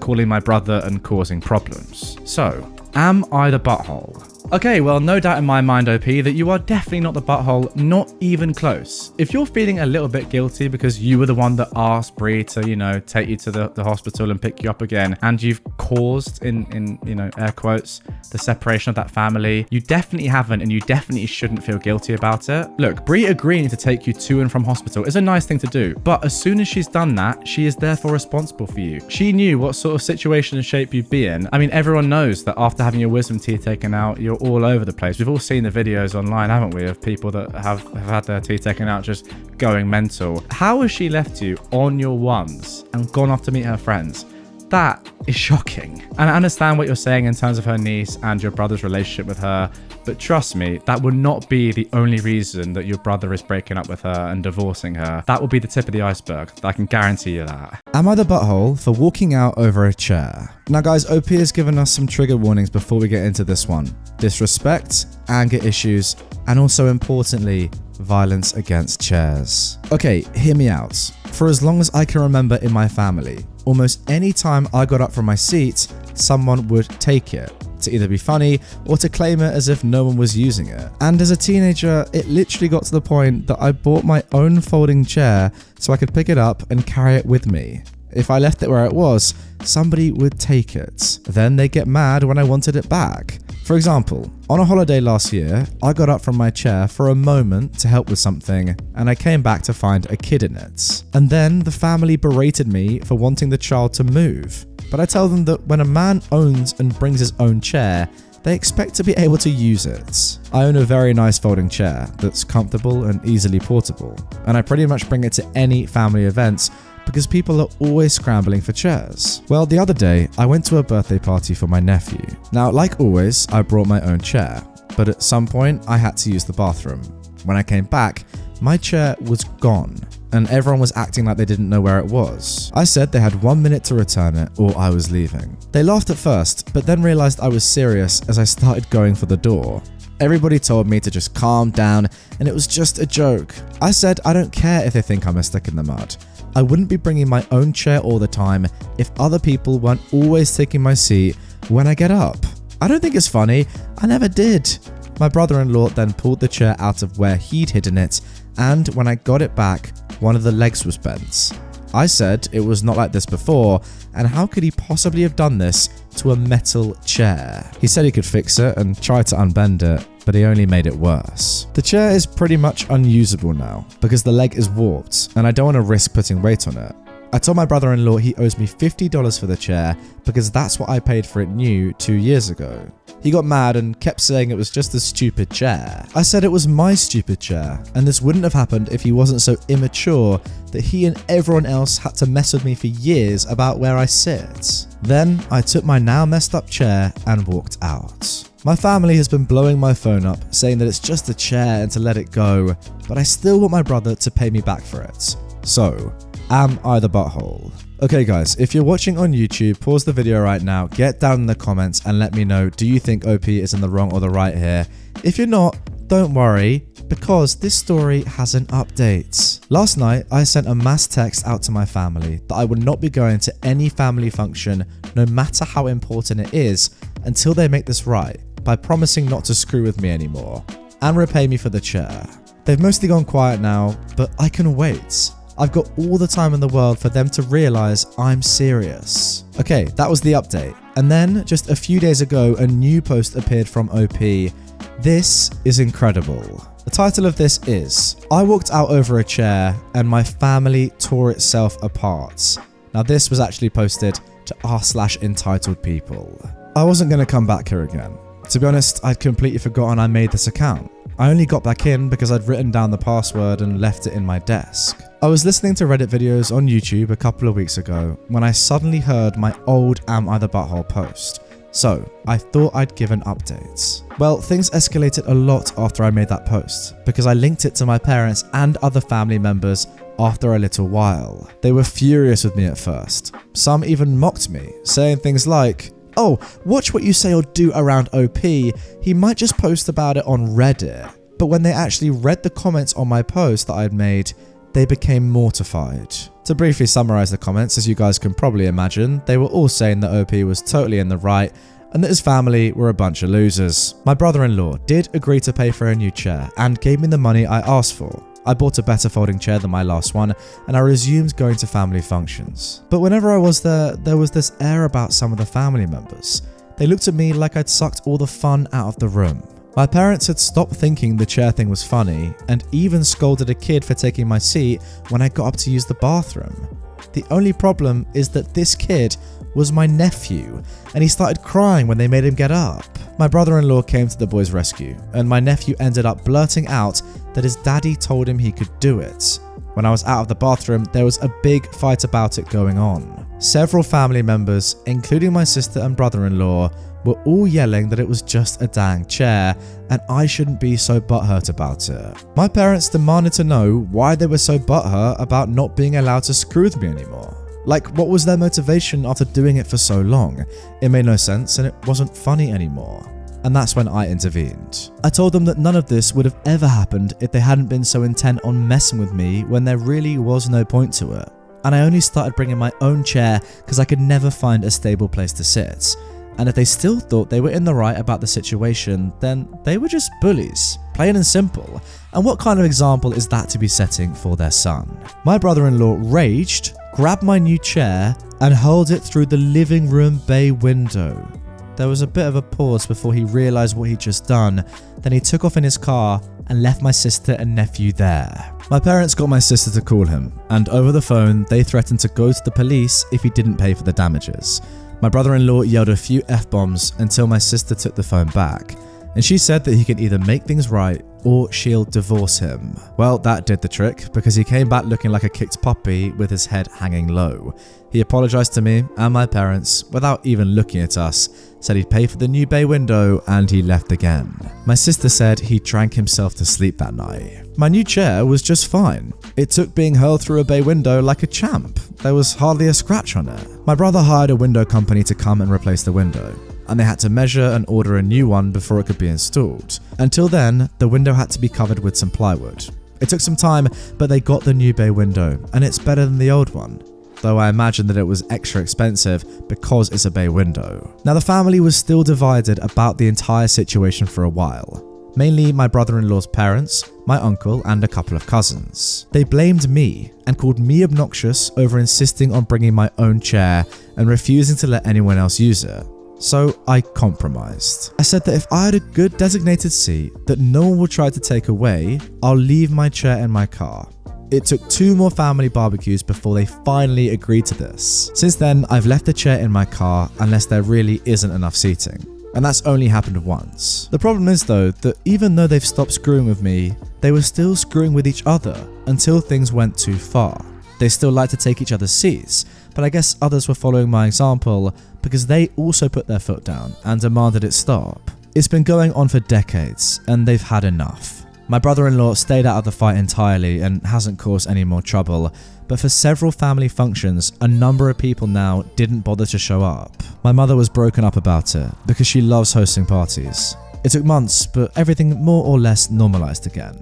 calling my brother and causing problems. So, am I the butthole? Okay, well, no doubt in my mind, OP, that you are definitely not the butthole, not even close. If you're feeling a little bit guilty because you were the one that asked Bree to, take you to the hospital and pick you up again, and you've caused, in air quotes, the separation of that family, you definitely haven't, and you definitely shouldn't feel guilty about it. Look, Bree agreeing to take you to and from hospital is a nice thing to do, but as soon as she's done that, she is therefore responsible for you. She knew what sort of situation and shape you'd be in. I mean, everyone knows that after having your wisdom teeth taken out, you're all over the place. We've all seen the videos online, haven't we, of people that have had their teeth taken out just going mental. How has she left you on your ones and gone off to meet her friends? That is shocking. And I understand what you're saying in terms of her niece and your brother's relationship with her, but trust me, that would not be the only reason that your brother is breaking up with her and divorcing her. That will be the tip of the iceberg. I can guarantee you that. Am I the butthole for walking out over a chair? Now guys, OP has given us some trigger warnings before we get into this one. Disrespect, anger issues, and also importantly, violence against chairs. Okay, hear me out. For as long as I can remember in my family, almost any time I got up from my seat, someone would take it, to either be funny or to claim it as if no one was using it. And as a teenager, it literally got to the point that I bought my own folding chair so I could pick it up and carry it with me. If I left it where it was, somebody would take it. Then they'd get mad when I wanted it back. For example, on a holiday last year, I got up from my chair for a moment to help with something, and I came back to find a kid in it. And then the family berated me for wanting the child to move. But I tell them that when a man owns and brings his own chair, they expect to be able to use it. I own a very nice folding chair that's comfortable and easily portable, and I pretty much bring it to any family events because people are always scrambling for chairs. Well, the other day, I went to a birthday party for my nephew. Now, like always, I brought my own chair, but at some point, I had to use the bathroom. When I came back, my chair was gone, and everyone was acting like they didn't know where it was. I said they had 1 minute to return it or I was leaving. They laughed at first, but then realized I was serious as I started going for the door. Everybody told me to just calm down and it was just a joke. I said I don't care if they think I'm a stick in the mud. I wouldn't be bringing my own chair all the time if other people weren't always taking my seat when I get up. I don't think it's funny. I never did. My brother-in-law then pulled the chair out of where he'd hidden it, and when I got it back, one of the legs was bent. I said it was not like this before, and how could he possibly have done this to a metal chair? He said he could fix it and tried to unbend it, but he only made it worse. The chair is pretty much unusable now because the leg is warped, and I don't want to risk putting weight on it. I told my brother-in-law he owes me $50 for the chair because that's what I paid for it new 2 years ago. He got mad and kept saying it was just a stupid chair. I said it was my stupid chair, and this wouldn't have happened if he wasn't so immature that he and everyone else had to mess with me for years about where I sit. Then I took my now messed up chair and walked out. My family has been blowing my phone up, saying that it's just a chair and to let it go, but I still want my brother to pay me back for it. So, am I the butthole? Okay guys, if you're watching on YouTube, pause the video right now, get down in the comments and let me know, do you think OP is in the wrong or the right here? If you're not, don't worry, because this story has an update. Last night, I sent a mass text out to my family that I would not be going to any family function, no matter how important it is, until they make this right, by promising not to screw with me anymore, and repay me for the chair. They've mostly gone quiet now, but I can wait. I've got all the time in the world for them to realize I'm serious. Okay, that was the update. And then, just a few days ago, a new post appeared from OP. This is incredible. The title of this is, I walked out over a chair and my family tore itself apart. Now this was actually posted to r/entitled people. I wasn't going to come back here again. To be honest, I'd completely forgotten I made this account. I only got back in because I'd written down the password and left it in my desk. I was listening to Reddit videos on YouTube a couple of weeks ago when I suddenly heard my old Am I the Butthole post. So, I thought I'd give an update. Well, things escalated a lot after I made that post, because I linked it to my parents and other family members after a little while. They were furious with me at first. Some even mocked me, saying things like, "Oh, watch what you say or do around OP, he might just post about it on Reddit." But when they actually read the comments on my post that I'd made, they became mortified. To briefly summarize the comments, as you guys can probably imagine, they were all saying that OP was totally in the right and that his family were a bunch of losers. My brother-in-law did agree to pay for a new chair and gave me the money I asked for. I bought a better folding chair than my last one and I resumed going to family functions. But whenever I was there was this air about some of the family members. They looked at me like I'd sucked all the fun out of the room. My parents had stopped thinking the chair thing was funny and even scolded a kid for taking my seat when I got up to use the bathroom. The only problem is that this kid was my nephew and he started crying when they made him get up. My brother-in-law came to the boy's rescue and my nephew ended up blurting out that his daddy told him he could do it. When I was out of the bathroom, there was a big fight about it going on. Several family members, including my sister and brother-in-law, were all yelling that it was just a dang chair and I shouldn't be so butthurt about it. My parents demanded to know why they were so butthurt about not being allowed to screw with me anymore. Like, what was their motivation after doing it for so long? It made no sense and it wasn't funny anymore. And that's when I intervened. I told them that none of this would have ever happened if they hadn't been so intent on messing with me when there really was no point to it. And I only started bringing my own chair because I could never find a stable place to sit. And if they still thought they were in the right about the situation, then they were just bullies, plain and simple. And what kind of example is that to be setting for their son? My brother-in-law raged, grabbed my new chair, and hurled it through the living room bay window. There was a bit of a pause before he realized what he'd just done. Then he took off in his car and left my sister and nephew there. My parents got my sister to call him, and over the phone, they threatened to go to the police if he didn't pay for the damages. My brother-in-law yelled a few F-bombs until my sister took the phone back, and she said that he can either make things right or she'll divorce him. Well, that did the trick, because he came back looking like a kicked puppy with his head hanging low. He apologized to me and my parents without even looking at us, said he'd pay for the new bay window, and he left again. My sister said he drank himself to sleep that night. My new chair was just fine. It took being hurled through a bay window like a champ. There was hardly a scratch on it. My brother hired a window company to come and replace the window, and they had to measure and order a new one before it could be installed. Until then, the window had to be covered with some plywood. It took some time, but they got the new bay window, and it's better than the old one. Though I imagine that it was extra expensive because it's a bay window. Now the family was still divided about the entire situation for a while. Mainly my brother-in-law's parents, my uncle, and a couple of cousins. They blamed me and called me obnoxious over insisting on bringing my own chair and refusing to let anyone else use it. So I compromised. I said that if I had a good designated seat that no one would try to take away, I'll leave my chair in my car. It took 2 more family barbecues before they finally agreed to this. Since then, I've left the chair in my car unless there really isn't enough seating. And that's only happened once. The problem is though, that even though they've stopped screwing with me, they were still screwing with each other until things went too far. They still like to take each other's seats, but I guess others were following my example because they also put their foot down and demanded it stop. It's been going on for decades and they've had enough. My brother-in-law stayed out of the fight entirely and hasn't caused any more trouble, but for several family functions, a number of people now didn't bother to show up. My mother was broken up about it because she loves hosting parties. It took months, but everything more or less normalized again.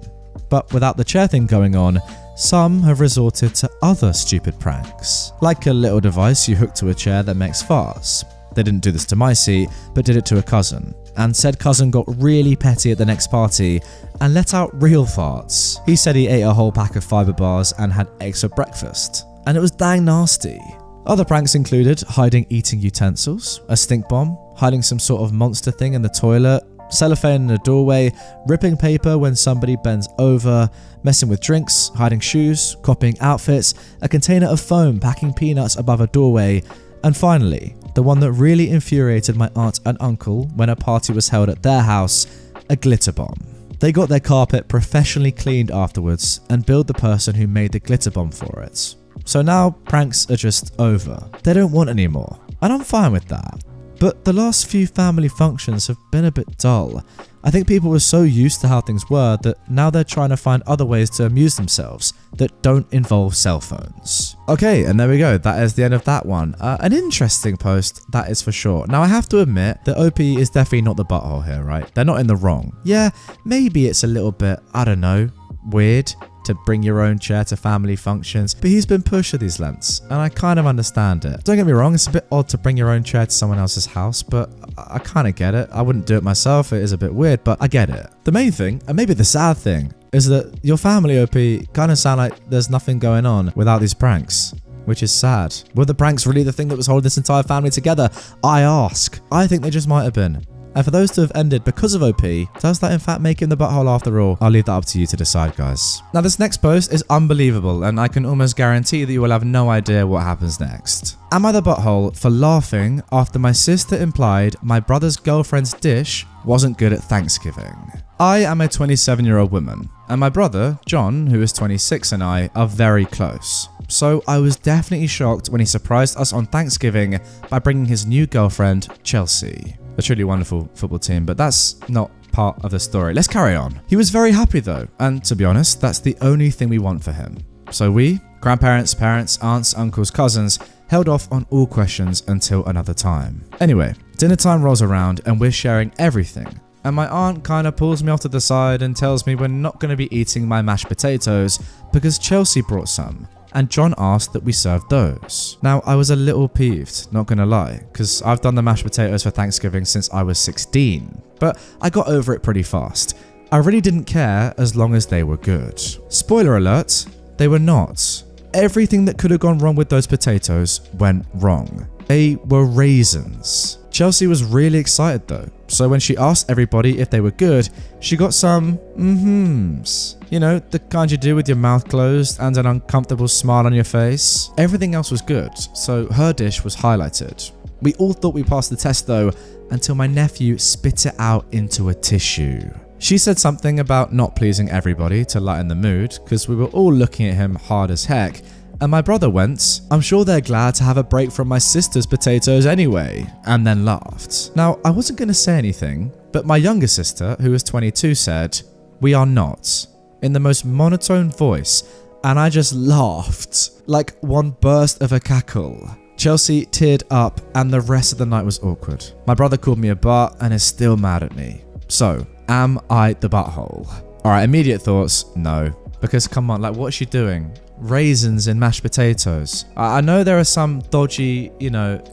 But without the chair thing going on, some have resorted to other stupid pranks, like a little device you hook to a chair that makes farts. They didn't do this to my seat, but did it to a cousin. And said cousin got really petty at the next party and let out real farts. He said he ate a whole pack of fiber bars and had eggs for breakfast. And it was dang nasty. Other pranks included hiding eating utensils, a stink bomb, hiding some sort of monster thing in the toilet, cellophane in a doorway, ripping paper when somebody bends over, messing with drinks, hiding shoes, copying outfits, a container of foam packing peanuts above a doorway, and finally, the one that really infuriated my aunt and uncle when a party was held at their house, a glitter bomb. They got their carpet professionally cleaned afterwards and billed the person who made the glitter bomb for it. So now pranks are just over. They don't want any more, and I'm fine with that. But the last few family functions have been a bit dull. I think people were so used to how things were that now they're trying to find other ways to amuse themselves that don't involve cell phones. Okay, and there we go. That is the end of that one. An interesting post, that is for sure. Now, I have to admit that OP is definitely not the butthole here, right? They're not in the wrong. Yeah, maybe it's a little bit, I don't know, weird to bring your own chair to family functions, but he's been pushed to these lengths, and I kind of understand it. Don't get me wrong, it's a bit odd to bring your own chair to someone else's house, but I kind of get it. I wouldn't do it myself, it is a bit weird, but I get it. The main thing, and maybe the sad thing, is that your family, OP, kind of sound like there's nothing going on without these pranks, which is sad. Were the pranks really the thing that was holding this entire family together? I ask. I think they just might have been. And for those to have ended because of OP, does that in fact make him the butthole after all? I'll leave that up to you to decide, guys. Now, this next post is unbelievable, and I can almost guarantee that you will have no idea what happens next. Am I the butthole for laughing after my sister implied my brother's girlfriend's dish wasn't good at Thanksgiving? I am a 27-year-old woman, and my brother, John, who is 26, and I are very close. So I was definitely shocked when he surprised us on Thanksgiving by bringing his new girlfriend, Chelsea. A truly wonderful football team, but that's not part of the story. Let's carry on. He was very happy though, and to be honest, that's the only thing we want for him. So we, grandparents, parents, aunts, uncles, cousins, held off on all questions until another time. Anyway, dinner time rolls around and we're sharing everything. And my aunt kind of pulls me off to the side and tells me we're not going to be eating my mashed potatoes because Chelsea brought some. And John asked that we serve those. Now, I was a little peeved, not gonna lie, because I've done the mashed potatoes for Thanksgiving since I was 16, but I got over it pretty fast. I really didn't care as long as they were good. Spoiler alert, they were not. Everything that could have gone wrong with those potatoes went wrong. They were raisins. Chelsea was really excited though, so when she asked everybody if they were good, she got some mm-hmms. You know, the kind you do with your mouth closed and an uncomfortable smile on your face. Everything else was good, so her dish was highlighted. We all thought we passed the test though, until my nephew spit it out into a tissue. She said something about not pleasing everybody to lighten the mood, because we were all looking at him hard as heck, and my brother went, "I'm sure they're glad to have a break from my sister's potatoes anyway," and then laughed. Now, I wasn't going to say anything, but my younger sister, who was 22, said, "We are not," in the most monotone voice, and I just laughed, like one burst of a cackle. Chelsea teared up, and the rest of the night was awkward. My brother called me a butt and is still mad at me. So, am I the butthole? Alright, immediate thoughts, no. Because come on, like what's she doing? Raisins in mashed potatoes. I know there are some dodgy,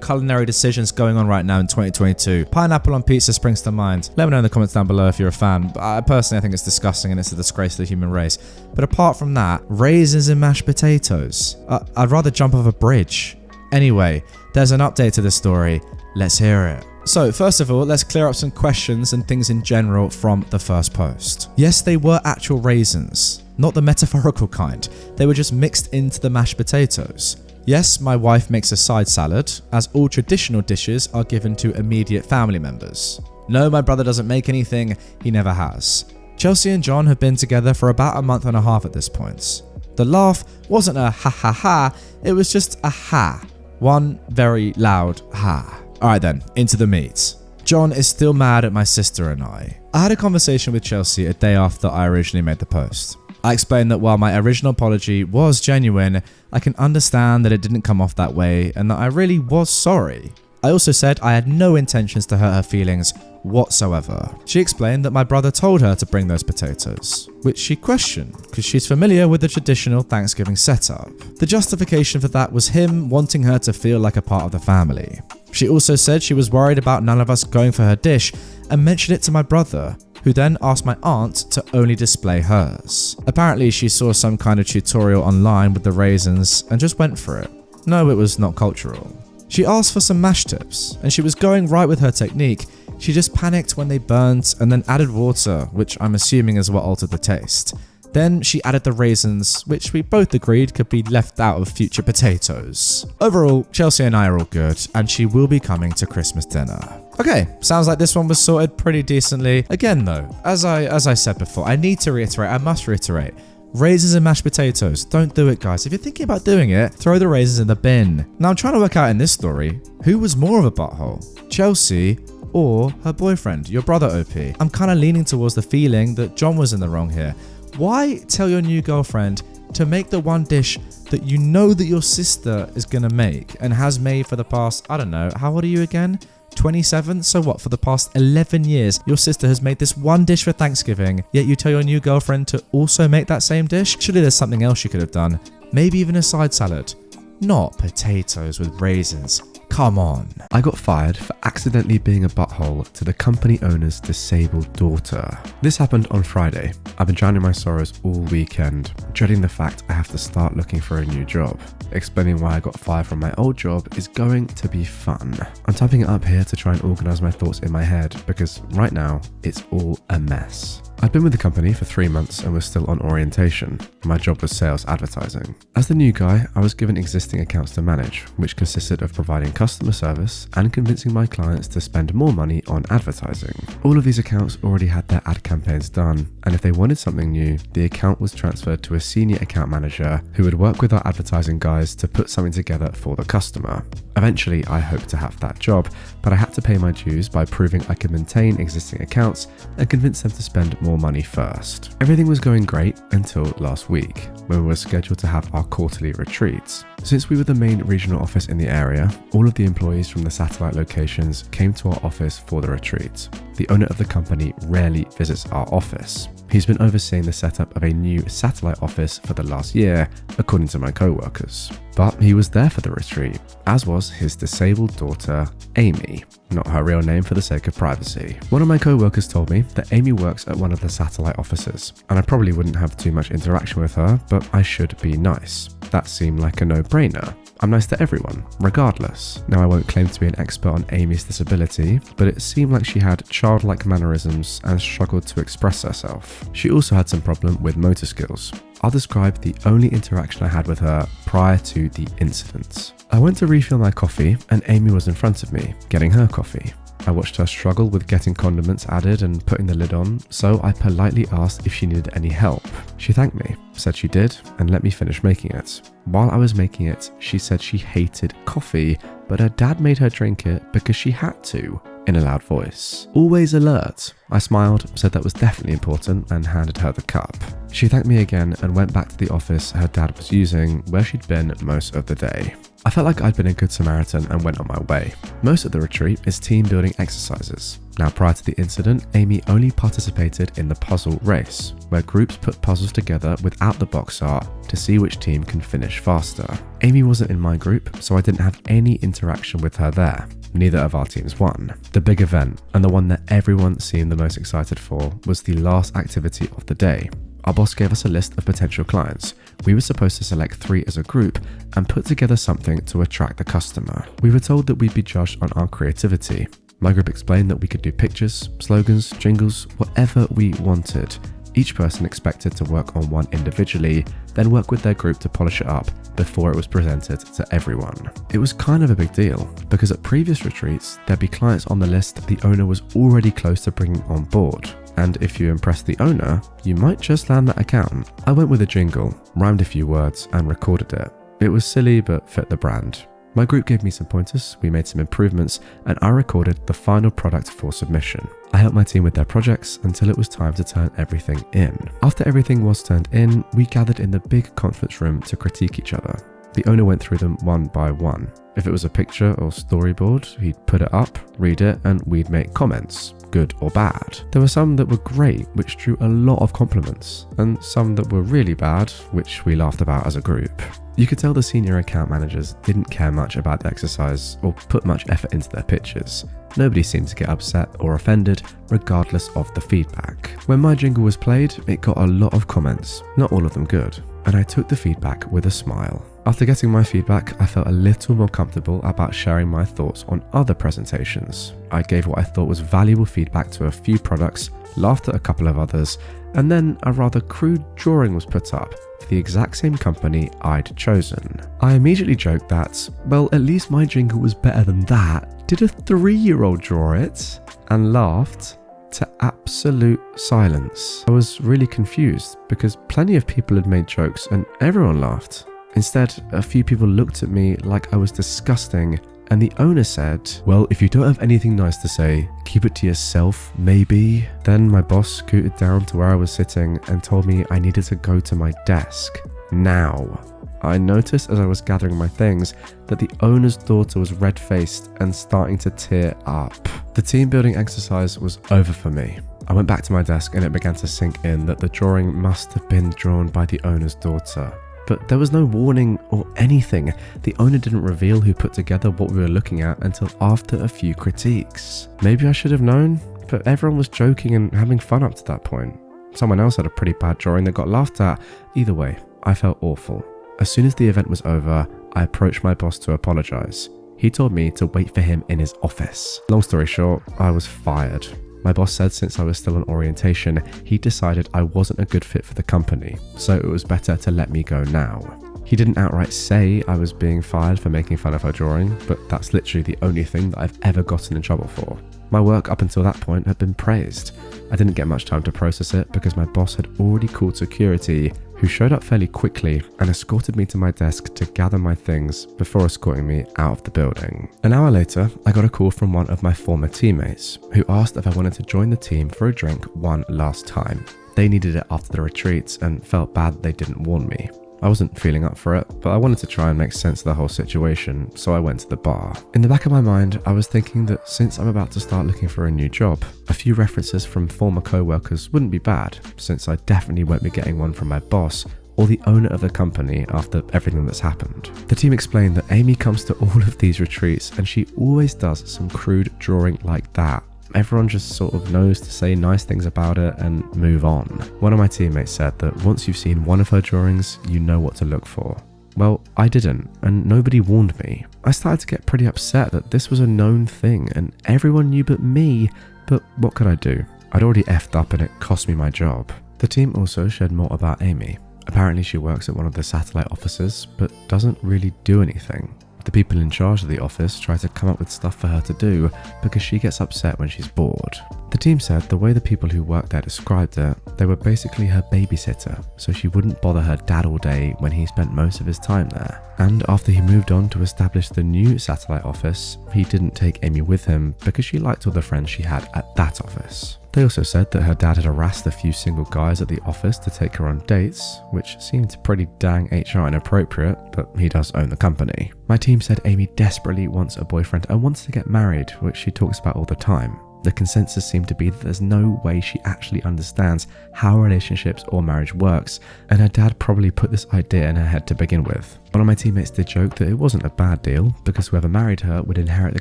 culinary decisions going on right now in 2022. Pineapple on pizza springs to mind. Let me know in the comments down below if you're a fan. But I personally think it's disgusting and it's a disgrace to the human race. But apart from that, raisins in mashed potatoes. I'd rather jump off a bridge. Anyway, there's an update to this story. Let's hear it. So, first of all, let's clear up some questions and things in general from the first post. Yes, they were actual raisins. Not the metaphorical kind. They were just mixed into the mashed potatoes. Yes, my wife makes a side salad, as all traditional dishes are given to immediate family members. No, my brother doesn't make anything, he never has. Chelsea and John have been together for about a month and a half at this point. The laugh wasn't a ha ha ha, it was just a ha. One very loud ha. Alright then, into the meat. John is still mad at my sister and I. I had a conversation with Chelsea a day after I originally made the post. I explained that while my original apology was genuine, I can understand that it didn't come off that way and that I really was sorry. I also said I had no intentions to hurt her feelings whatsoever. She explained that my brother told her to bring those potatoes, which she questioned because she's familiar with the traditional Thanksgiving setup. The justification for that was him wanting her to feel like a part of the family. She also said she was worried about none of us going for her dish and mentioned it to my brother, who then asked my aunt to only display hers. Apparently she saw some kind of tutorial online with the raisins and just went for it. No, it was not cultural. She asked for some mash tips, and she was going right with her technique. She just panicked when they burnt and then added water, which I'm assuming is what altered the taste. Then she added the raisins, which we both agreed could be left out of future potatoes. Overall, Chelsea and I are all good, and she will be coming to Christmas dinner. Okay, sounds like this one was sorted pretty decently. Again though, as I said before, I must reiterate, raisins and mashed potatoes, don't do it guys. If you're thinking about doing it, throw the raisins in the bin. Now I'm trying to work out in this story, who was more of a butthole? Chelsea or her boyfriend, your brother OP? I'm kind of leaning towards the feeling that John was in the wrong here. Why tell your new girlfriend to make the one dish that you know that your sister is gonna make and has made for the past, I don't know, how old are you again? 27? So what, for the past 11 years, your sister has made this one dish for Thanksgiving, yet you tell your new girlfriend to also make that same dish? Surely there's something else you could have done. Maybe even a side salad. Not potatoes with raisins. Come on. I got fired for accidentally being a butthole to the company owner's disabled daughter. This happened on Friday. I've been drowning my sorrows all weekend, dreading the fact I have to start looking for a new job. Explaining why I got fired from my old job is going to be fun. I'm typing it up here to try and organise my thoughts in my head because right now it's all a mess. I'd been with the company for 3 months and was still on orientation. My job was sales advertising. As the new guy, I was given existing accounts to manage, which consisted of providing customer service and convincing my clients to spend more money on advertising. All of these accounts already had their ad campaigns done, and if they wanted something new, the account was transferred to a senior account manager who would work with our advertising guys to put something together for the customer. Eventually, I hoped to have that job, but I had to pay my dues by proving I could maintain existing accounts and convince them to spend more money first. Everything was going great until last week, when we were scheduled to have our quarterly retreats. Since we were the main regional office in the area, all of the employees from the satellite locations came to our office for the retreat. The owner of the company rarely visits our office. He's been overseeing the setup of a new satellite office for the last year, according to my co-workers. But he was there for the retreat, as was his disabled daughter, Amy. Not her real name for the sake of privacy. One of my co-workers told me that Amy works at one of the satellite offices, and I probably wouldn't have too much interaction with her, but I should be nice. That seemed like a no-brainer. I'm nice to everyone, regardless. Now I won't claim to be an expert on Amy's disability, but it seemed like she had childlike mannerisms and struggled to express herself. She also had some problem with motor skills. I'll describe the only interaction I had with her prior to the incident. I went to refill my coffee and Amy was in front of me, getting her coffee. I watched her struggle with getting condiments added and putting the lid on, so I politely asked if she needed any help. She thanked me, said she did, and let me finish making it. While I was making it, she said she hated coffee, but her dad made her drink it because she had to, in a loud voice. Always alert. I smiled, said that was definitely important, and handed her the cup. She thanked me again and went back to the office her dad was using, where she'd been most of the day. I felt like I'd been a good Samaritan and went on my way. Most of the retreat is team building exercises. Now, prior to the incident, Amy only participated in the puzzle race, where groups put puzzles together without the box art to see which team can finish faster. Amy wasn't in my group, so I didn't have any interaction with her there. Neither of our teams won. The big event, and the one that everyone seemed the most excited for, was the last activity of the day. Our boss gave us a list of potential clients. We were supposed to select 3 as a group and put together something to attract the customer. We were told that we'd be judged on our creativity. My group explained that we could do pictures, slogans, jingles, whatever we wanted. Each person expected to work on one individually, then work with their group to polish it up before it was presented to everyone. It was kind of a big deal, because at previous retreats, there'd be clients on the list the owner was already close to bringing on board. And if you impress the owner, you might just land that account. I went with a jingle, rhymed a few words, and recorded it. It was silly but fit the brand. My group gave me some pointers, we made some improvements, and I recorded the final product for submission. I helped my team with their projects until it was time to turn everything in. After everything was turned in, we gathered in the big conference room to critique each other. The owner went through them one by one. If it was a picture or storyboard, he'd put it up, read it, and we'd make comments, good or bad. There were some that were great, which drew a lot of compliments, and some that were really bad, which we laughed about as a group. You could tell the senior account managers didn't care much about the exercise or put much effort into their pictures. Nobody seemed to get upset or offended, regardless of the feedback. When my jingle was played, it got a lot of comments, not all of them good, and I took the feedback with a smile. After getting my feedback, I felt a little more comfortable about sharing my thoughts on other presentations. I gave what I thought was valuable feedback to a few products, laughed at a couple of others, and then a rather crude drawing was put up for the exact same company I'd chosen. I immediately joked that, well, at least my jingle was better than that. Did a 3-year-old draw it? And laughed to absolute silence. I was really confused because plenty of people had made jokes and everyone laughed. Instead, a few people looked at me like I was disgusting, and the owner said, well, if you don't have anything nice to say, keep it to yourself, maybe. Then my boss scooted down to where I was sitting and told me I needed to go to my desk. Now. I noticed as I was gathering my things that the owner's daughter was red-faced and starting to tear up. The team building exercise was over for me. I went back to my desk and it began to sink in that the drawing must have been drawn by the owner's daughter. But there was no warning or anything. The owner didn't reveal who put together what we were looking at until after a few critiques. Maybe I should have known, but everyone was joking and having fun up to that point. Someone else had a pretty bad drawing that got laughed at. Either way, I felt awful. As soon as the event was over, I approached my boss to apologize. He told me to wait for him in his office. Long story short, I was fired. My boss said since I was still on orientation, he decided I wasn't a good fit for the company, so it was better to let me go now. He didn't outright say I was being fired for making fun of her drawing, but that's literally the only thing that I've ever gotten in trouble for. My work up until that point had been praised. I didn't get much time to process it because my boss had already called security, who showed up fairly quickly and escorted me to my desk to gather my things before escorting me out of the building. An hour later, I got a call from one of my former teammates, who asked if I wanted to join the team for a drink one last time. They needed it after the retreats and felt bad they didn't warn me. I wasn't feeling up for it, but I wanted to try and make sense of the whole situation, so I went to the bar. In the back of my mind, I was thinking that since I'm about to start looking for a new job, a few references from former co-workers wouldn't be bad, since I definitely won't be getting one from my boss or the owner of the company after everything that's happened. The team explained that Amy comes to all of these retreats and she always does some crude drawing like that. Everyone just sort of knows to say nice things about it and move on. One of my teammates said that once you've seen one of her drawings, you know what to look for. Well, I didn't, and nobody warned me. I started to get pretty upset that this was a known thing and everyone knew but me, but what could I do? I'd already effed up and it cost me my job. The team also shared more about Amy. Apparently she works at one of the satellite offices, but doesn't really do anything. The people in charge of the office try to come up with stuff for her to do because she gets upset when she's bored. The team said the way the people who worked there described it, they were basically her babysitter, so she wouldn't bother her dad all day when he spent most of his time there. And after he moved on to establish the new satellite office, he didn't take Amy with him because she liked all the friends she had at that office. They also said that her dad had harassed a few single guys at the office to take her on dates, which seemed pretty dang HR inappropriate, but he does own the company. My team said Amy desperately wants a boyfriend and wants to get married, which she talks about all the time. The consensus seemed to be that there's no way she actually understands how relationships or marriage works, and her dad probably put this idea in her head to begin with. One of my teammates did joke that it wasn't a bad deal because whoever married her would inherit the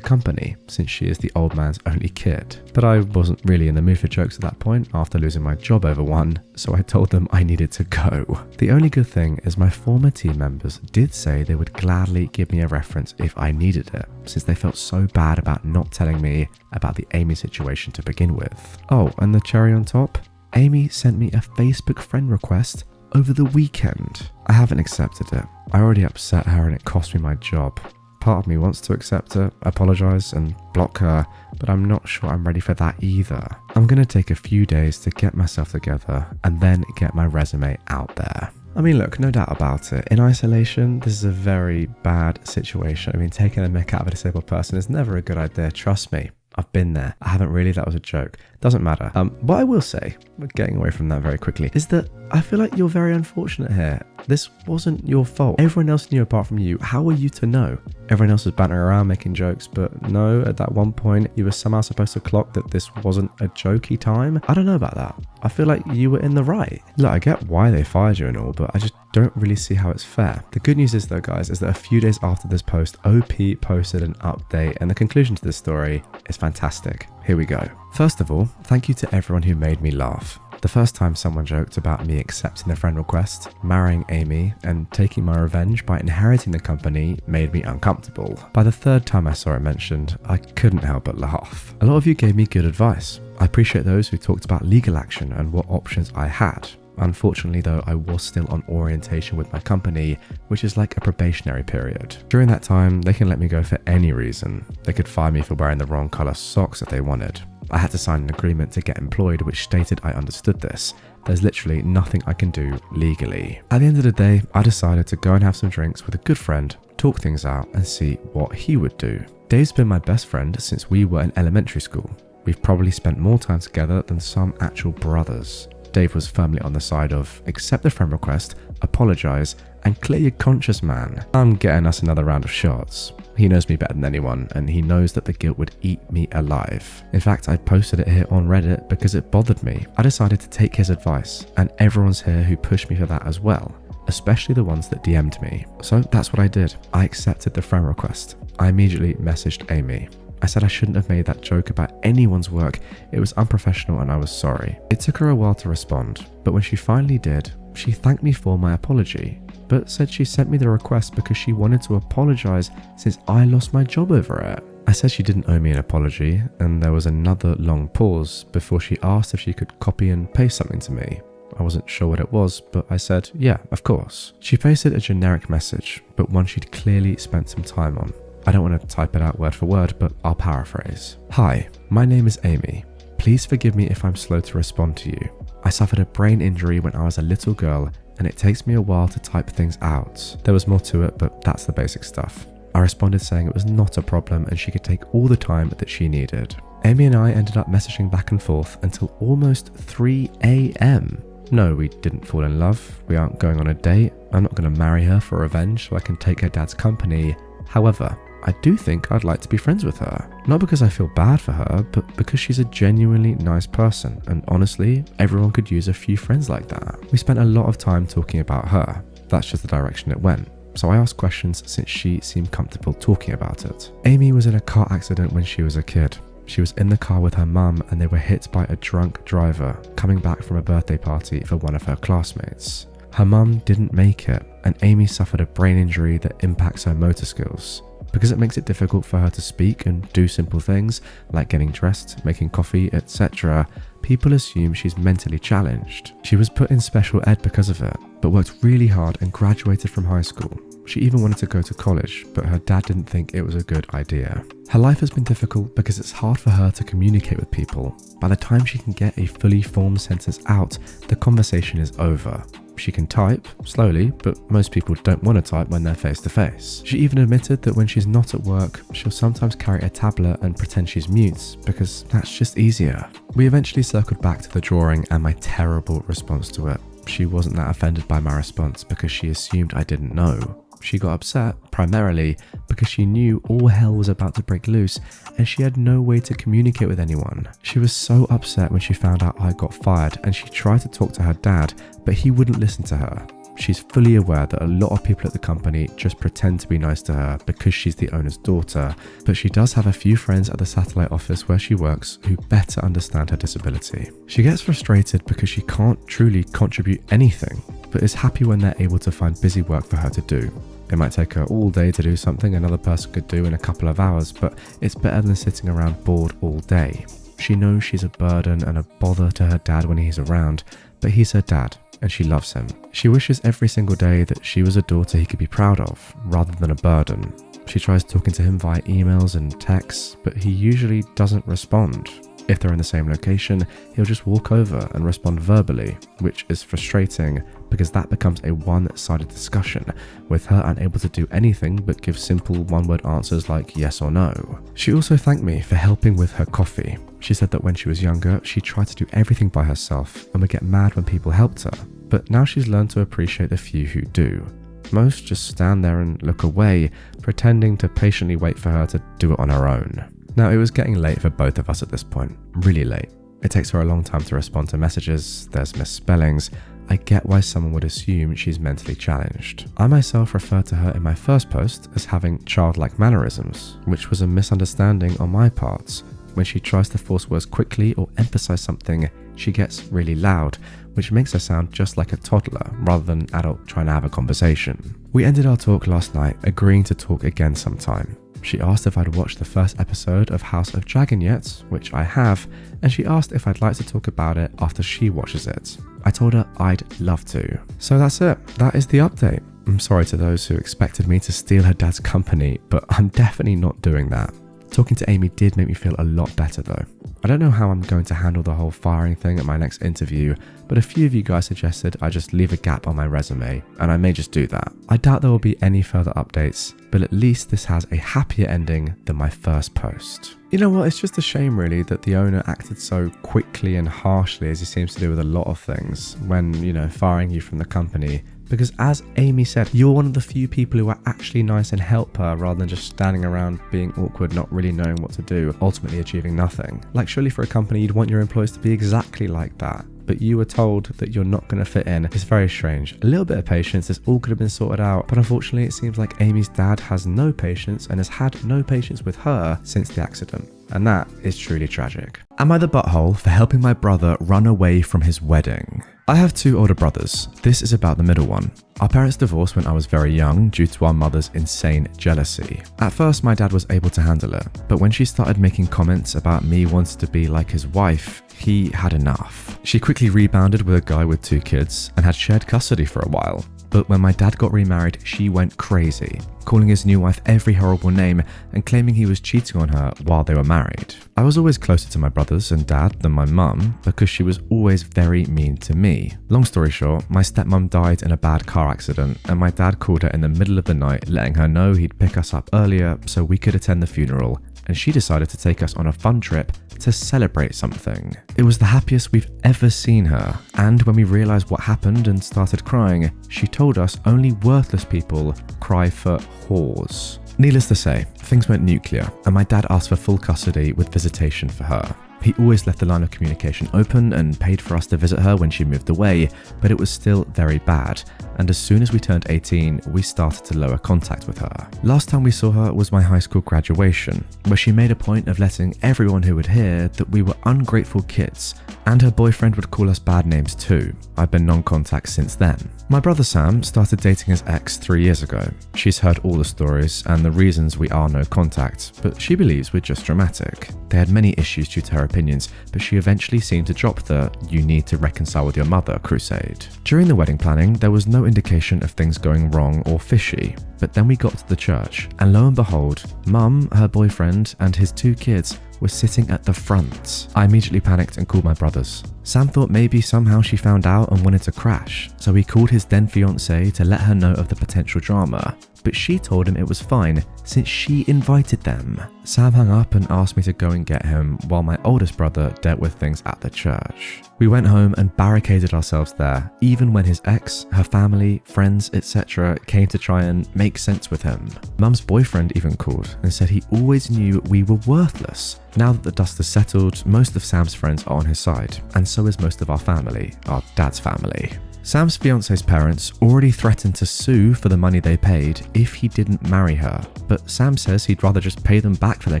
company since she is the old man's only kid. But I wasn't really in the mood for jokes at that point after losing my job over one, so I told them I needed to go. The only good thing is my former team members did say they would gladly give me a reference if I needed it, since they felt so bad about not telling me about the Amy situation to begin with. Oh, and the cherry on top? Amy sent me a Facebook friend request over the weekend. I haven't accepted it. I already upset her and it cost me my job. Part of me wants to accept it, apologize and block her, but I'm not sure I'm ready for that either. I'm gonna take a few days to get myself together and then get my resume out there. I mean, look, no doubt about it. In isolation, this is a very bad situation. I mean, taking a mick out of a disabled person is never a good idea, trust me. I've been there. I haven't really, that was a joke. Doesn't matter. What I will say, getting away from that very quickly, is that I feel like you're very unfortunate here. This wasn't your fault. Everyone else knew apart from you. How were you to know? Everyone else was bantering around making jokes, but no, at that one point, you were somehow supposed to clock that this wasn't a jokey time. I don't know about that. I feel like you were in the right. Look, I get why they fired you and all, but I just don't really see how it's fair. The good news is though, guys, is that a few days after this post, OP posted an update, and the conclusion to this story is fantastic. Here we go. First of all, thank you to everyone who made me laugh. The first time someone joked about me accepting a friend request, marrying Amy, and taking my revenge by inheriting the company made me uncomfortable. By the third time I saw it mentioned, I couldn't help but laugh. A lot of you gave me good advice. I appreciate those who talked about legal action and what options I had. Unfortunately though, I was still on orientation with my company, which is like a probationary period. During that time, they can let me go for any reason. They could fire me for wearing the wrong colour socks if they wanted. I had to sign an agreement to get employed which stated I understood this. There's literally nothing I can do legally. At the end of the day, I decided to go and have some drinks with a good friend, talk things out and see what he would do. Dave's been my best friend since we were in elementary school. We've probably spent more time together than some actual brothers. Dave was firmly on the side of accept the friend request, apologise and clear your conscience, man. I'm getting us another round of shots. He knows me better than anyone and he knows that the guilt would eat me alive. In fact, I posted it here on Reddit because it bothered me. I decided to take his advice and everyone's here who pushed me for that as well, especially the ones that DM'd me. So that's what I did. I accepted the friend request. I immediately messaged Amy. I said I shouldn't have made that joke about anyone's work. It was unprofessional and I was sorry. It took her a while to respond, but when she finally did, she thanked me for my apology, but said she sent me the request because she wanted to apologise since I lost my job over it. I said she didn't owe me an apology, and there was another long pause before she asked if she could copy and paste something to me. I wasn't sure what it was, but I said, yeah, of course. She pasted a generic message, but one she'd clearly spent some time on. I don't want to type it out word for word, but I'll paraphrase. Hi, my name is Amy. Please forgive me if I'm slow to respond to you. I suffered a brain injury when I was a little girl, and it takes me a while to type things out. There was more to it, but that's the basic stuff. I responded saying it was not a problem and she could take all the time that she needed. Amy and I ended up messaging back and forth until almost 3 a.m. No, we didn't fall in love. We aren't going on a date. I'm not going to marry her for revenge so I can take her dad's company. However, I do think I'd like to be friends with her. Not because I feel bad for her, but because she's a genuinely nice person, and honestly, everyone could use a few friends like that. We spent a lot of time talking about her. That's just the direction it went. So I asked questions since she seemed comfortable talking about it. Amy was in a car accident when she was a kid. She was in the car with her mum and they were hit by a drunk driver coming back from a birthday party for one of her classmates. Her mum didn't make it, and Amy suffered a brain injury that impacts her motor skills. Because it makes it difficult for her to speak and do simple things like getting dressed, making coffee, etc., people assume she's mentally challenged. She was put in special ed because of it, but worked really hard and graduated from high school. She even wanted to go to college, but her dad didn't think it was a good idea. Her life has been difficult because it's hard for her to communicate with people. By the time she can get a fully formed sentence out, the conversation is over. She can type, slowly, but most people don't want to type when they're face to face. She even admitted that when she's not at work, she'll sometimes carry a tablet and pretend she's mute, because that's just easier. We eventually circled back to the drawing and my terrible response to it. She wasn't that offended by my response because she assumed I didn't know. She got upset, primarily, because she knew all hell was about to break loose and she had no way to communicate with anyone. She was so upset when she found out I got fired and she tried to talk to her dad, but he wouldn't listen to her. She's fully aware that a lot of people at the company just pretend to be nice to her because she's the owner's daughter, but she does have a few friends at the satellite office where she works who better understand her disability. She gets frustrated because she can't truly contribute anything, but is happy when they're able to find busy work for her to do. It might take her all day to do something another person could do in a couple of hours, but it's better than sitting around bored all day. She knows she's a burden and a bother to her dad when he's around, but he's her dad and she loves him. She wishes every single day that she was a daughter he could be proud of, rather than a burden. She tries talking to him via emails and texts, but he usually doesn't respond. If they're in the same location, he'll just walk over and respond verbally, which is frustrating because that becomes a one-sided discussion, with her unable to do anything but give simple one-word answers like yes or no. She also thanked me for helping with her coffee. She said that when she was younger, she tried to do everything by herself and would get mad when people helped her. but now she's learned to appreciate the few who do. Most just stand there and look away, pretending to patiently wait for her to do it on her own. Now, it was getting late for both of us at this point, really late. It takes her a long time to respond to messages, there's misspellings. I get why someone would assume she's mentally challenged. I myself referred to her in my first post as having childlike mannerisms, which was a misunderstanding on my part. When she tries to force words quickly or emphasize something, she gets really loud, which makes her sound just like a toddler rather than an adult trying to have a conversation. We ended our talk last night, agreeing to talk again sometime. She asked if I'd watched the first episode of House of Dragon yet, which I have, and she asked if I'd like to talk about it after she watches it. I told her I'd love to. So that's it. That is the update. I'm sorry to those who expected me to steal her dad's company, but I'm definitely not doing that. Talking to Amy did make me feel a lot better though. I don't know how I'm going to handle the whole firing thing at my next interview, but a few of you guys suggested I just leave a gap on my resume, and I may just do that. I doubt there will be any further updates, but at least this has a happier ending than my first post. You know what, it's just a shame really that the owner acted so quickly and harshly as he seems to do with a lot of things when, firing you from the company. Because as Amy said, you're one of the few people who are actually nice and help her rather than just standing around being awkward, not really knowing what to do, ultimately achieving nothing. Like surely for a company you'd want your employees to be exactly like that. But you were told that you're not going to fit in. It's very strange. A little bit of patience, this all could have been sorted out, but unfortunately it seems like Amy's dad has no patience and has had no patience with her since the accident. And that is truly tragic. Am I the butthole for helping my brother run away from his wedding? I have two older brothers. This is about the middle one. Our parents divorced when I was very young due to our mother's insane jealousy. At first, my dad was able to handle it, but when she started making comments about me wanting to be like his wife, he had enough. She quickly rebounded with a guy with 2 kids and had shared custody for a while. But when my dad got remarried, she went crazy, calling his new wife every horrible name and claiming he was cheating on her while they were married. I was always closer to my brothers and dad than my mum because she was always very mean to me. Long story short, my stepmom died in a bad car accident and my dad called her in the middle of the night letting her know he'd pick us up earlier so we could attend the funeral, and she decided to take us on a fun trip to celebrate something. It was the happiest we've ever seen her, and when we realized what happened and started crying, she told us only worthless people cry for whores. Needless to say, things went nuclear, and my dad asked for full custody with visitation for her. He always left the line of communication open and paid for us to visit her when she moved away, but it was still very bad, and as soon as we turned 18, we started to lower contact with her. Last time we saw her was my high school graduation, where she made a point of letting everyone who would hear that we were ungrateful kids, and her boyfriend would call us bad names too. I've been non-contact since then. My brother Sam started dating his ex 3 years ago. She's heard all the stories and the reasons we are no contact, but she believes we're just dramatic. They had many issues due to her opinions, but she eventually seemed to drop the "you need to reconcile with your mother" crusade. During the wedding planning, there was no indication of things going wrong or fishy, but then we got to the church, and lo and behold, Mum, her boyfriend, and his 2 kids were sitting at the front. I immediately panicked and called my brothers. Sam thought maybe somehow she found out and wanted to crash, so he called his then fiancée to let her know of the potential drama, but she told him it was fine since she invited them. Sam hung up and asked me to go and get him while my oldest brother dealt with things at the church. We went home and barricaded ourselves there, even when his ex, her family, friends, etc. came to try and make sense with him. Mum's boyfriend even called and said he always knew we were worthless. Now that the dust has settled, most of Sam's friends are on his side, and so is most of our family, our dad's family. Sam's fiance's parents already threatened to sue for the money they paid if he didn't marry her, but Sam says he'd rather just pay them back for their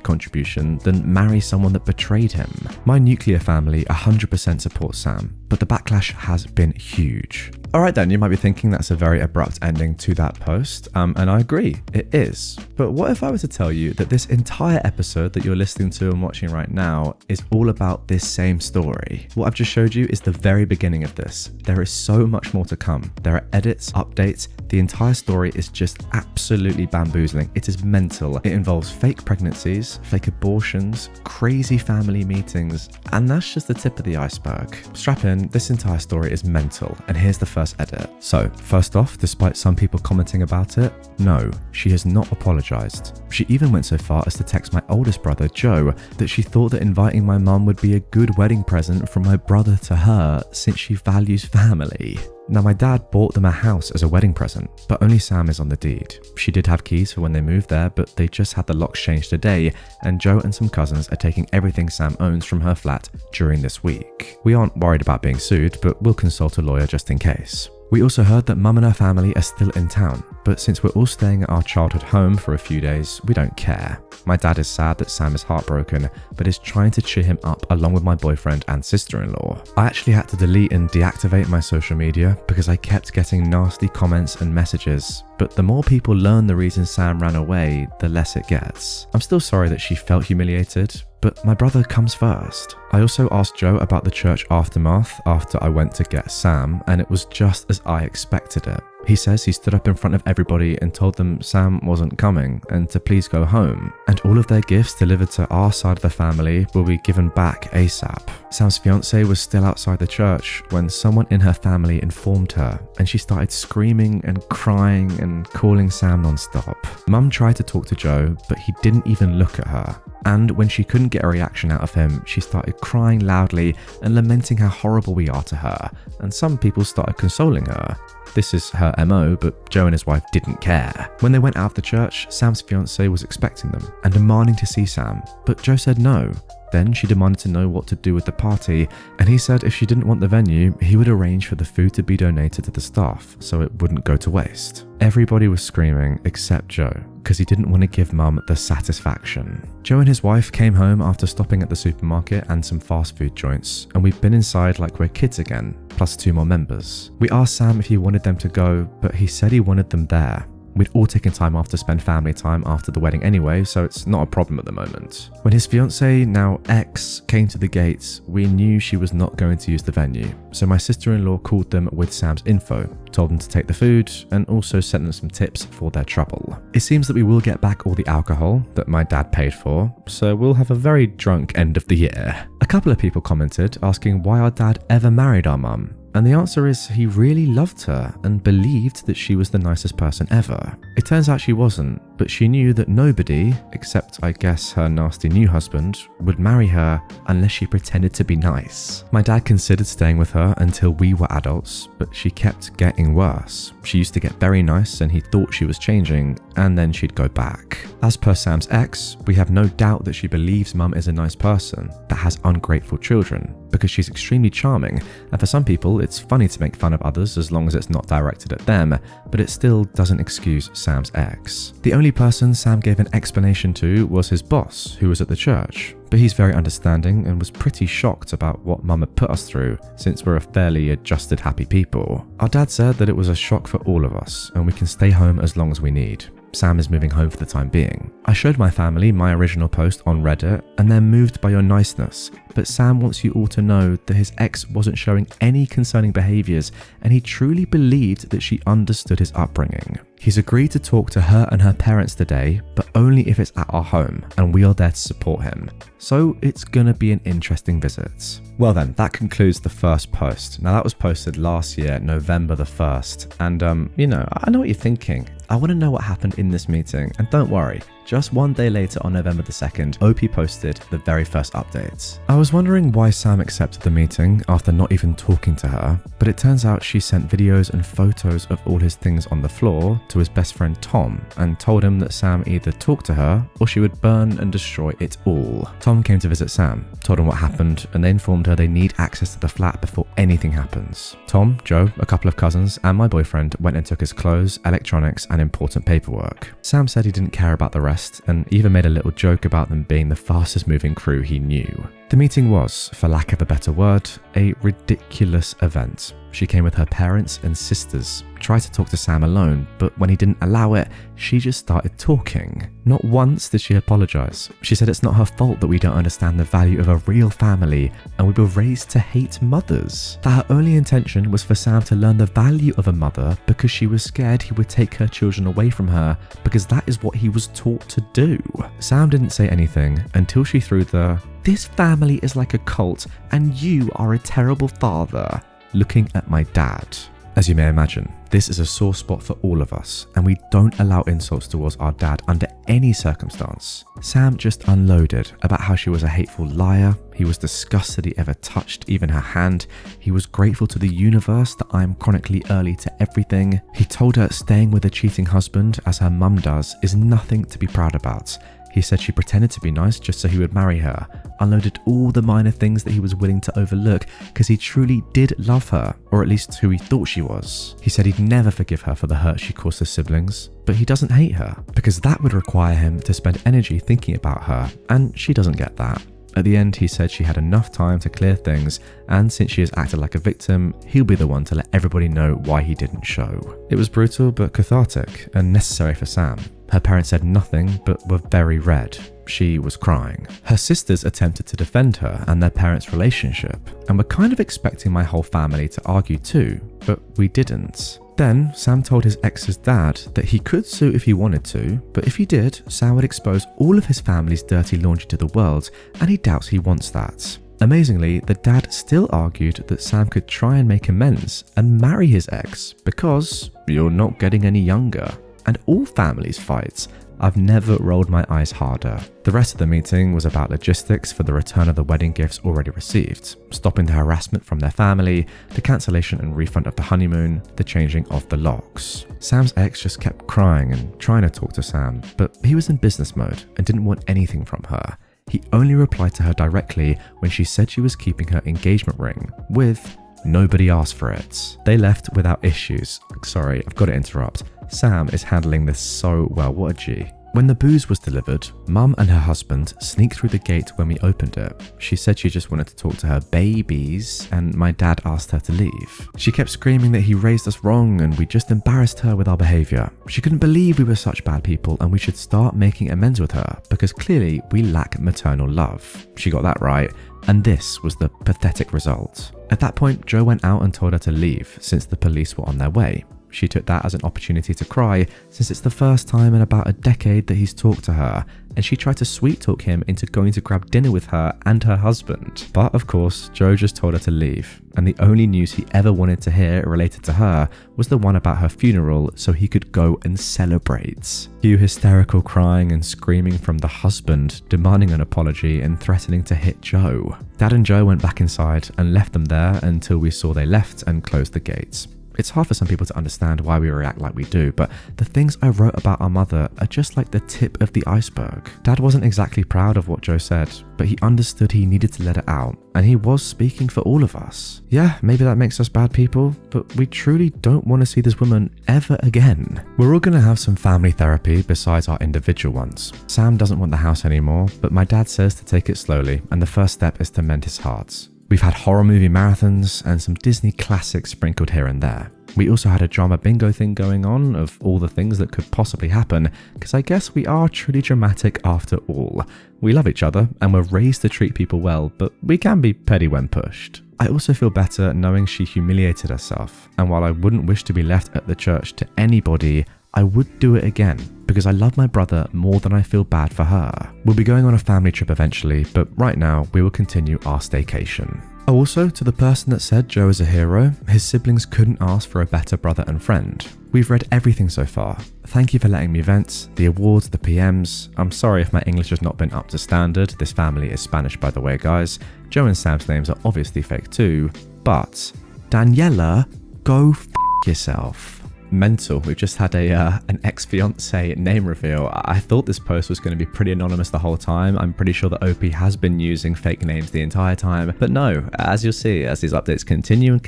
contribution than marry someone that betrayed him. My nuclear family 100% supports Sam, but the backlash has been huge. Alright then, you might be thinking that's a very abrupt ending to that post, and I agree, it is. But what if I were to tell you that this entire episode that you're listening to and watching right now is all about this same story? What I've just showed you is the very beginning of this. There is so much more to come. There are edits, updates, the entire story is just absolutely bamboozling. It is mental. It involves fake pregnancies, fake abortions, crazy family meetings, and that's just the tip of the iceberg. Strap in, this entire story is mental, and here's the first edit. So, first off, despite some people commenting about it, no, she has not apologized. She even went so far as to text my oldest brother, Joe, that she thought that inviting my mum would be a good wedding present from my brother to her since she values family. Now, my dad bought them a house as a wedding present, but only Sam is on the deed. She did have keys for when they moved there, but they just had the locks changed today, and Joe and some cousins are taking everything Sam owns from her flat during this week. We aren't worried about being sued, but we'll consult a lawyer just in case. We also heard that Mum and her family are still in town, but since we're all staying at our childhood home for a few days, we don't care. My dad is sad that Sam is heartbroken, but is trying to cheer him up along with my boyfriend and sister-in-law. I actually had to delete and deactivate my social media because I kept getting nasty comments and messages, but the more people learn the reason Sam ran away, the less it gets. I'm still sorry that she felt humiliated, but my brother comes first. I also asked Joe about the church aftermath after I went to get Sam, and it was just as I expected it. He says he stood up in front of everybody and told them Sam wasn't coming and to please go home, and all of their gifts delivered to our side of the family will be given back ASAP. Sam's fiance was still outside the church when someone in her family informed her, and she started screaming and crying and calling Sam non-stop. Mum tried to talk to Joe, but he didn't even look at her. And when she couldn't get a reaction out of him, she started crying loudly and lamenting how horrible we are to her, and some people started consoling her. This is her MO, but Joe and his wife didn't care. When they went out of the church, Sam's fiance was expecting them and demanding to see Sam, but Joe said no. Then she demanded to know what to do with the party, and he said if she didn't want the venue, he would arrange for the food to be donated to the staff so it wouldn't go to waste. Everybody was screaming except Joe, because he didn't want to give Mum the satisfaction. Joe and his wife came home after stopping at the supermarket and some fast food joints, and we've been inside like we're kids again, plus 2 more members. We asked Sam if he wanted them to go, but he said he wanted them there. We'd all taken time off to spend family time after the wedding anyway, so it's not a problem at the moment. When his fiancée, now ex, came to the gates, we knew she was not going to use the venue, so my sister-in-law called them with Sam's info, told them to take the food, and also sent them some tips for their trouble. It seems that we will get back all the alcohol that my dad paid for, so we'll have a very drunk end of the year. A couple of people commented asking why our dad ever married our mum. And the answer is he really loved her and believed that she was the nicest person ever. It turns out she wasn't, but she knew that nobody, except I guess her nasty new husband, would marry her unless she pretended to be nice. My dad considered staying with her until we were adults, but she kept getting worse. She used to get very nice and he thought she was changing, and then she'd go back. As per Sam's ex, we have no doubt that she believes Mum is a nice person that has ungrateful children, because she's extremely charming, and for some people it's funny to make fun of others as long as it's not directed at them, but it still doesn't excuse Sam's ex. The only person Sam gave an explanation to was his boss, who was at the church, but he's very understanding and was pretty shocked about what Mum had put us through, since we're a fairly adjusted, happy people. Our dad said that it was a shock for all of us, and we can stay home as long as we need. Sam is moving home for the time being. I showed my family my original post on Reddit, and they're moved by your niceness, but Sam wants you all to know that his ex wasn't showing any concerning behaviours, and he truly believed that she understood his upbringing. He's agreed to talk to her and her parents today, but only if it's at our home, and we are there to support him. So it's gonna be an interesting visit. Well then, that concludes the first post. Now that was posted last year, November the 1st, and I know what you're thinking. I want to know what happened in this meeting, and don't worry, just 1 day later on November the 2nd, OP posted the very first updates. I was wondering why Sam accepted the meeting after not even talking to her, but it turns out she sent videos and photos of all his things on the floor to his best friend Tom, and told him that Sam either talked to her or she would burn and destroy it all. Tom came to visit Sam, told him what happened, and they informed her they need access to the flat before anything happens. Tom, Joe, a couple of cousins, and my boyfriend went and took his clothes, electronics, and important paperwork. Sam said he didn't care about the rest, and even made a little joke about them being the fastest moving crew he knew. The meeting was, for lack of a better word, a ridiculous event. She came with her parents and sisters, tried to talk to Sam alone, but when he didn't allow it, she just started talking. Not once did she apologise. She said it's not her fault that we don't understand the value of a real family and we were raised to hate mothers. That her only intention was for Sam to learn the value of a mother because she was scared he would take her children away from her because that is what he was taught to do. Sam didn't say anything until she threw the "This family is like a cult and you are a terrible father," looking at my dad. As you may imagine, this is a sore spot for all of us, and we don't allow insults towards our dad under any circumstance. Sam just unloaded about how she was a hateful liar, he was disgusted he ever touched even her hand, he was grateful to the universe that I'm chronically early to everything. He told her staying with a cheating husband, as her mum does, is nothing to be proud about. He said she pretended to be nice just so he would marry her, unloaded all the minor things that he was willing to overlook because he truly did love her, or at least who he thought she was. He said he'd never forgive her for the hurt she caused his siblings, but he doesn't hate her because that would require him to spend energy thinking about her, and she doesn't get that. At the end, he said she had enough time to clear things, and since she has acted like a victim, he'll be the one to let everybody know why he didn't show. It was brutal but cathartic and necessary for Sam. Her parents said nothing but were very red. She was crying. Her sisters attempted to defend her and their parents' relationship, and were kind of expecting my whole family to argue too, but we didn't. Then, Sam told his ex's dad that he could sue if he wanted to, but if he did, Sam would expose all of his family's dirty laundry to the world, and he doubts he wants that. Amazingly, the dad still argued that Sam could try and make amends and marry his ex because you're not getting any younger. And all families fight. I've never rolled my eyes harder. The rest of the meeting was about logistics for the return of the wedding gifts already received, stopping the harassment from their family, the cancellation and refund of the honeymoon, the changing of the locks. Sam's ex just kept crying and trying to talk to Sam, but he was in business mode and didn't want anything from her. He only replied to her directly when she said she was keeping her engagement ring with "Nobody asked for it." They left without issues. Sorry, I've got to interrupt. Sam is handling this so well, what a G. When the booze was delivered, Mum and her husband sneaked through the gate when we opened it. She said she just wanted to talk to her babies, and my dad asked her to leave. She kept screaming that he raised us wrong and we just embarrassed her with our behaviour. She couldn't believe we were such bad people and we should start making amends with her because clearly we lack maternal love. She got that right, and this was the pathetic result. At that point, Joe went out and told her to leave since the police were on their way. She took that as an opportunity to cry since it's the first time in about a decade that he's talked to her, and she tried to sweet talk him into going to grab dinner with her and her husband. But of course, Joe just told her to leave, and the only news he ever wanted to hear related to her was the one about her funeral so he could go and celebrate. Cue hysterical crying and screaming from the husband, demanding an apology and threatening to hit Joe. Dad and Joe went back inside and left them there until we saw they left and closed the gates. It's hard for some people to understand why we react like we do, but the things I wrote about our mother are just like the tip of the iceberg. Dad wasn't exactly proud of what Joe said, but he understood he needed to let it out, and he was speaking for all of us. Yeah, maybe that makes us bad people, but we truly don't want to see this woman ever again. We're all going to have some family therapy besides our individual ones. Sam doesn't want the house anymore, but my dad says to take it slowly, and the first step is to mend his heart. We've had horror movie marathons and some Disney classics sprinkled here and there. We also had a drama bingo thing going on of all the things that could possibly happen, because I guess we are truly dramatic after all. We love each other and we're raised to treat people well, but we can be petty when pushed. I also feel better knowing she humiliated herself, and while I wouldn't wish to be left at the church to anybody, I would do it again because I love my brother more than I feel bad for her. We'll be going on a family trip eventually, but right now we will continue our staycation. Also, to the person that said Joe is a hero, his siblings couldn't ask for a better brother and friend. We've read everything so far. Thank you for letting me vent, the awards, the PMs. I'm sorry if my English has not been up to standard. This family is Spanish, by the way, guys. Joe and Sam's names are obviously fake too, but Daniela, go f*** yourself. Mental. We've just had an ex-fiance name reveal. I thought this post was going to be pretty anonymous the whole time. I'm pretty sure that OP has been using fake names the entire time, but no, as you'll see, as these updates continue,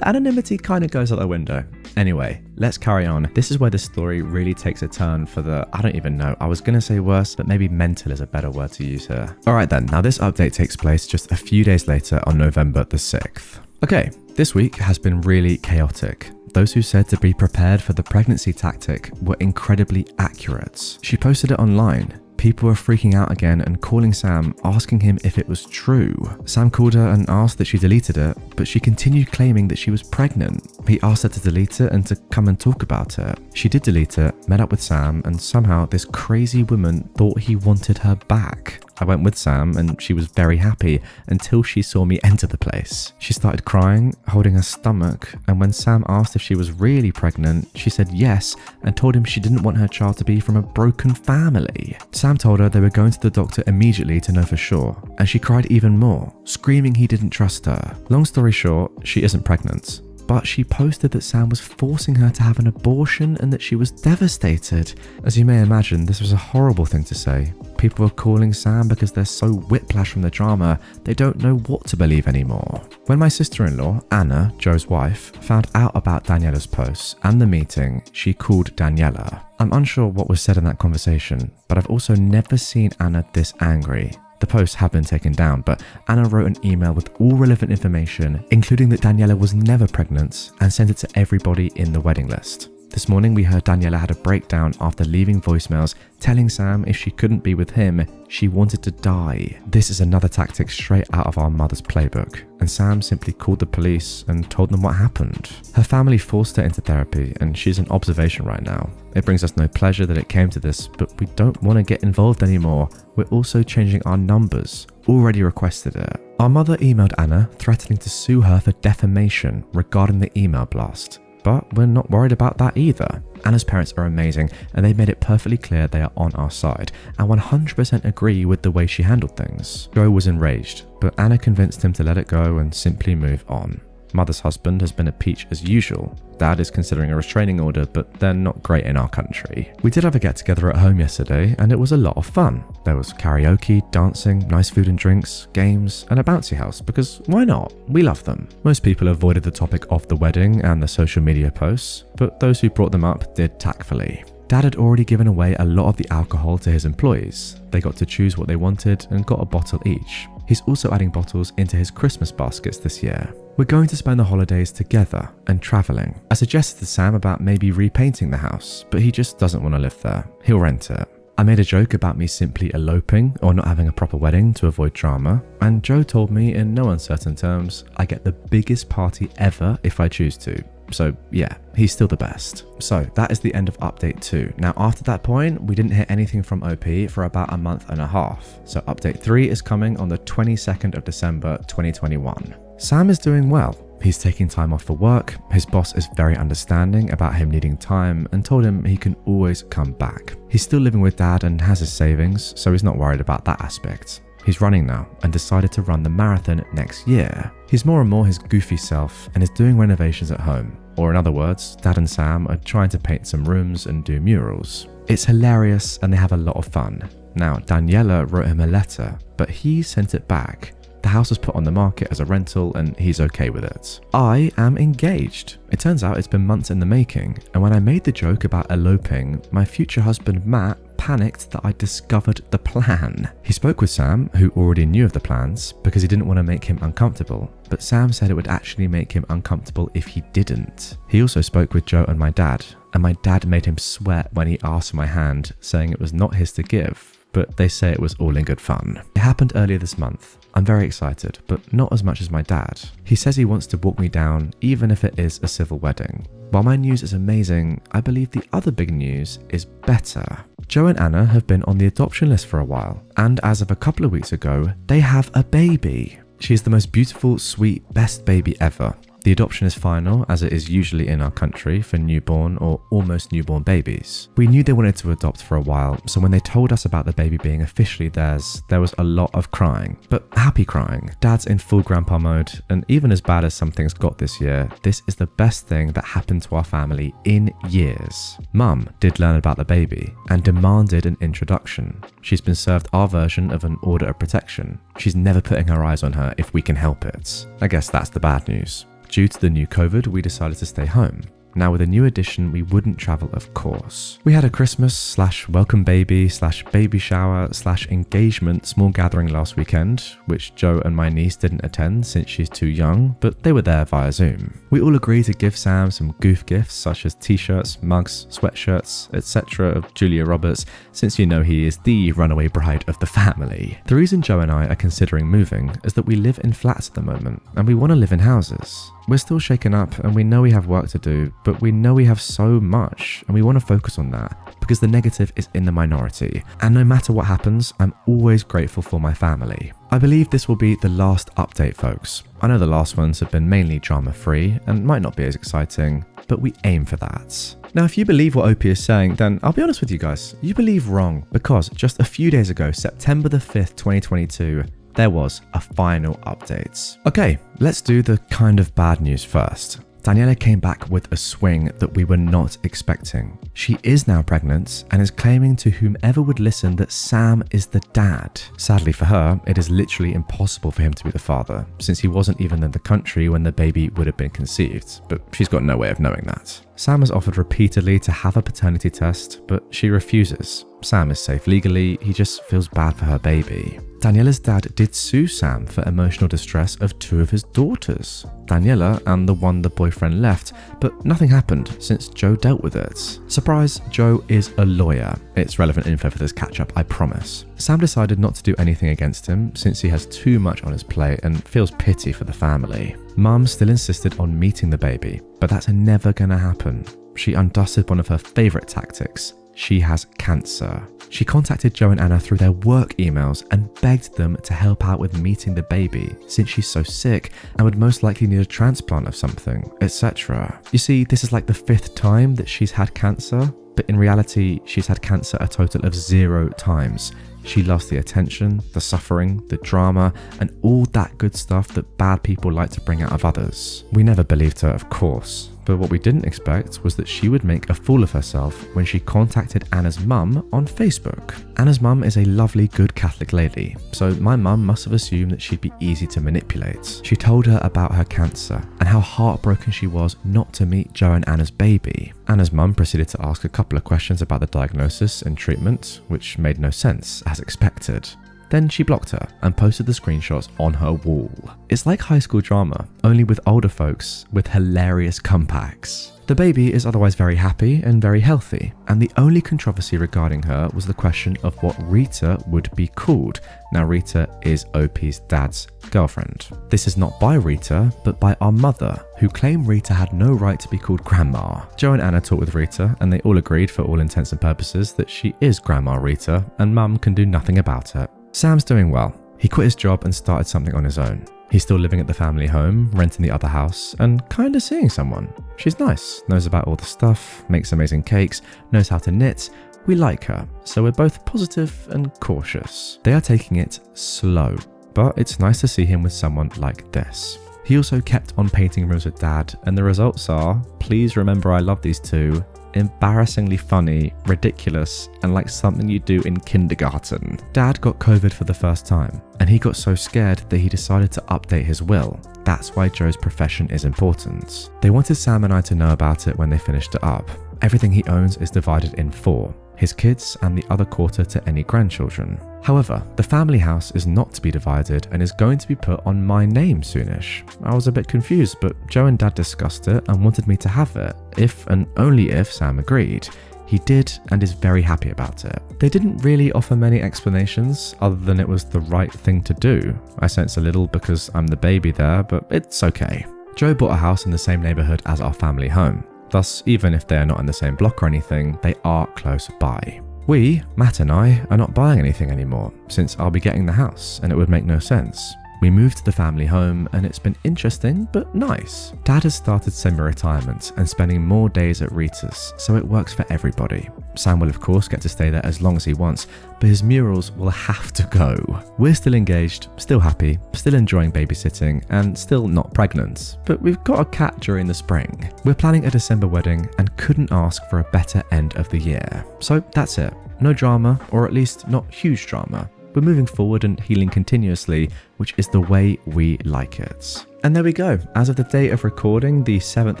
anonymity kind of goes out the window. Anyway, let's carry on. This is where the story really takes a turn for the, I don't even know, I was going to say worse, but maybe mental is a better word to use here. Alright then, now this update takes place just a few days later on November the 6th. Okay, this week has been really chaotic. Those who said to be prepared for the pregnancy tactic were incredibly accurate. She posted it online. People were freaking out again and calling Sam, asking him if it was true. Sam called her and asked that she deleted it, but she continued claiming that she was pregnant. He asked her to delete it and to come and talk about it. She did delete it, met up with Sam, and somehow this crazy woman thought he wanted her back. I went with Sam and she was very happy until she saw me enter the place. She started crying, holding her stomach, and when Sam asked if she was really pregnant, she said yes and told him she didn't want her child to be from a broken family. Sam told her they were going to the doctor immediately to know for sure, and she cried even more, screaming he didn't trust her. Long story short, she isn't pregnant. But she posted that Sam was forcing her to have an abortion and that she was devastated. As you may imagine, this was a horrible thing to say. People were calling Sam because they're so whiplash from the drama, they don't know what to believe anymore. When my sister-in-law, Anna, Joe's wife, found out about Daniela's posts and the meeting, she called Daniela. I'm unsure what was said in that conversation, but I've also never seen Anna this angry. The posts have been taken down, but Anna wrote an email with all relevant information, including that Daniela was never pregnant, and sent it to everybody in the wedding list. This morning we heard Daniela had a breakdown after leaving voicemails telling Sam if she couldn't be with him, she wanted to die. This is another tactic straight out of our mother's playbook, and Sam simply called the police and told them what happened. Her family forced her into therapy and she's in observation right now. It brings us no pleasure that it came to this, but we don't want to get involved anymore. We're also changing our numbers. Already requested it. Our mother emailed Anna threatening to sue her for defamation regarding the email blast. But we're not worried about that either. Anna's parents are amazing and they made it perfectly clear they are on our side and 100% agree with the way she handled things. Joe was enraged, but Anna convinced him to let it go and simply move on. Mother's husband has been a peach as usual. Dad is considering a restraining order, but they're not great in our country. We did have a get together at home yesterday and it was a lot of fun. There was karaoke, dancing, nice food and drinks, games, and a bouncy house because why not? We love them. Most people avoided the topic of the wedding and the social media posts, but those who brought them up did tactfully. Dad had already given away a lot of the alcohol to his employees. They got to choose what they wanted and got a bottle each. He's also adding bottles into his Christmas baskets this year. We're going to spend the holidays together and traveling. I suggested to Sam about maybe repainting the house, but he just doesn't want to live there. He'll rent it. I made a joke about me simply eloping or not having a proper wedding to avoid drama, and Joe told me in no uncertain terms I get the biggest party ever if I choose to. So yeah, he's still the best. So that is the end of update 2. Now after that point, we didn't hear anything from OP for about a month and a half. So update 3 is coming on the 22nd of December 2021. Sam is doing well. He's taking time off for work. His boss is very understanding about him needing time and told him he can always come back. He's still living with Dad and has his savings, so he's not worried about that aspect. He's running now and decided to run the marathon next year. He's more and more his goofy self and is doing renovations at home. Or in other words, Dad and Sam are trying to paint some rooms and do murals. It's hilarious and they have a lot of fun. Now, Daniela wrote him a letter, but he sent it back. The house was put on the market as a rental and he's okay with it. I am engaged. It turns out it's been months in the making, and when I made the joke about eloping, my future husband Matt panicked that I discovered the plan. He spoke with Sam, who already knew of the plans, because he didn't want to make him uncomfortable, but Sam said it would actually make him uncomfortable if he didn't. He also spoke with Joe and my dad made him sweat when he asked for my hand, saying it was not his to give, but they say it was all in good fun. It happened earlier this month. I'm very excited, but not as much as my dad. He says he wants to walk me down, even if it is a civil wedding. While my news is amazing, I believe the other big news is better. Joe and Anna have been on the adoption list for a while, and as of a couple of weeks ago, they have a baby. She is the most beautiful, sweet, best baby ever. The adoption is final, as it is usually in our country for newborn or almost newborn babies. We knew they wanted to adopt for a while, so when they told us about the baby being officially theirs, there was a lot of crying, but happy crying. Dad's in full grandpa mode, and even as bad as some things got this year, this is the best thing that happened to our family in years. Mum did learn about the baby and demanded an introduction. She's been served our version of an order of protection. She's never putting her eyes on her if we can help it. I guess that's the bad news. Due to the new COVID, we decided to stay home. Now with a new addition, we wouldn't travel, of course. We had a Christmas/welcome baby/baby shower/engagement small gathering last weekend, which Joe and my niece didn't attend since she's too young, but they were there via Zoom. We all agreed to give Sam some goof gifts such as t-shirts, mugs, sweatshirts, etc. of Julia Roberts, since you know he is the runaway bride of the family. The reason Joe and I are considering moving is that we live in flats at the moment, and we want to live in houses. We're still shaken up and we know we have work to do, but we know we have so much and we want to focus on that because the negative is in the minority. And no matter what happens, I'm always grateful for my family. I believe this will be the last update, folks. I know the last ones have been mainly drama-free and might not be as exciting, but we aim for that. Now, if you believe what OP is saying, then I'll be honest with you guys, you believe wrong, because just a few days ago, September the 5th, 2022, there was a final update. Okay, let's do the kind of bad news first. Daniela came back with a swing that we were not expecting. She is now pregnant and is claiming to whomever would listen that Sam is the dad. Sadly for her, it is literally impossible for him to be the father, since he wasn't even in the country when the baby would have been conceived, but she's got no way of knowing that. Sam has offered repeatedly to have a paternity test, but she refuses. Sam is safe legally, he just feels bad for her baby. Daniela's dad did sue Sam for emotional distress of 2 of his daughters, Daniela and the one the boyfriend left, but nothing happened since Joe dealt with it. Surprise, Joe is a lawyer. It's relevant info for this catch-up, I promise. Sam decided not to do anything against him since he has too much on his plate and feels pity for the family. Mum still insisted on meeting the baby, but that's never gonna happen. She undusted one of her favourite tactics. She has cancer. She contacted Joe and Anna through their work emails and begged them to help out with meeting the baby since she's so sick and would most likely need a transplant of something, etc. You see, this is like the 5th time that she's had cancer, but in reality, she's had cancer a total of 0 times. She loves the attention, the suffering, the drama, and all that good stuff that bad people like to bring out of others. We never believed her, of course, but what we didn't expect was that she would make a fool of herself when she contacted Anna's mum on Facebook. Anna's mum is a lovely, good Catholic lady, so my mum must have assumed that she'd be easy to manipulate. She told her about her cancer and how heartbroken she was not to meet Joe and Anna's baby. Anna's mum proceeded to ask a couple of questions about the diagnosis and treatment, which made no sense, as expected. Then she blocked her and posted the screenshots on her wall. It's like high school drama, only with older folks with hilarious comebacks. The baby is otherwise very happy and very healthy, and the only controversy regarding her was the question of what Rita would be called. Now, Rita is OP's dad's girlfriend. This is not by Rita, but by our mother, who claimed Rita had no right to be called Grandma. Joe and Anna talked with Rita, and they all agreed for all intents and purposes that she is Grandma Rita, and Mum can do nothing about it. Sam's doing well. He quit his job and started something on his own. He's still living at the family home, renting the other house, and kinda seeing someone. She's nice, knows about all the stuff, makes amazing cakes, knows how to knit. We like her, so we're both positive and cautious. They are taking it slow, but it's nice to see him with someone like this. He also kept on painting rooms with Dad, and the results are, please remember I love these two, embarrassingly funny, ridiculous, and like something you do in kindergarten. Dad got COVID for the first time, and he got so scared that he decided to update his will. That's why Joe's profession is important. They wanted Sam and I to know about it when they finished it up. Everything he owns is divided in 4. His kids and the other quarter to any grandchildren. However, the family house is not to be divided and is going to be put on my name soonish. I was a bit confused, but Joe and Dad discussed it and wanted me to have it, if and only if Sam agreed. He did and is very happy about it. They didn't really offer many explanations other than it was the right thing to do. I sense a little because I'm the baby there, but it's okay. Joe bought a house in the same neighborhood as our family home. Thus, even if they are not in the same block or anything, they are close by. We, Matt and I, are not buying anything anymore, since I'll be getting the house and it would make no sense. We moved to the family home and it's been interesting but nice. Dad has started semi-retirement and spending more days at Rita's, so it works for everybody. Sam will of course get to stay there as long as he wants, but his murals will have to go. We're still engaged, still happy, still enjoying babysitting, and still not pregnant, but we've got a cat during the spring. We're planning a December wedding and couldn't ask for a better end of the year. So that's it. No drama, or at least not huge drama. We're moving forward and healing continuously, which is the way we like it. And there we go. As of the date of recording, the 7th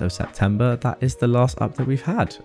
of September, that is the last update we've had.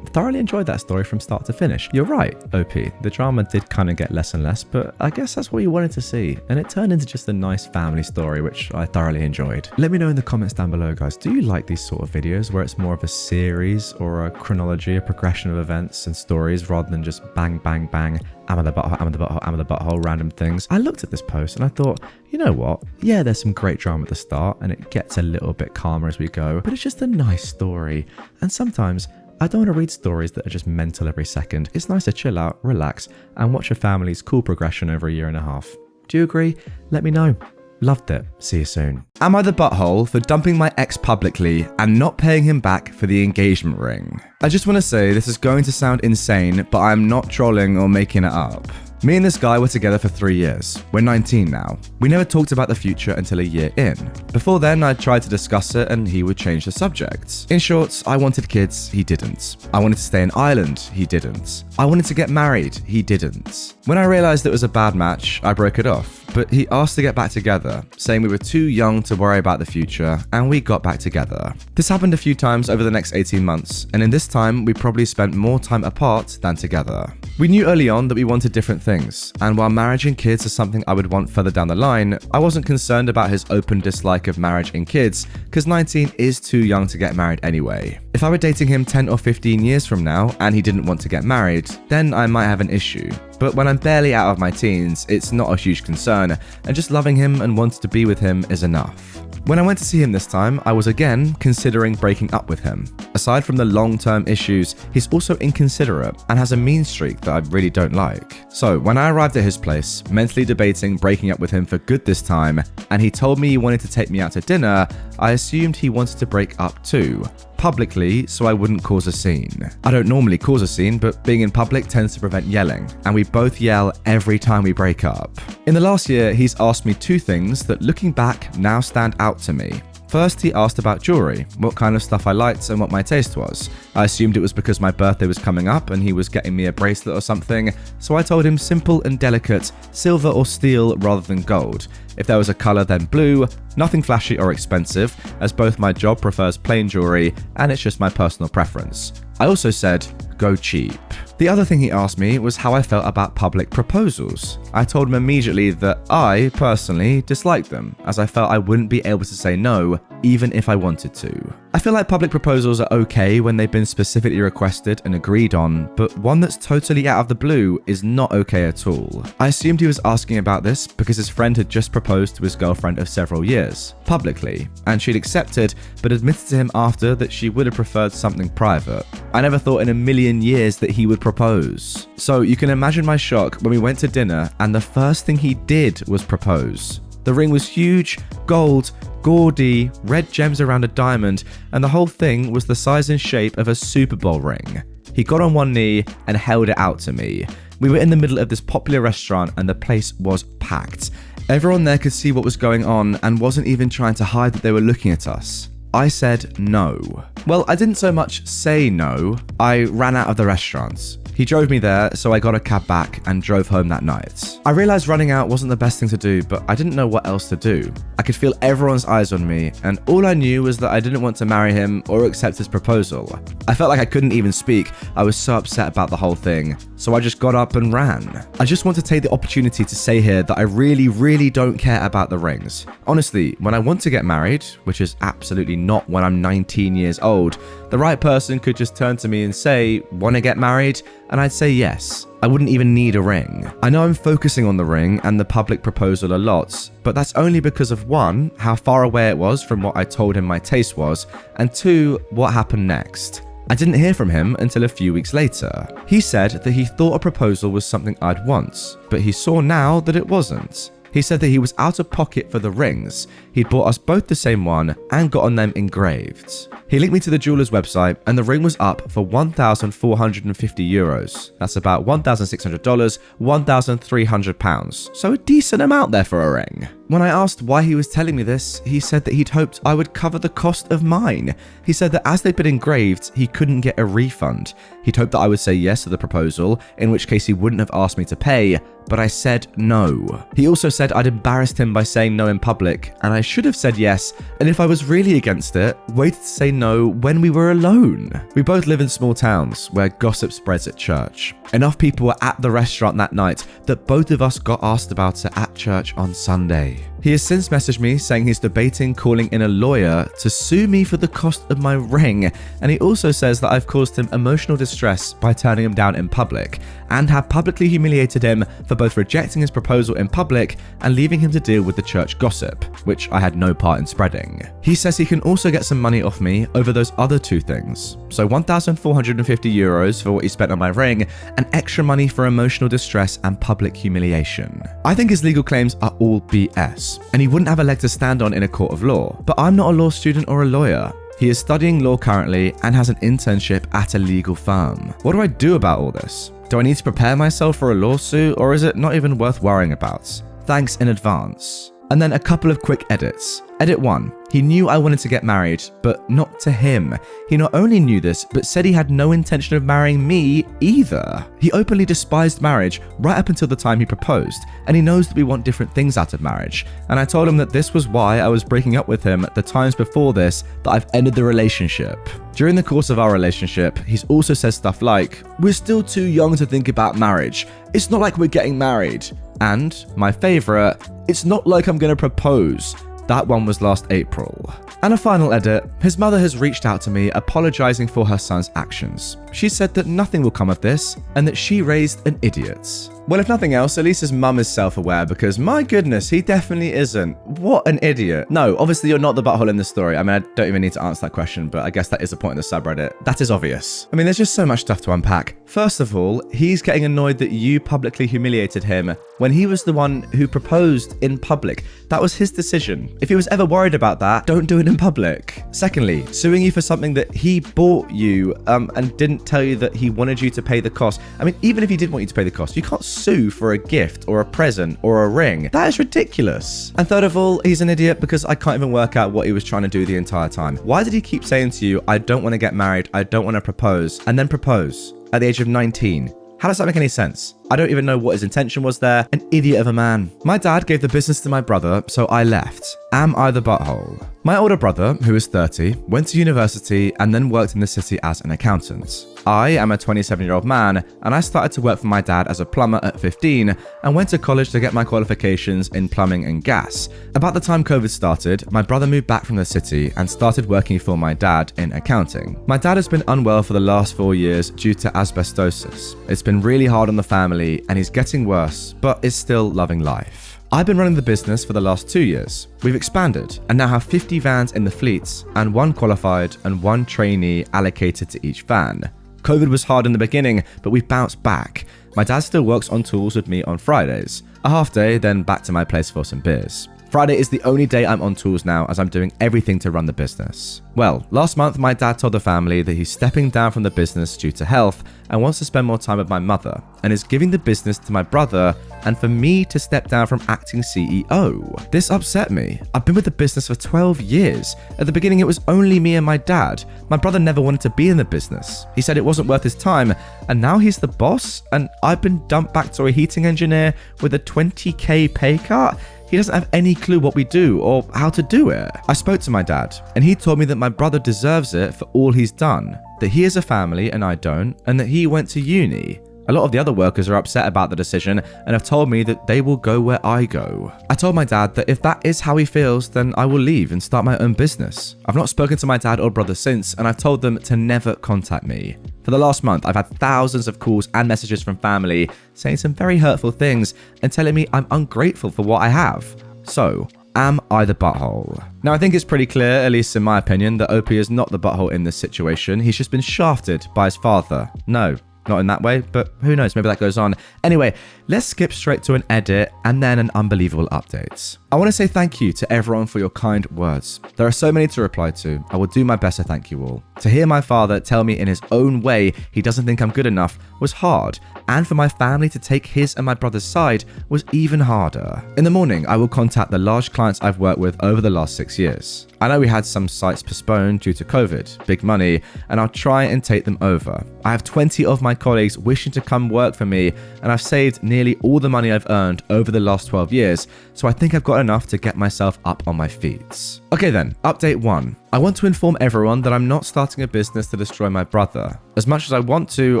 Thoroughly enjoyed that story from start to finish. You're right, OP. The drama did kind of get less and less, but I guess that's what you wanted to see. And it turned into just a nice family story, which I thoroughly enjoyed. Let me know in the comments down below, guys. Do you like these sort of videos where it's more of a series or a chronology, a progression of events and stories rather than just bang, bang, bang, am I the butthole, am I the butthole, am I the butthole, random things. I looked at this post and I thought, you know what? Yeah, there's some great drama at the start and it gets a little bit calmer as we go, but it's just a nice story. And sometimes I don't want to read stories that are just mental every second. It's nice to chill out, relax, and watch a family's cool progression over a year and a half. Do you agree? Let me know. Loved it. See you soon. Am I the butthole for dumping my ex publicly and not paying him back for the engagement ring? I just want to say this is going to sound insane, but I'm not trolling or making it up. Me and this guy were together for 3 years. We're 19 now. We never talked about the future until a year in. Before then, I tried to discuss it and he would change the subject. In short, I wanted kids, he didn't. I wanted to stay in Ireland, he didn't. I wanted to get married, he didn't. When I realized it was a bad match, I broke it off. But he asked to get back together, saying we were too young to worry about the future, and we got back together. This happened a few times over the next 18 months, and in this time, we probably spent more time apart than together. We knew early on that we wanted different things, and while marriage and kids is something I would want further down the line, I wasn't concerned about his open dislike of marriage and kids, because 19 is too young to get married anyway. If I were dating him 10 or 15 years from now, and he didn't want to get married, then I might have an issue. But when I'm barely out of my teens, it's not a huge concern, and just loving him and wanting to be with him is enough. When I went to see him this time, I was again considering breaking up with him. Aside from the long-term issues, he's also inconsiderate and has a mean streak that I really don't like. So when I arrived at his place, mentally debating breaking up with him for good this time, and he told me he wanted to take me out to dinner, I assumed he wanted to break up too. Publicly, so I wouldn't cause a scene. I don't normally cause a scene, but being in public tends to prevent yelling, and we both yell every time we break up. In the last year, he's asked me 2 things that looking back now stand out to me. First, he asked about jewelry, what kind of stuff I liked and what my taste was. I assumed it was because my birthday was coming up and he was getting me a bracelet or something, so I told him simple and delicate, silver or steel rather than gold. If there was a color, then blue, nothing flashy or expensive, as both my job prefers plain jewelry and it's just my personal preference. I also said, go cheap. The other thing he asked me was how I felt about public proposals. I told him immediately that I, personally, disliked them, as I felt I wouldn't be able to say no, even if I wanted to. I feel like public proposals are okay when they've been specifically requested and agreed on, but one that's totally out of the blue is not okay at all. I assumed he was asking about this because his friend had just proposed to his girlfriend of several years, publicly, and she'd accepted, but admitted to him after that she would have preferred something private. I never thought in a million years that he would propose. So you can imagine my shock when we went to dinner and the first thing he did was propose. The ring was huge, gold, gaudy, red gems around a diamond, and the whole thing was the size and shape of a Super Bowl ring. He got on one knee and held it out to me. We were in the middle of this popular restaurant and the place was packed. Everyone there could see what was going on and wasn't even trying to hide that they were looking at us. I said no. Well, I didn't so much say no, I ran out of the restaurant. He drove me there, so I got a cab back and drove home that night. I realized running out wasn't the best thing to do, but I didn't know what else to do. I could feel everyone's eyes on me, and all I knew was that I didn't want to marry him or accept his proposal. I felt like I couldn't even speak. I was so upset about the whole thing, so I just got up and ran. I just want to take the opportunity to say here that I really don't care about the rings. Honestly, when I want to get married, which is absolutely not when I'm 19 years old, the right person could just turn to me and say, "Want to get married?" And I'd say yes. I wouldn't even need a ring. I know I'm focusing on the ring and the public proposal a lot, but that's only because of 1, how far away it was from what I told him my taste was, and 2, what happened next. I didn't hear from him until a few weeks later. He said that he thought a proposal was something I'd want, but he saw now that it wasn't. He said that he was out of pocket for the rings. He'd bought us both the same one and gotten them engraved. He linked me to the jeweler's website and the ring was up for €1,450. That's about $1,600, £1,300. So a decent amount there for a ring. When I asked why he was telling me this, he said that he'd hoped I would cover the cost of mine. He said that as they'd been engraved, he couldn't get a refund. He'd hoped that I would say yes to the proposal, in which case he wouldn't have asked me to pay, but I said no. He also said I'd embarrassed him by saying no in public, and I should have said yes, and if I was really against it, waited to say no when we were alone. We both live in small towns where gossip spreads at church. Enough people were at the restaurant that night that both of us got asked about it at church on Sunday. He has since messaged me saying he's debating calling in a lawyer to sue me for the cost of my ring, and he also says that I've caused him emotional distress by turning him down in public, and have publicly humiliated him for both rejecting his proposal in public and leaving him to deal with the church gossip, which I had no part in spreading. He says he can also get some money off me over those other two things, so €1,450 for what he spent on my ring, and extra money for emotional distress and public humiliation. I think his legal claims are all BS, and he wouldn't have a leg to stand on in a court of law, but I'm not a law student or a lawyer. He is studying law currently and has an internship at a legal firm. What do I do about all this? Do I need to prepare myself for a lawsuit, or is it not even worth worrying about? Thanks in advance. And then a couple of quick edits. Edit 1. He knew I wanted to get married, but not to him. He not only knew this, but said he had no intention of marrying me either. He openly despised marriage right up until the time he proposed, and he knows that we want different things out of marriage. And I told him that this was why I was breaking up with him the times before this, that I've ended the relationship. During the course of our relationship, he's also said stuff like, "We're still too young to think about marriage. It's not like we're getting married." And, my favourite, "It's not like I'm gonna propose." That one was last April. And a final edit, his mother has reached out to me apologizing for her son's actions. She said that nothing will come of this and that she raised an idiot. Well, if nothing else, at least his mum is self-aware, because my goodness, he definitely isn't. What an idiot. No, obviously you're not the butthole in the story. I mean, I don't even need to answer that question, but I guess that is the point of the subreddit. That is obvious. I mean, there's just so much stuff to unpack. First of all, he's getting annoyed that you publicly humiliated him when he was the one who proposed in public. That was his decision. If he was ever worried about that, don't do it in public. Secondly, suing you for something that he bought you and didn't tell you that he wanted you to pay the cost. I mean, even if he did want you to pay the cost, you can't sue for a gift or a present or a ring. That is ridiculous. And third of all, he's an idiot because I can't even work out what he was trying to do the entire time. Why did he keep saying to you, "I don't want to get married, I don't want to propose," and then propose at the age of 19? How does that make any sense? I don't even know what his intention was there. An idiot of a man. My dad gave the business to my brother, so I left. Am I the butthole? My older brother, who is 30, went to university and then worked in the city as an accountant. I am a 27-year-old man, and I started to work for my dad as a plumber at 15 and went to college to get my qualifications in plumbing and gas. About the time COVID started, my brother moved back from the city and started working for my dad in accounting. My dad has been unwell for the last 4 years due to asbestosis. It's been really hard on the family, and he's getting worse, but is still loving life. I've been running the business for the last 2 years. We've expanded and now have 50 vans in the fleets and 1 qualified and 1 trainee allocated to each van. COVID was hard in the beginning, but we've bounced back. My dad still works on tools with me on Fridays. A half day, then back to my place for some beers. Friday is the only day I'm on tools now, as I'm doing everything to run the business. Well, last month my dad told the family that he's stepping down from the business due to health and wants to spend more time with my mother, and is giving the business to my brother and for me to step down from acting CEO. This upset me. I've been with the business for 12 years. At the beginning it was only me and my dad. My brother never wanted to be in the business. He said it wasn't worth his time, and now he's the boss and I've been dumped back to a heating engineer with a 20k pay cut. He doesn't have any clue what we do or how to do it. I spoke to my dad, and he told me that my brother deserves it for all he's done, that he has a family and I don't, and that he went to uni. A lot of the other workers are upset about the decision and have told me that they will go where I go. I told my dad that if that is how he feels, then I will leave and start my own business. I've not spoken to my dad or brother since, and I've told them to never contact me. For the last month, I've had thousands of calls and messages from family saying some very hurtful things and telling me I'm ungrateful for what I have. So, am I the butthole? Now, I think it's pretty clear, at least in my opinion, that OP is not the butthole in this situation. He's just been shafted by his father. No, not in that way, but who knows, maybe that goes on. Anyway, let's skip straight to an edit and then an unbelievable update. I want to say thank you to everyone for your kind words. There are so many to reply to. I will do my best to thank you all. To hear my father tell me in his own way he doesn't think I'm good enough was hard, and for my family to take his and my brother's side was even harder. In the morning, I will contact the large clients I've worked with over the last 6 years. I know we had some sites postponed due to COVID, big money, and I'll try and take them over. I have 20 of my colleagues wishing to come work for me, and I've saved nearly all the money I've earned over the last 12 years, so I think I've got enough to get myself up on my feet. Okay then, update 1. I want to inform everyone that I'm not starting a business to destroy my brother. As much as I want to,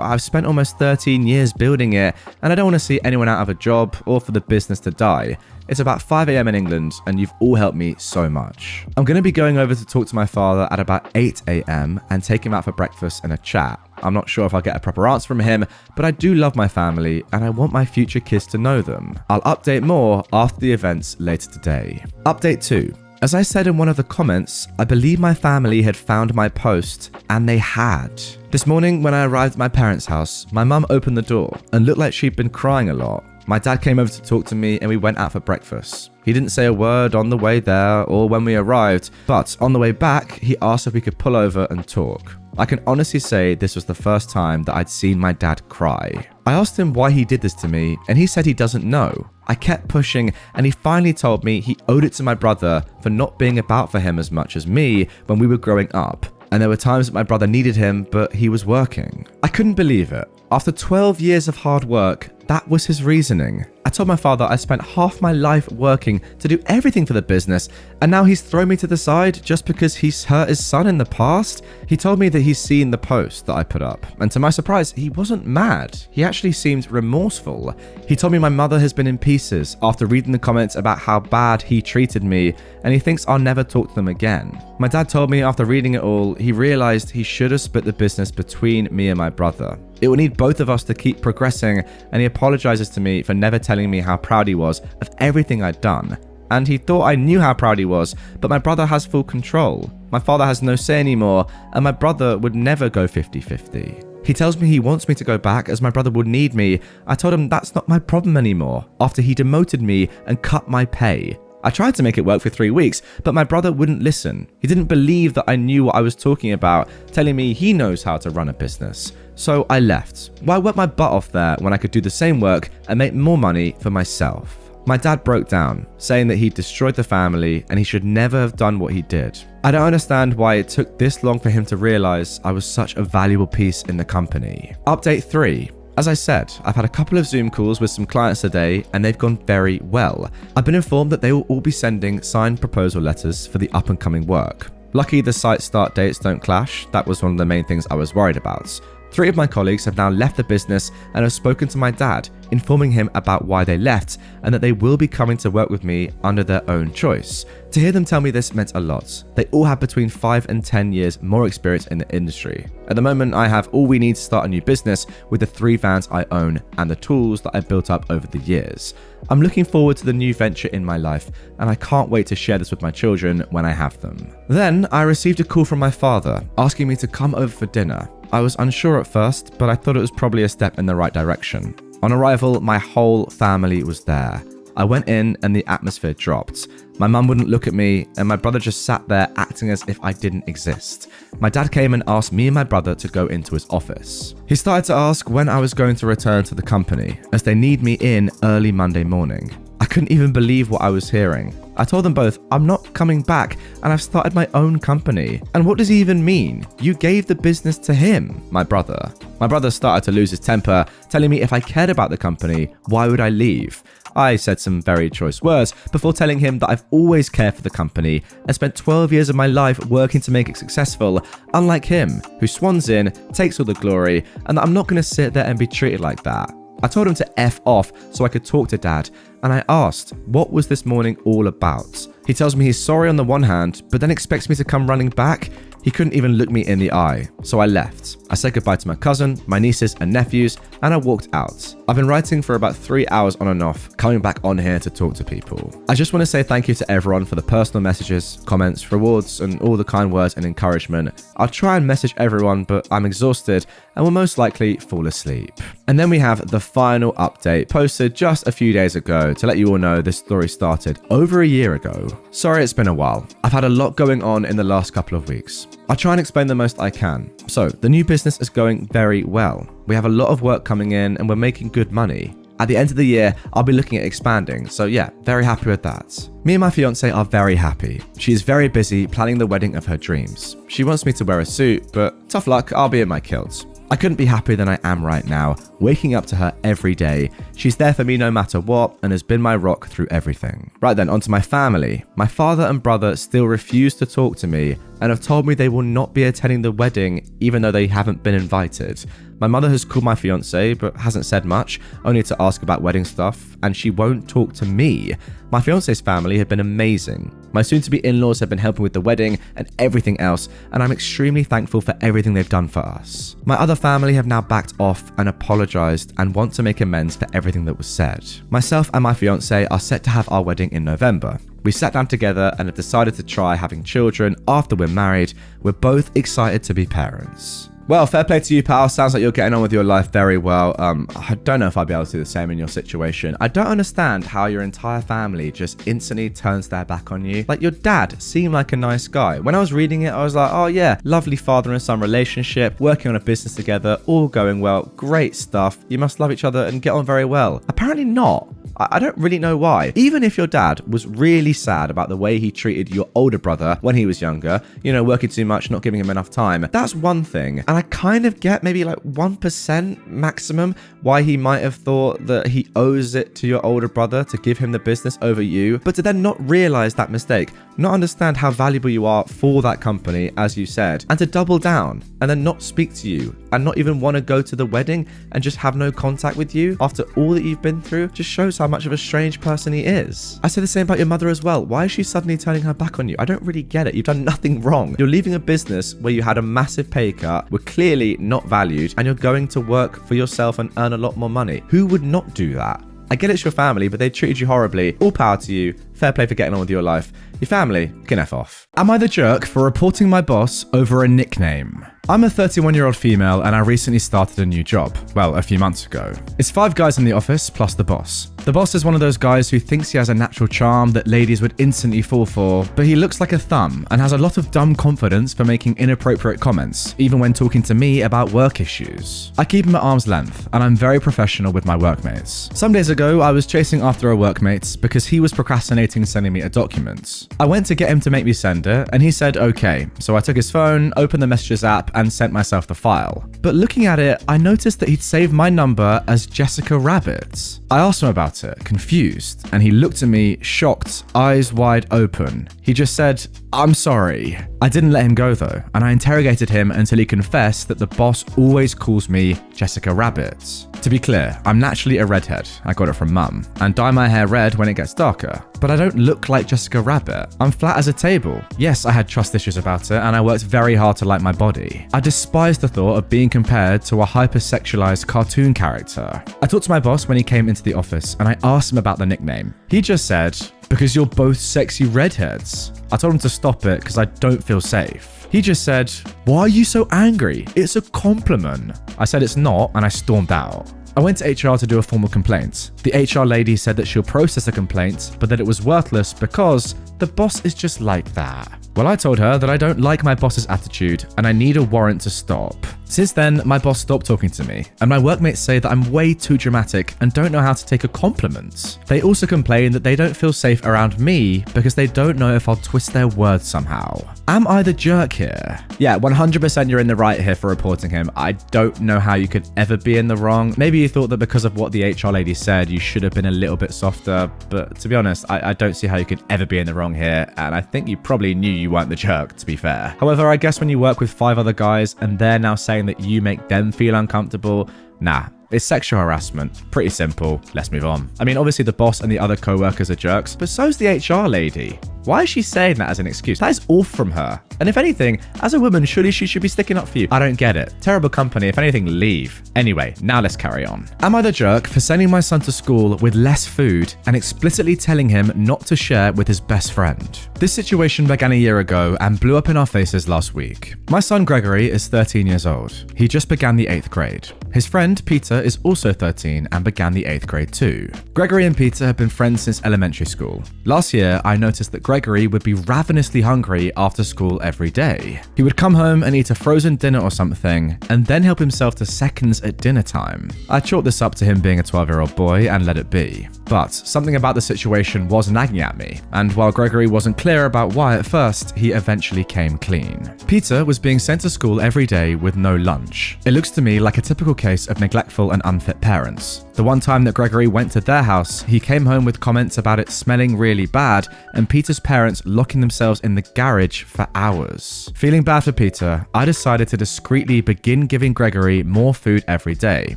I've spent almost 13 years building it, and I don't want to see anyone out of a job or for the business to die. It's about 5 a.m. in England, and you've all helped me so much. I'm going to be going over to talk to my father at about 8 a.m. and take him out for breakfast and a chat. I'm not sure if I'll get a proper answer from him, but I do love my family, and I want my future kids to know them. I'll update more after the events later today. Update 2. As I said in one of the comments, I believe my family had found my post, and they had. This morning when I arrived at my parents' house, my mum opened the door and looked like she'd been crying a lot. My dad came over to talk to me and we went out for breakfast. He didn't say a word on the way there or when we arrived, but on the way back, he asked if we could pull over and talk. I can honestly say this was the first time that I'd seen my dad cry. I asked him why he did this to me, and he said he doesn't know. I kept pushing, and he finally told me he owed it to my brother for not being about for him as much as me when we were growing up. And there were times that my brother needed him, but he was working. I couldn't believe it. After 12 years of hard work, that was his reasoning. I told my father I spent half my life working to do everything for the business, and now he's thrown me to the side just because he's hurt his son in the past. He told me that he's seen the post that I put up, and to my surprise, he wasn't mad. He actually seemed remorseful. He told me my mother has been in pieces after reading the comments about how bad he treated me, and he thinks I'll never talk to them again. My dad told me after reading it all, he realized he should have split the business between me and my brother. It would need both of us to keep progressing, and he apologizes to me for never telling me how proud he was of everything I'd done. And he thought I knew how proud he was, but my brother has full control. My father has no say anymore, and my brother would never go 50-50. He tells me he wants me to go back as my brother would need me. I told him that's not my problem anymore, after he demoted me and cut my pay. I tried to make it work for 3 weeks, but my brother wouldn't listen. He didn't believe that I knew what I was talking about, telling me he knows how to run a business. So I left. Why work my butt off there when I could do the same work and make more money for myself? My dad broke down, saying that he destroyed the family and he should never have done what he did. I don't understand why it took this long for him to realize I was such a valuable piece in the company. Update 3. As I said, I've had a couple of Zoom calls with some clients today and they've gone very well. I've been informed that they will all be sending signed proposal letters for the up and coming work. Lucky the site start dates don't clash. That was one of the main things I was worried about. 3 of my colleagues have now left the business and have spoken to my dad, informing him about why they left and that they will be coming to work with me under their own choice. To hear them tell me this meant a lot. They all have between 5 and 10 years more experience in the industry. At the moment, I have all we need to start a new business with the 3 vans I own and the tools that I've built up over the years. I'm looking forward to the new venture in my life, and I can't wait to share this with my children when I have them. Then I received a call from my father asking me to come over for dinner. I was unsure at first, but I thought it was probably a step in the right direction. On arrival, my whole family was there. I went in and the atmosphere dropped. My mum wouldn't look at me, and my brother just sat there acting as if I didn't exist. My dad came and asked me and my brother to go into his office. He started to ask when I was going to return to the company, as they need me in early Monday morning. I couldn't even believe what I was hearing. I told them both, I'm not coming back and I've started my own company. And what does he even mean? You gave the business to him, my brother. My brother started to lose his temper, telling me if I cared about the company, why would I leave? I said some very choice words before telling him that I've always cared for the company and spent 12 years of my life working to make it successful, unlike him, who swans in, takes all the glory, and that I'm not going to sit there and be treated like that. I told him to F off so I could talk to dad, and I asked, what was this morning all about? He tells me he's sorry on the one hand, but then expects me to come running back. He couldn't even look me in the eye, so I left. I said goodbye to my cousin, my nieces and nephews, and I walked out. I've been writing for about 3 hours on and off, coming back on here to talk to people. I just want to say thank you to everyone for the personal messages, comments, rewards, and all the kind words and encouragement. I'll try and message everyone, but I'm exhausted and will most likely fall asleep. And then we have the final update, posted just a few days ago to let you all know this story started over a year ago. Sorry it's been a while. I've had a lot going on in the last couple of weeks. I'll try and explain the most I can. So, the new business is going very well. We have a lot of work coming in and we're making good money. At the end of the year, I'll be looking at expanding, so yeah, very happy with that. Me and my fiance are very happy. She is very busy planning the wedding of her dreams. She wants me to wear a suit, but tough luck, I'll be in my kilt. I couldn't be happier than I am right now. waking up to her every day. She's there for me no matter what and has been my rock through everything. Right then, onto my family. My father and brother still refuse to talk to me and have told me they will not be attending the wedding even though they haven't been invited. My mother has called my fiance but hasn't said much, only to ask about wedding stuff, and she won't talk to me. My fiance's family have been amazing. My soon-to-be in-laws have been helping with the wedding and everything else, and I'm extremely thankful for everything they've done for us. My other family have now backed off and apologized and want to make amends for everything that was said. Myself and my fiance are set to have our wedding in November. We sat down together and have decided to try having children after we're married. We're both excited to be parents. Well, fair play to you, pal. Sounds like you're getting on with your life very well. I don't know if I'd be able to do the same in your situation. I don't understand how your entire family just instantly turns their back on you. Like, your dad seemed like a nice guy. When I was reading it, I was like, oh yeah, lovely father and son relationship, working on a business together, all going well, great stuff. You must love each other and get on very well. Apparently not. I don't really know why. Even if your dad was really sad about the way he treated your older brother when he was younger, you know, working too much, not giving him enough time, that's one thing. And I kind of get maybe like 1% maximum why he might have thought that he owes it to your older brother to give him the business over you, but to then not realize that mistake, not understand how valuable you are for that company, as you said, and to double down and then not speak to you and not even want to go to the wedding and just have no contact with you after all that you've been through, just shows how much of a strange person he is. I say the same about your mother as well. Why is she suddenly turning her back on you? I don't really get it. You've done nothing wrong. You're leaving a business where you had a massive pay cut, were clearly not valued, and you're going to work for yourself and earn a lot more money. Who would not do that? I get it's your family, but they treated you horribly. All power to you. Fair play for getting on with your life. Your family can F off. Am I the jerk for reporting my boss over a nickname? I'm a 31-year-old female and I recently started a new job. Well, a few months ago. It's 5 guys in the office plus the boss. The boss is one of those guys who thinks he has a natural charm that ladies would instantly fall for, but he looks like a thumb and has a lot of dumb confidence for making inappropriate comments, even when talking to me about work issues. I keep him at arm's length and I'm very professional with my workmates. Some days ago, I was chasing after a workmate because he was procrastinating sending me a document. I went to get him to make me send it and he said okay, so I took his phone, opened the messages app and sent myself the file. But looking at it, I noticed that he'd saved my number as Jessica Rabbit. I asked him about it, confused, and he looked at me, shocked, eyes wide open. He just said, "I'm sorry." I didn't let him go though, and I interrogated him until he confessed that the boss always calls me Jessica Rabbit. To be clear, I'm naturally a redhead, I got it from mum, and dye my hair red when it gets darker. But I don't look like Jessica Rabbit. I'm flat as a table. Yes, I had trust issues about it, and I worked very hard to like my body. I despise the thought of being compared to a hypersexualized cartoon character. I talked to my boss when he came into the office, and I asked him about the nickname. He just said, "Because you're both sexy redheads." I told him to stop it because I don't feel safe. He just said, "Why are you so angry? It's a compliment." I said it's not, and I stormed out. I went to HR to do a formal complaint. The HR lady said that she'll process the complaint, but that it was worthless because the boss is just like that. Well, I told her that I don't like my boss's attitude and I need a warrant to stop. Since then, my boss stopped talking to me, and my workmates say that I'm way too dramatic and don't know how to take a compliment. They also complain that they don't feel safe around me because they don't know if I'll twist their words somehow. Am I the jerk here? Yeah, 100% you're in the right here for reporting him. I don't know how you could ever be in the wrong. Maybe you thought that because of what the HR lady said, you should have been a little bit softer, but to be honest, I don't see how you could ever be in the wrong here, and I think you probably knew you weren't the jerk, to be fair. However, I guess when you work with 5 other guys and they're now saying that you make them feel uncomfortable, nah. It's sexual harassment. Pretty simple. Let's move on. I mean, obviously the boss and the other co-workers are jerks, but so's the HR lady. Why is she saying that as an excuse? That is off from her. And if anything, as a woman, surely she should be sticking up for you. I don't get it. Terrible company. If anything, leave. Anyway, now let's carry on. Am I the jerk for sending my son to school with less food and explicitly telling him not to share with his best friend? This situation began a year ago and blew up in our faces last week. My son Gregory is 13 years old. He just began the 8th grade. His friend Peter is also 13 and began the 8th grade too. Gregory and Peter have been friends since elementary school. Last year, I noticed that Gregory would be ravenously hungry after school every day. He would come home and eat a frozen dinner or something, and then help himself to seconds at dinner time. I chalked this up to him being a 12-year-old boy and let it be. But something about the situation was nagging at me, and while Gregory wasn't clear about why at first, he eventually came clean. Peter was being sent to school every day with no lunch. It looks to me like a typical kid case of neglectful and unfit parents. The one time that Gregory went to their house, he came home with comments about it smelling really bad and Peter's parents locking themselves in the garage for hours. Feeling bad for Peter, I decided to discreetly begin giving Gregory more food every day,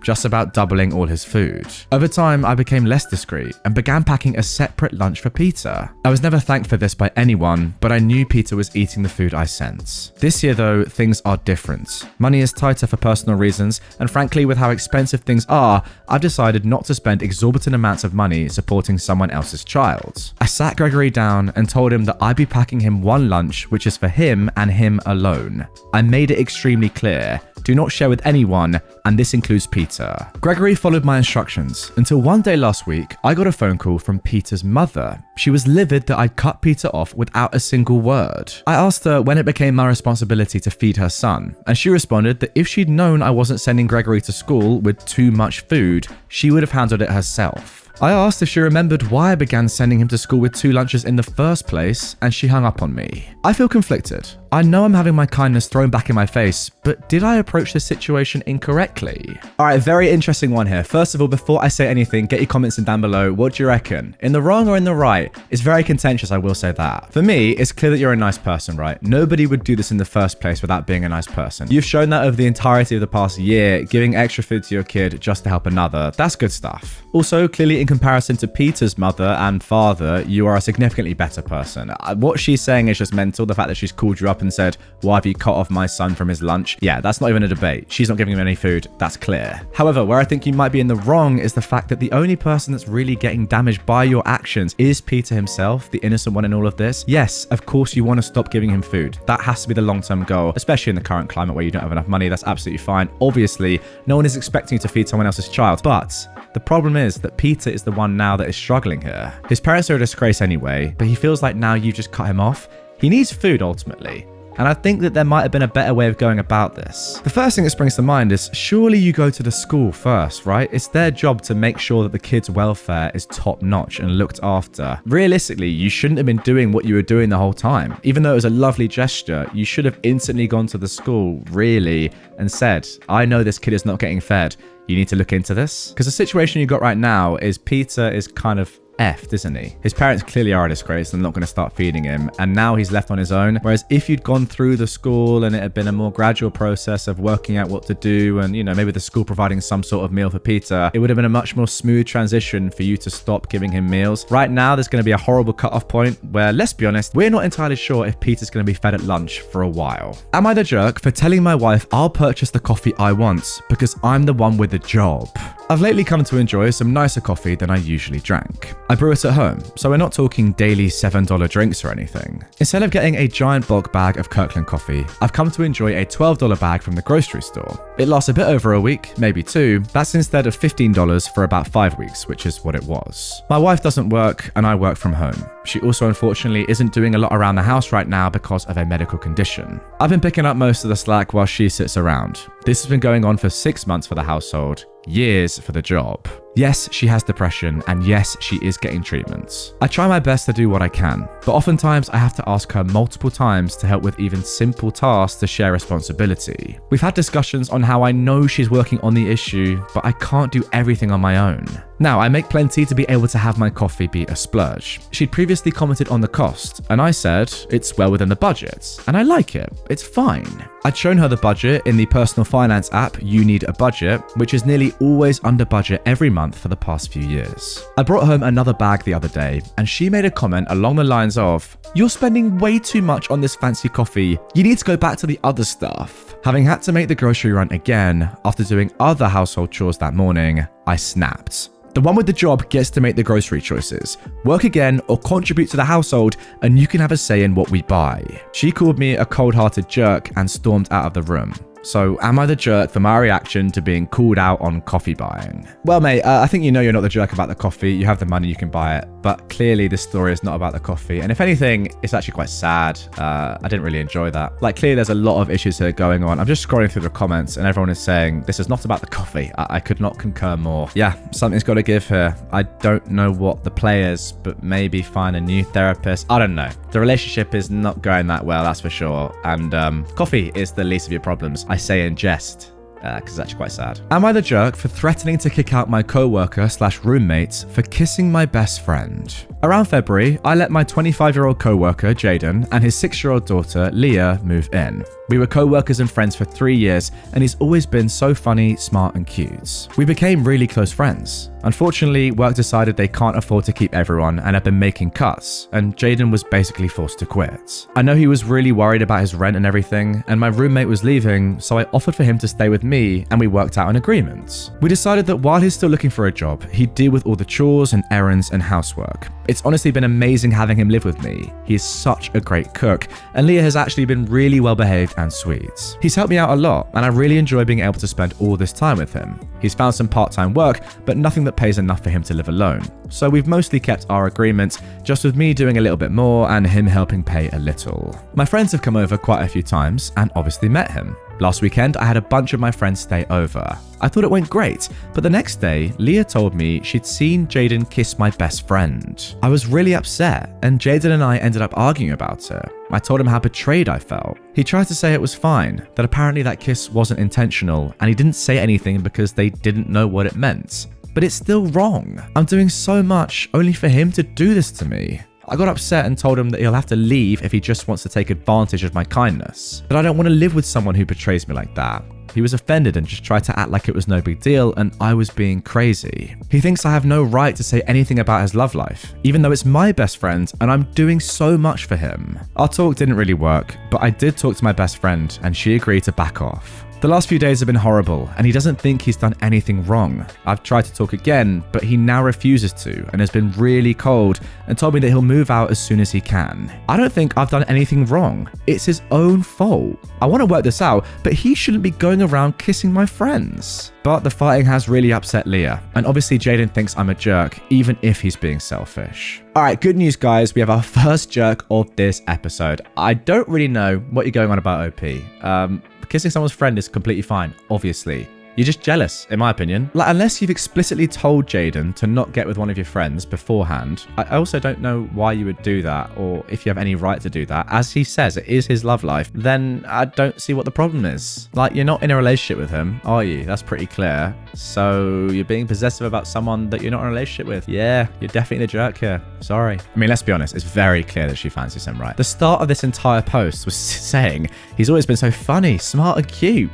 just about doubling all his food. Over time, I became less discreet and began packing a separate lunch for Peter. I was never thanked for this by anyone, but I knew Peter was eating the food I sent. This year though, things are different. Money is tighter for personal reasons, and frankly, with how expensive things are, I've decided not to spend exorbitant amounts of money supporting someone else's child. I sat Gregory down and told him that I'd be packing him one lunch, which is for him and him alone. I made it extremely clear. Do not share with anyone, and this includes Peter. Gregory followed my instructions until one day last week, I got a phone call from Peter's mother. She was livid that I'd cut Peter off without a single word. I asked her when it became my responsibility to feed her son, and she responded that if she'd known I wasn't sending Gregory to school with too much food, she would have handled it herself. I asked if she remembered why I began sending him to school with 2 lunches in the first place, and she hung up on me. I feel conflicted. I know I'm having my kindness thrown back in my face, but did I approach this situation incorrectly? Alright, very interesting one here. First of all, before I say anything, get your comments in down below. What do you reckon? In the wrong or in the right? It's very contentious, I will say that. For me, it's clear that you're a nice person, right? Nobody would do this in the first place without being a nice person. You've shown that over the entirety of the past year, giving extra food to your kid just to help another. That's good stuff. Also, clearly in comparison to Peter's mother and father, you are a significantly better person. What she's saying is just mental. The fact that she's called you up and said, why have you cut off my son from his lunch? Yeah, that's not even a debate. She's not giving him any food. That's clear. However, where I think you might be in the wrong is the fact that the only person that's really getting damaged by your actions is Peter himself, the innocent one in all of this. Yes, of course you want to stop giving him food. That has to be the long-term goal, especially in the current climate where you don't have enough money. That's absolutely fine. Obviously, no one is expecting you to feed someone else's child, but the problem is that Peter is the one now that is struggling here. His parents are a disgrace anyway, but he feels like now you've just cut him off. He needs food ultimately. And I think that there might have been a better way of going about this. The first thing that springs to mind is surely you go to the school first, right? It's their job to make sure that the kid's welfare is top notch and looked after. Realistically, you shouldn't have been doing what you were doing the whole time. Even though it was a lovely gesture, you should have instantly gone to the school, really, and said, I know this kid is not getting fed. You need to look into this. Because the situation you got right now is Peter is kind of effed, isn't he? His parents clearly are a disgrace and not going to start feeding him, and now he's left on his own. Whereas if you'd gone through the school and it had been a more gradual process of working out what to do, and maybe the school providing some sort of meal for Peter, it would have been a much more smooth transition for you to stop giving him meals. Right now, there's going to be a horrible cutoff point where, let's be honest, we're not entirely sure if Peter's going to be fed at lunch for a while. Am I the jerk for telling my wife I'll purchase the coffee I want because I'm the one with the job? I've lately come to enjoy some nicer coffee than I usually drank. I brew it at home, so we're not talking daily $7 drinks or anything. Instead of getting a giant bulk bag of Kirkland coffee, I've come to enjoy a $12 bag from the grocery store. It lasts a bit over a week, maybe 2. That's instead of $15 for about 5 weeks, which is what it was. My wife doesn't work, and I work from home. She also unfortunately isn't doing a lot around the house right now because of a medical condition. I've been picking up most of the slack while she sits around. This has been going on for 6 months for the household. Years for the job. Yes, she has depression, and yes, she is getting treatments. I try my best to do what I can, but oftentimes I have to ask her multiple times to help with even simple tasks to share responsibility. We've had discussions on how I know she's working on the issue, but I can't do everything on my own. Now, I make plenty to be able to have my coffee be a splurge. She'd previously commented on the cost, and I said, it's well within the budget, and I like it, it's fine. I'd shown her the budget in the personal finance app, You Need a Budget, which is nearly always under budget every month for the past few years. I brought home another bag the other day, and she made a comment along the lines of, you're spending way too much on this fancy coffee, you need to go back to the other stuff. Having had to make the grocery run again after doing other household chores that morning, I snapped. The one with the job gets to make the grocery choices. Work again or contribute to the household and you can have a say in what we buy. She called me a cold-hearted jerk and stormed out of the room. So am I the jerk for my reaction to being called out on coffee buying? Well, mate, I think you're not the jerk about the coffee. You have the money, you can buy it. But clearly this story is not about the coffee. And if anything, it's actually quite sad. I didn't really enjoy that. Like, clearly there's a lot of issues here going on. I'm just scrolling through the comments and everyone is saying, this is not about the coffee. I could not concur more. Yeah, something's got to give here. I don't know what the play is, but maybe find a new therapist. I don't know. The relationship is not going that well, that's for sure. And coffee is the least of your problems. I say in jest. because it's actually quite sad. Am I the jerk for threatening to kick out my co-worker/roommate for kissing my best friend? Around February, I let my 25-year-old co-worker, Jaden, and his 6-year-old daughter, Leah, move in. We were co-workers and friends for 3 years, and he's always been so funny, smart, and cute. We became really close friends. Unfortunately, work decided they can't afford to keep everyone and have been making cuts, and Jaden was basically forced to quit. I know he was really worried about his rent and everything, and my roommate was leaving, so I offered for him to stay with me, and we worked out an agreement. We decided that while he's still looking for a job, he'd deal with all the chores and errands and housework. It's honestly been amazing having him live with me. He is such a great cook, and Leah has actually been really well behaved and sweet. He's helped me out a lot, and I really enjoy being able to spend all this time with him. He's found some part-time work, but nothing that pays enough for him to live alone. So we've mostly kept our agreement, just with me doing a little bit more and him helping pay a little. My friends have come over quite a few times and obviously met him. Last weekend, I had a bunch of my friends stay over. I thought it went great, but the next day, Leah told me she'd seen Jaden kiss my best friend. I was really upset, and Jaden and I ended up arguing about it. I told him how betrayed I felt. He tried to say it was fine, that apparently that kiss wasn't intentional, and he didn't say anything because they didn't know what it meant. But it's still wrong. I'm doing so much only for him to do this to me. I got upset and told him that he'll have to leave if he just wants to take advantage of my kindness. But I don't want to live with someone who betrays me like that. He was offended and just tried to act like it was no big deal and I was being crazy. He thinks I have no right to say anything about his love life, even though it's my best friend and I'm doing so much for him. Our talk didn't really work, but I did talk to my best friend and she agreed to back off. The last few days have been horrible, and he doesn't think he's done anything wrong. I've tried to talk again, but he now refuses to and has been really cold and told me that he'll move out as soon as he can. I don't think I've done anything wrong. It's his own fault. I want to work this out, but he shouldn't be going around kissing my friends. But the fighting has really upset Leah, and obviously Jaden thinks I'm a jerk, even if he's being selfish. Alright, good news guys, we have our first jerk of this episode. I don't really know what you're going on about, OP. Kissing someone's friend is completely fine, obviously. You're just jealous, in my opinion. Like, unless you've explicitly told Jaden to not get with one of your friends beforehand, I also don't know why you would do that, or if you have any right to do that. As he says, it is his love life. Then I don't see what the problem is. Like, you're not in a relationship with him, are you? That's pretty clear. So you're being possessive about someone that you're not in a relationship with. Yeah, you're definitely the jerk here. Sorry. I mean, let's be honest. It's very clear that she fancies him, right? The start of this entire post was saying he's always been so funny, smart, and cute.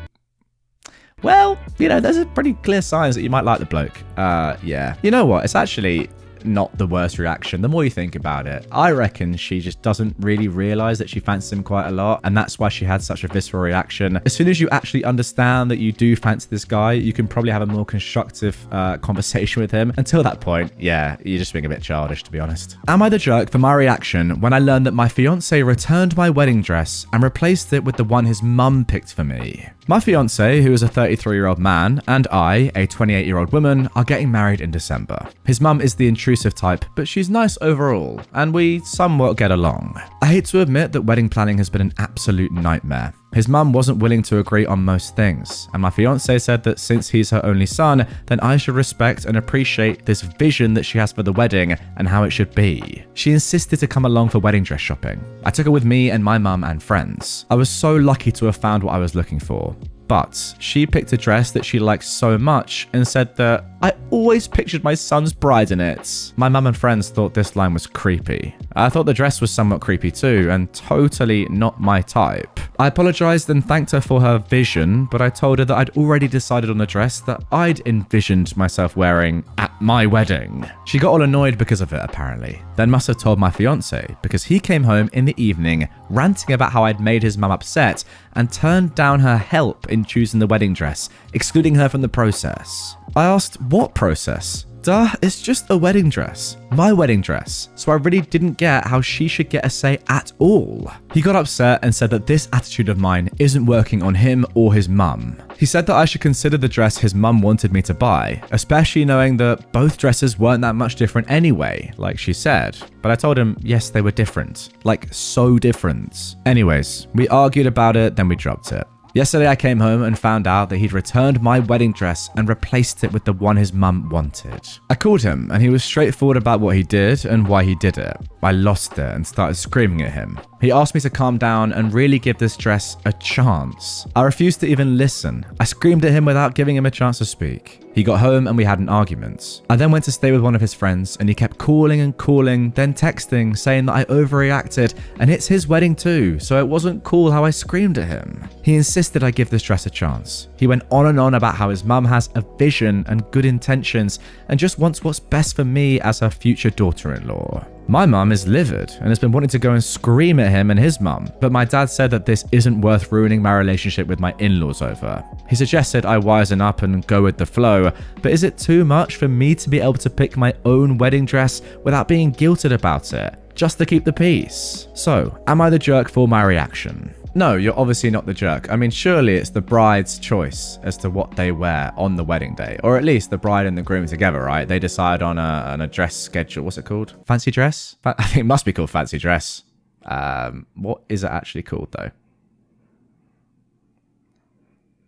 Well, you know, there's a pretty clear signs that you might like the bloke. Yeah. You know what? It's actually not the worst reaction. The more you think about it, I reckon she just doesn't really realize that she fancies him quite a lot, and that's why she had such a visceral reaction. As soon as you actually understand that you do fancy this guy, you can probably have a more constructive conversation with him. Until that point, yeah, you're just being a bit childish, to be honest. Am I the jerk for my reaction when I learned that my fiance returned my wedding dress and replaced it with the one his mum picked for me? My fiance, who is a 33-year-old man, and I, a 28-year-old woman, are getting married in December. His mum is the intrusive type, but she's nice overall, and we somewhat get along. I hate to admit that wedding planning has been an absolute nightmare. His mum wasn't willing to agree on most things, and my fiance said that since he's her only son, then I should respect and appreciate this vision that she has for the wedding and how it should be. She insisted to come along for wedding dress shopping. I took her with me and my mum and friends. I was so lucky to have found what I was looking for. But she picked a dress that she liked so much and said that I always pictured my son's bride in it. My mum and friends thought this line was creepy. I thought the dress was somewhat creepy too, and totally not my type. I apologized and thanked her for her vision, but I told her that I'd already decided on the dress that I'd envisioned myself wearing at my wedding. She got all annoyed because of it, apparently. Then must have told my fiance, because he came home in the evening ranting about how I'd made his mum upset and turned down her help in choosing the wedding dress, excluding her from the process. I asked, what process? Duh, it's just a wedding dress. My wedding dress. So I really didn't get how she should get a say at all. He got upset and said that this attitude of mine isn't working on him or his mum. He said that I should consider the dress his mum wanted me to buy, especially knowing that both dresses weren't that much different anyway, like she said. But I told him, yes, they were different. Like, so different. Anyways, we argued about it, then we dropped it. Yesterday I came home and found out that he'd returned my wedding dress and replaced it with the one his mum wanted. I called him and he was straightforward about what he did and why he did it. I lost it and started screaming at him. He asked me to calm down and really give this dress a chance. I refused to even listen. I screamed at him without giving him a chance to speak. He got home and we had an argument. I then went to stay with one of his friends and he kept calling and calling, then texting saying that I overreacted and it's his wedding too, so it wasn't cool how I screamed at him. He insisted I give this dress a chance. He went on and on about how his mum has a vision and good intentions and just wants what's best for me as her future daughter-in-law. My mum is livid and has been wanting to go and scream at him and his mum, but my dad said that this isn't worth ruining my relationship with my in-laws over. He suggested I wisen up and go with the flow, but is it too much for me to be able to pick my own wedding dress without being guilted about it, just to keep the peace? So, am I the jerk for my reaction? No, you're obviously not the jerk. I mean, surely it's the bride's choice as to what they wear on the wedding day. Or at least the bride and the groom together, right? They decide on a dress schedule. What's it called? Fancy dress? I think it must be called fancy dress. What is it actually called, though?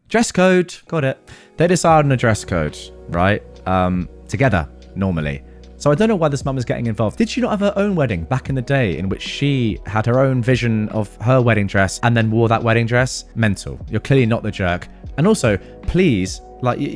Dress code. Got it. They decide on a dress code, right? Together, normally. So I don't know why this mum is getting involved. Did she not have her own wedding back in the day in which she had her own vision of her wedding dress and then wore that wedding dress? Mental. You're clearly not the jerk. And also, please,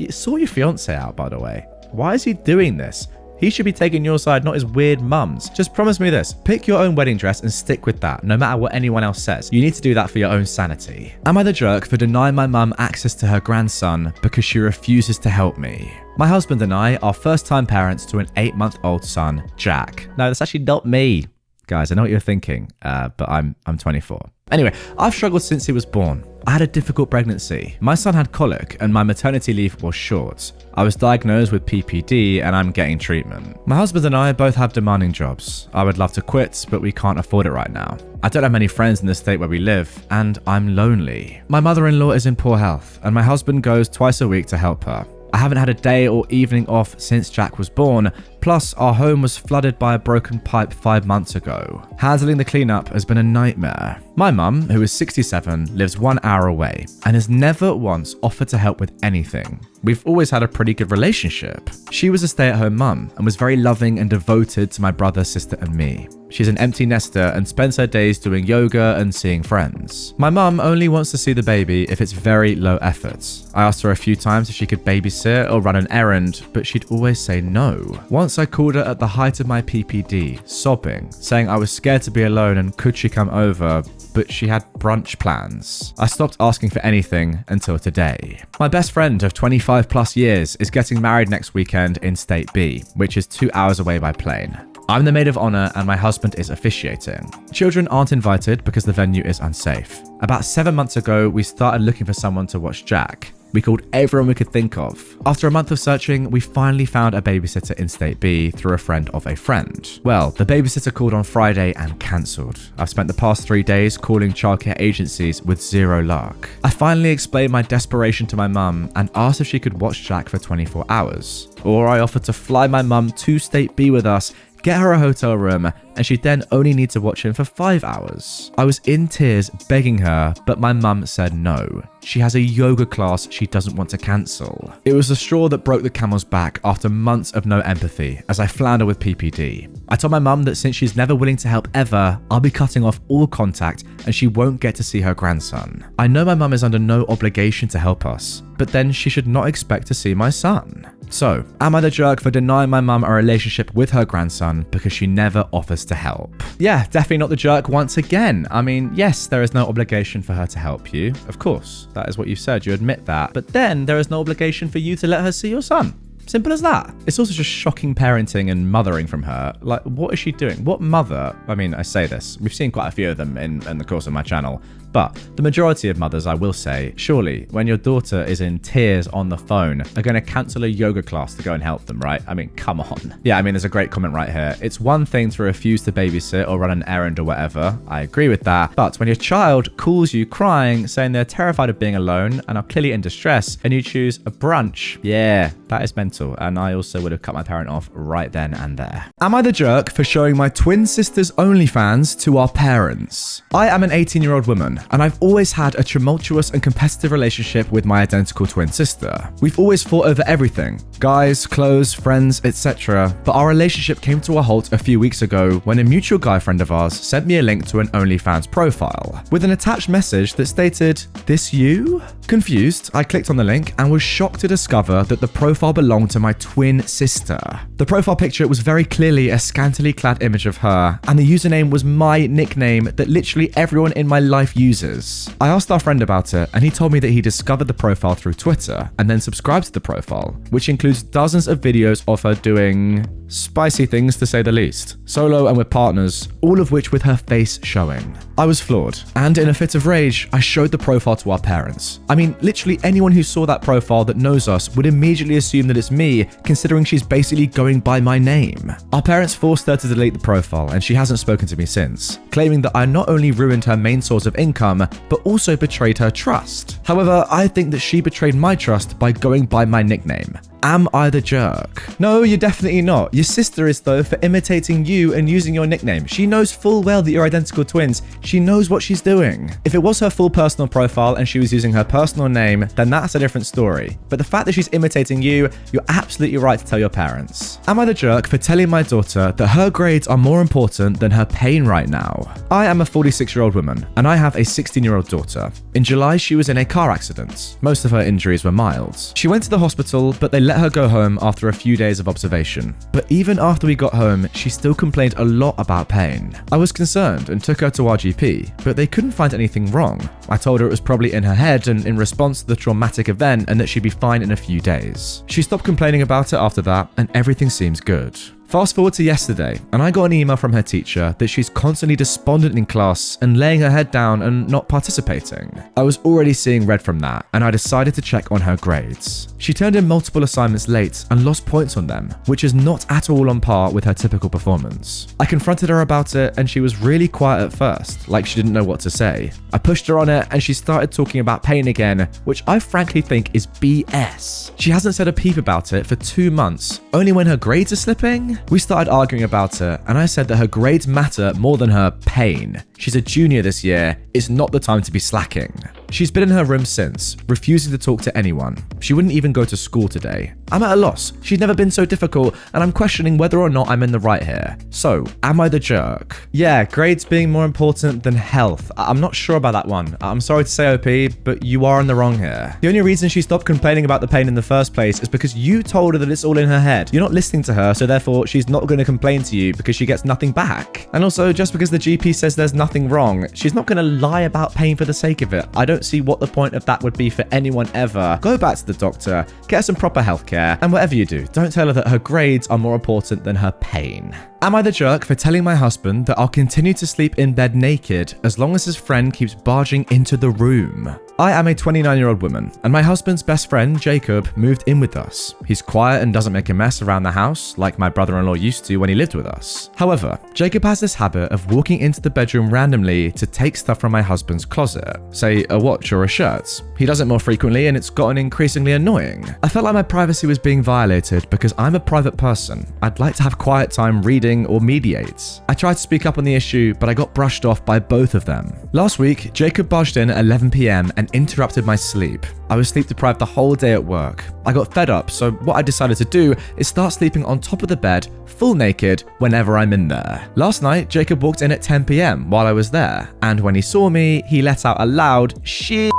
sort your fiance out, by the way. Why is he doing this? He should be taking your side, not his weird mum's. Just promise me this. Pick your own wedding dress and stick with that, no matter what anyone else says. You need to do that for your own sanity. Am I the jerk for denying my mum access to her grandson because she refuses to help me? My husband and I are first-time parents to an 8-month-old son, Jack. No, that's actually not me. Guys, I know what you're thinking, but I'm 24. Anyway, I've struggled since he was born. I had a difficult pregnancy. My son had colic and my maternity leave was short. I was diagnosed with PPD and I'm getting treatment. My husband and I both have demanding jobs. I would love to quit, but we can't afford it right now. I don't have many friends in the state where we live, and I'm lonely. My mother-in-law is in poor health, and my husband goes twice a week to help her. I haven't had a day or evening off since Jack was born, plus our home was flooded by a broken pipe 5 months ago. Handling the cleanup has been a nightmare. My mum, who is 67, lives 1 hour away and has never once offered to help with anything. We've always had a pretty good relationship. She was a stay-at-home mum and was very loving and devoted to my brother, sister and me. She's an empty nester and spends her days doing yoga and seeing friends. My mum only wants to see the baby if it's very low effort. I asked her a few times if she could babysit or run an errand, but she'd always say no. Once I called her at the height of my PPD, sobbing, saying I was scared to be alone and could she come over, but she had brunch plans. I stopped asking for anything until today. My best friend of 25 plus years is getting married next weekend in State B, which is 2 hours away by plane. I'm the maid of honor and my husband is officiating. Children aren't invited because the venue is unsafe. About 7 months ago, we started looking for someone to watch Jack. We called everyone we could think of. After a month of searching, we finally found a babysitter in State B through a friend of a friend. Well, the babysitter called on Friday and cancelled. I've spent the past 3 days calling childcare agencies with zero luck. I finally explained my desperation to my mum and asked if she could watch Jack for 24 hours. Or I offered to fly my mum to State B with us, get her a hotel room, and she'd then only need to watch him for 5 hours. I was in tears begging her, but my mum said no. She has a yoga class she doesn't want to cancel. It was the straw that broke the camel's back after months of no empathy as I flounder with PPD. I told my mum that since she's never willing to help ever, I'll be cutting off all contact and she won't get to see her grandson. I know my mum is under no obligation to help us, but then she should not expect to see my son. So, am I the jerk for denying my mum a relationship with her grandson because she never offers to help? Yeah, definitely not the jerk once again. I mean, yes, there is no obligation for her to help you. Of course, that is what you said, you admit that. But then there is no obligation for you to let her see your son. Simple as that. It's also just shocking parenting and mothering from her. Like, what is she doing? What mother? I mean, I say this. We've seen quite a few of them in the course of my channel. But the majority of mothers, I will say, surely when your daughter is in tears on the phone, are going to cancel a yoga class to go and help them, right? I mean, come on. Yeah, I mean, there's a great comment right here. It's one thing to refuse to babysit or run an errand or whatever. I agree with that. But when your child calls you crying, saying they're terrified of being alone and are clearly in distress, and you choose a brunch, yeah, that is mental. And I also would have cut my parent off right then and there. Am I the jerk for showing my twin sister's OnlyFans to our parents? I am an 18-year-old woman woman, and I've always had a tumultuous and competitive relationship with my identical twin sister. We've always fought over everything, guys, clothes, friends, etc. But our relationship came to a halt a few weeks ago when a mutual guy friend of ours sent me a link to an OnlyFans profile with an attached message that stated, "This you?" Confused, I clicked on the link and was shocked to discover that the profile belonged to my twin sister. The profile picture was very clearly a scantily clad image of her, and the username was my nickname that literally everyone in my life uses. I asked our friend about it, and he told me that he discovered the profile through Twitter and then subscribed to the profile, which includes dozens of videos of her doing spicy things, to say the least, solo and with partners, all of which with her face showing. I was floored, and in a fit of rage, I showed the profile to our parents. I mean, literally anyone who saw that profile that knows us would immediately assume that it's me, considering she's basically going by my name. Our parents forced her to delete the profile, and she hasn't spoken to me since, claiming that I not only ruined her main source of income, but also betrayed her trust. However, I think that she betrayed my trust by going by my nickname. Am I the jerk? No, you're definitely not. Your sister is, though, for imitating you and using your nickname. She knows full well that you're identical twins. She knows what she's doing. If it was her full personal profile and she was using her personal name, then that's a different story. But the fact that she's imitating you, you're absolutely right to tell your parents. Am I the jerk for telling my daughter that her grades are more important than her pain right now? I am a 46-year-old woman, and I have a 16-year-old daughter. In July, she was in a car accident. Most of her injuries were mild. She went to the hospital, but they let her go home after a few days of observation. But even after we got home, she still complained a lot about pain. I was concerned and took her to our GP, but they couldn't find anything wrong. I told her it was probably in her head and in response to the traumatic event, and that she'd be fine in a few days. She stopped complaining about it after that, and everything seems good. Fast forward to yesterday, and I got an email from her teacher that she's constantly despondent in class and laying her head down and not participating. I was already seeing red from that, and I decided to check on her grades. She turned in multiple assignments late and lost points on them, which is not at all on par with her typical performance. I confronted her about it, and she was really quiet at first, like she didn't know what to say. I pushed her on it, and she started talking about pain again, which I frankly think is BS. She hasn't said a peep about it for 2 months, only when her grades are slipping? We started arguing about it, and I said that her grades matter more than her pain. She's a junior this year, it's not the time to be slacking. She's been in her room since, refusing to talk to anyone. She wouldn't even go to school today. I'm at a loss. She's never been so difficult, and I'm questioning whether or not I'm in the right here. So, am I the jerk? Yeah, grades being more important than health. I'm not sure about that one. I'm sorry to say, OP, but you are in the wrong here. The only reason she stopped complaining about the pain in the first place is because you told her that it's all in her head. You're not listening to her, so therefore she's not going to complain to you because she gets nothing back. And also, just because the GP says there's nothing wrong, she's not going to lie about pain for the sake of it. I don't see what the point of that would be for anyone ever. Go back to the doctor, get her some proper healthcare, and whatever you do, don't tell her that her grades are more important than her pain. Am I the jerk for telling my husband that I'll continue to sleep in bed naked as long as his friend keeps barging into the room? I am a 29-year-old woman, and my husband's best friend, Jacob, moved in with us. He's quiet and doesn't make a mess around the house, like my brother-in-law used to when he lived with us. However, Jacob has this habit of walking into the bedroom randomly to take stuff from my husband's closet, say a watch or a shirt. He does it more frequently, and it's gotten increasingly annoying. I felt like my privacy was being violated because I'm a private person. I'd like to have quiet time reading or mediate. I tried to speak up on the issue, but I got brushed off by both of them. Last week, Jacob barged in at 11 p.m. and interrupted my sleep. I was sleep deprived the whole day at work. I got fed up, so what I decided to do is start sleeping on top of the bed, full naked, whenever I'm in there. Last night, Jacob walked in at 10 p.m. while I was there, and when he saw me, he let out a loud shit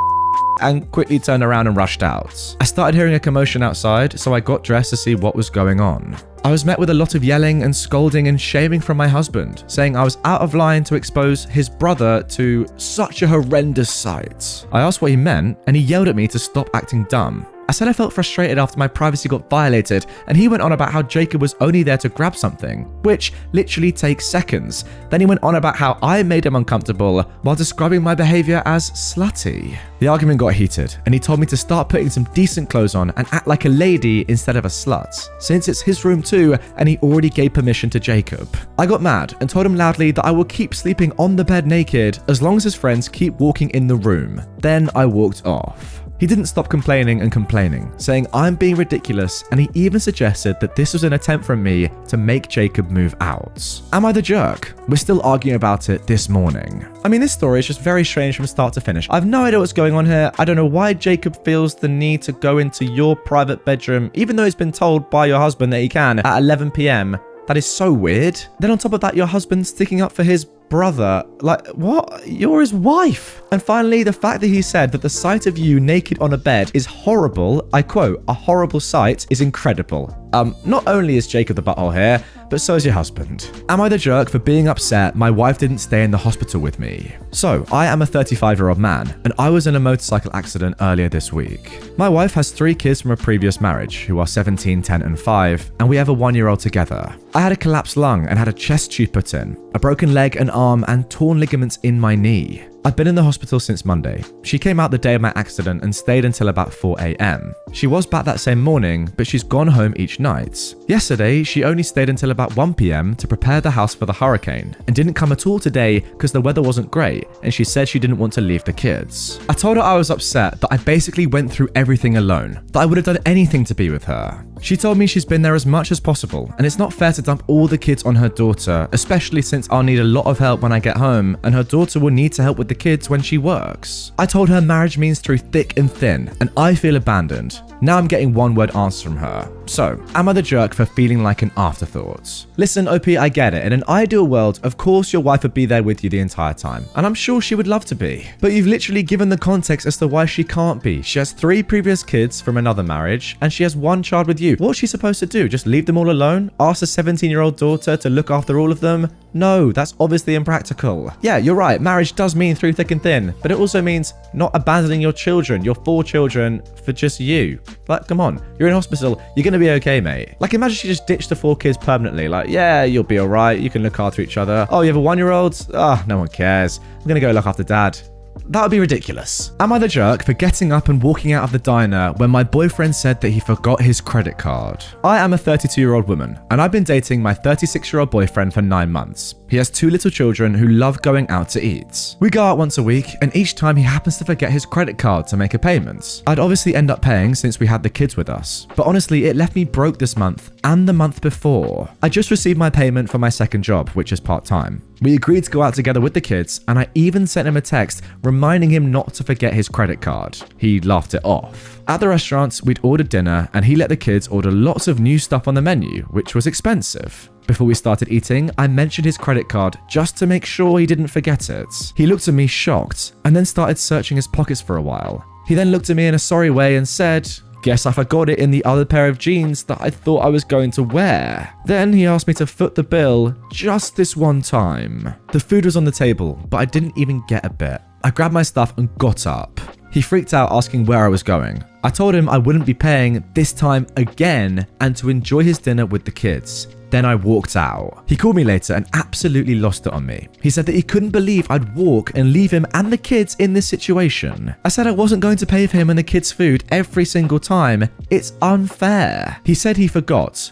and quickly turned around and rushed out. I started hearing a commotion outside, so I got dressed to see what was going on. I was met with a lot of yelling and scolding and shaming from my husband, saying I was out of line to expose his brother to such a horrendous sight. I asked what he meant, and he yelled at me to stop acting dumb. I said I felt frustrated after my privacy got violated, and he went on about how Jacob was only there to grab something, which literally takes seconds. Then he went on about how I made him uncomfortable while describing my behavior as slutty. The argument got heated, and he told me to start putting some decent clothes on and act like a lady instead of a slut, since it's his room too, and he already gave permission to Jacob. I got mad and told him loudly that I will keep sleeping on the bed naked as long as his friends keep walking in the room. Then I walked off. He didn't stop complaining and complaining, saying I'm being ridiculous, and he even suggested that this was an attempt from me to make Jacob move out. Am I the jerk? We're still arguing about it this morning. I mean, this story is just very strange from start to finish. I have no idea what's going on here. I don't know why Jacob feels the need to go into your private bedroom, even though he's been told by your husband that he can at 11 p.m. That is so weird. Then on top of that, your husband's sticking up for his brother. Like, what? You're his wife. And finally, the fact that he said that the sight of you naked on a bed is horrible, I quote, a horrible sight, is incredible. Not only is Jacob the butthole here, but so is your husband. Am I the jerk for being upset my wife didn't stay in the hospital with me? So, I am a 35-year-old man, and I was in a motorcycle accident earlier this week. My wife has 3 kids from a previous marriage, who are 17, 10, and 5, and we have a 1-year-old together. I had a collapsed lung and had a chest tube put in, a broken leg and arm, and torn ligaments in my knee. I've been in the hospital since Monday. She came out the day of my accident and stayed until about 4 a.m. She was back that same morning, but she's gone home each night. Yesterday, she only stayed until about 1 p.m. to prepare the house for the hurricane, and didn't come at all today because the weather wasn't great, and she said she didn't want to leave the kids. I told her I was upset that I basically went through everything alone, that I would have done anything to be with her. She told me she's been there as much as possible, and it's not fair to dump all the kids on her daughter, especially since I'll need a lot of help when I get home, and her daughter will need to help with the kids when she works. I told her marriage means through thick and thin, and I feel abandoned. Now I'm getting one-word answers from her. So, am I the jerk for feeling like an afterthought? Listen, OP, I get it. In an ideal world, of course your wife would be there with you the entire time, and I'm sure she would love to be. But you've literally given the context as to why she can't be. She has 3 previous kids from another marriage, and she has 1 child with you. What's she supposed to do? Just leave them all alone? Ask a 17-year-old daughter to look after all of them? No, that's obviously impractical. Yeah, you're right, marriage does mean through thick and thin, but it also means not abandoning your children, your 4 children, for just you. Like, come on, you're in hospital, you're gonna be okay, mate. Like, imagine she just ditched the 4 kids permanently. Like, yeah, you'll be alright, you can look after each other. Oh, you have a 1-year-old? Ah, no one cares. I'm gonna go look after dad. That would be ridiculous. Am I the jerk for getting up and walking out of the diner when my boyfriend said that he forgot his credit card? I am a 32-year-old woman, and I've been dating my 36-year-old boyfriend for 9 months. He has 2 little children who love going out to eat. We go out once a week, and each time he happens to forget his credit card to make a payment. I'd obviously end up paying since we had the kids with us, but honestly, it left me broke this month and the month before. I just received my payment for my second job, which is part-time. We agreed to go out together with the kids, and I even sent him a text reminding him not to forget his credit card. He laughed it off. At the restaurant, we'd ordered dinner, and he let the kids order lots of new stuff on the menu, which was expensive. Before we started eating, I mentioned his credit card just to make sure he didn't forget it. He looked at me shocked, and then started searching his pockets for a while. He then looked at me in a sorry way and said, "Guess I forgot it in the other pair of jeans that I thought I was going to wear." Then he asked me to foot the bill just this one time. The food was on the table, but I didn't even get a bit. I grabbed my stuff and got up. He freaked out, asking where I was going. I told him I wouldn't be paying this time again and to enjoy his dinner with the kids. Then I walked out. He called me later and absolutely lost it on me. He said that he couldn't believe I'd walk and leave him and the kids in this situation. I said I wasn't going to pay for him and the kids' food every single time. It's unfair. He said he forgot.